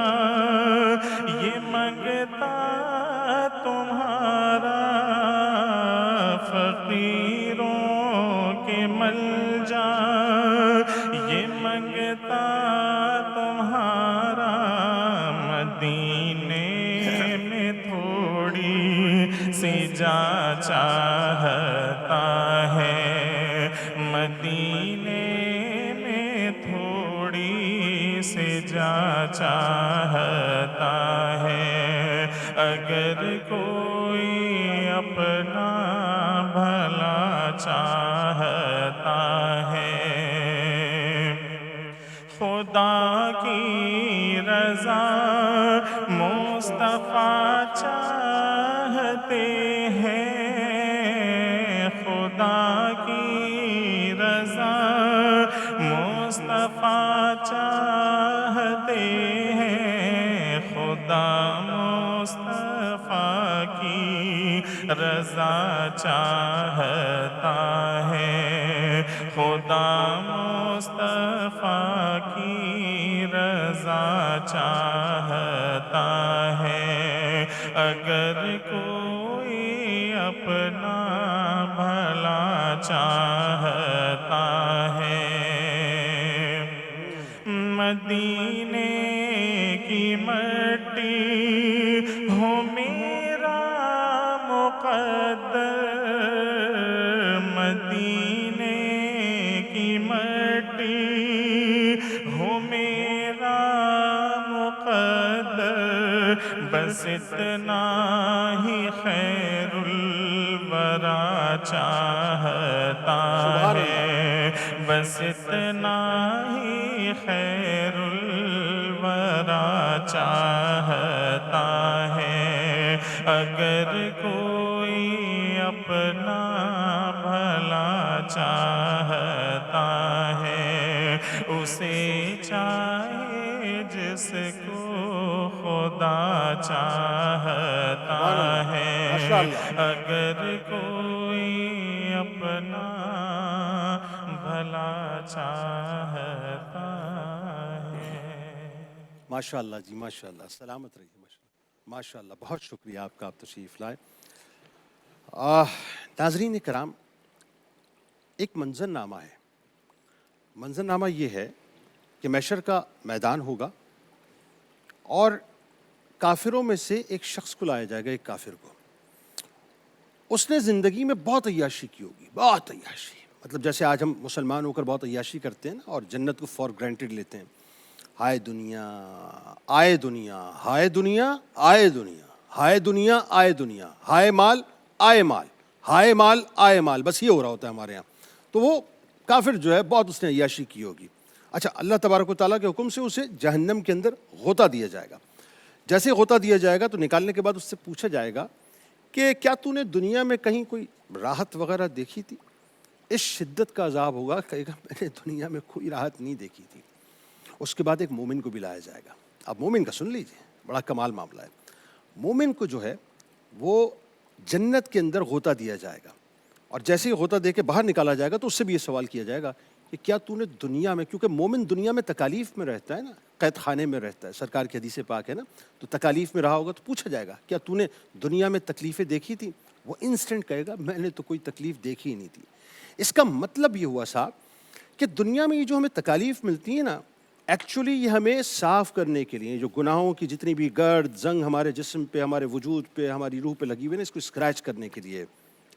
یہ منگتا تمہارا, فقیروں کے ملجا یہ منگتا تمہارا. مدینے میں تھوڑی سی جا چاہتا ہے, مدینے میں تھوڑی سی جا چاہتا ہے, اگر کوئی اپنا بھلا چاہتا ہے، خدا کی رضا مصطفیٰ چاہتے ہیں، خدا کی رضا مصطفیٰ چاہتے ہیں، خدا مصطفیٰ کی رضا چاہتا ہے، خدا مصطفیٰ کی رضا چاہتا ہے، اگر کوئی اپنا بھلا چاہتا ہے۔ مدینے کی مٹی ہو میرا مقدر، مدینے کی مٹی ہو میرا مقدر، بس اتنا ہی خیر الورا چاہتا ہے، بس اتنا ہی خیر الورا چاہتا ہے، اگر کوئی اپنا بھلا چاہتا ہے، اسے چاہے جس کو خدا چاہتا ہے، اگر کوئی اپنا بھلا چاہتا ہے۔ ماشاء اللہ جی، ماشاء اللہ، سلامت رہیے، ماشاء اللہ، بہت شکریہ آپ کا، آپ تشریف لائے۔ ناظرین کرام، ایک منظرنامہ ہے، منظرنامہ یہ ہے کہ محشر کا میدان ہوگا اور کافروں میں سے ایک شخص کو لایا جائے گا، ایک کافر کو، اس نے زندگی میں بہت عیاشی کی ہوگی، بہت عیاشی، مطلب جیسے آج ہم مسلمان ہو کر بہت عیاشی کرتے ہیں نا، اور جنت کو فار گرانٹیڈ لیتے ہیں، ہائے دنیا آئے دنیا، ہائے دنیا آئے دنیا، ہائے دنیا آئے دنیا، ہائے مال آئے مال، ہائے مال آئے مال، بس یہ ہو رہا ہوتا ہے ہمارے یہاں۔ تو وہ کافر جو ہے بہت اس نے عیاشی کی ہوگی۔ اچھا، اللہ تبارک و تعالیٰ کے حکم سے اسے جہنم کے اندر غوطہ دیا جائے گا۔ جیسے غوطہ دیا جائے گا تو نکالنے کے بعد اس سے پوچھا جائے گا کہ کیا تو نے دنیا میں کہیں کوئی راحت وغیرہ دیکھی تھی؟ اس شدت کا عذاب ہوگا، کہے گا میں نے دنیا میں کوئی راحت نہیں دیکھی تھی۔ اس کے بعد ایک مومن کو بھی لایا جائے گا۔ اب مومن کا سن لیجئے، بڑا کمال معاملہ ہے۔ مومن کو جو ہے وہ جنت کے اندر غوطہ دیا جائے گا، اور جیسے ہی غوطہ دے کے باہر نکالا جائے گا تو اس سے بھی یہ سوال کیا جائے گا کہ کیا تو نے دنیا میں، کیونکہ مومن دنیا میں تکالیف میں رہتا ہے نا، قید خانے میں رہتا ہے، سرکار کی حدیث پاک ہے نا، تو تکالیف میں رہا ہوگا تو پوچھا جائے گا کیا تو نے دنیا میں تکلیفیں دیکھی تھی؟ وہ انسٹنٹ کہے گا میں نے تو کوئی تکلیف دیکھی ہی نہیں تھی۔ اس کا مطلب یہ ہوا صاحب کہ دنیا میں یہ جو ہمیں تکالیف ملتی ہیں نا، ایکچولی یہ ہمیں صاف کرنے کے لیے، جو گناہوں کی جتنی بھی گرد زنگ ہمارے جسم پہ، ہمارے وجود پہ، ہماری روح پہ لگی ہوئی ہے نا، اس کو اسکریچ کرنے کے لیے،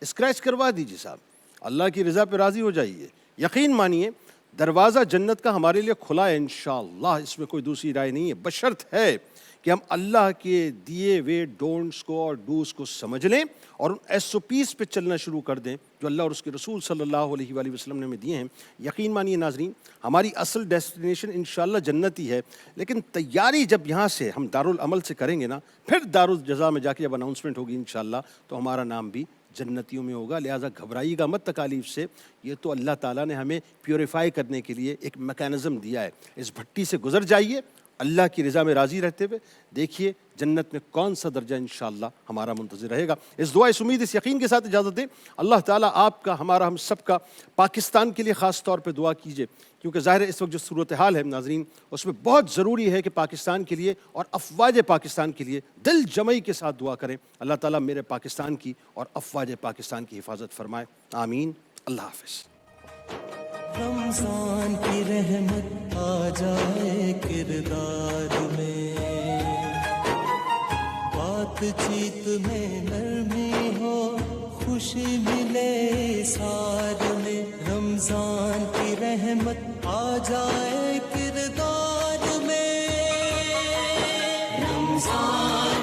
اسکریچ کروا دیجیے صاحب، اللہ کی رضا پہ راضی ہو جائیے۔ یقین مانیے دروازہ جنت کا ہمارے لیے کھلا ہے انشاءاللہ، اس میں کوئی دوسری رائے نہیں ہے، بشرط ہے کہ ہم اللہ کے دیے ہوئے ڈونٹس کو اور ڈوز کو سمجھ لیں اور ان ایس او پیز پہ چلنا شروع کر دیں جو اللہ اور اس کے رسول صلی اللہ علیہ وآلہ وسلم نے ہمیں دیے ہیں۔ یقین مانیے ناظرین، ہماری اصل ڈیسٹینیشن انشاءاللہ جنت ہی ہے، لیکن تیاری جب یہاں سے ہم دارالعمل سے کریں گے نا، پھر دارالجزا میں جا کے جب اناؤنسمنٹ ہوگی انشاءاللہ تو ہمارا نام بھی جنتیوں میں ہوگا۔ لہٰذا گھبرائیے گا مت تکالیف سے، یہ تو اللہ تعالیٰ نے ہمیں پیوریفائی کرنے کے لیے ایک میکانزم دیا ہے۔ اس بھٹی سے گزر جائیے، اللہ کی رضا میں راضی رہتے ہوئے دیکھیے جنت میں کون سا درجہ انشاءاللہ ہمارا منتظر رہے گا۔ اس دعا، اس امید، اس یقین کے ساتھ اجازت دیں، اللہ تعالیٰ آپ کا، ہمارا، ہم سب کا، پاکستان کے لیے خاص طور پہ دعا کیجیے، کیونکہ ظاہر ہے اس وقت جو صورتحال ہے ناظرین، اس میں بہت ضروری ہے کہ پاکستان کے لیے اور افواج پاکستان کے لیے دل جمعی کے ساتھ دعا کریں۔ اللہ تعالیٰ میرے پاکستان کی اور افواج پاکستان کی حفاظت فرمائے، آمین۔ اللہ حافظ۔ رمضان کی رحمت آ جائے کردار میں، بات چیت میں نرمی ہو، خوشی ملے سار میں، رمضان کی رحمت آ جائے کردار میں، رمضان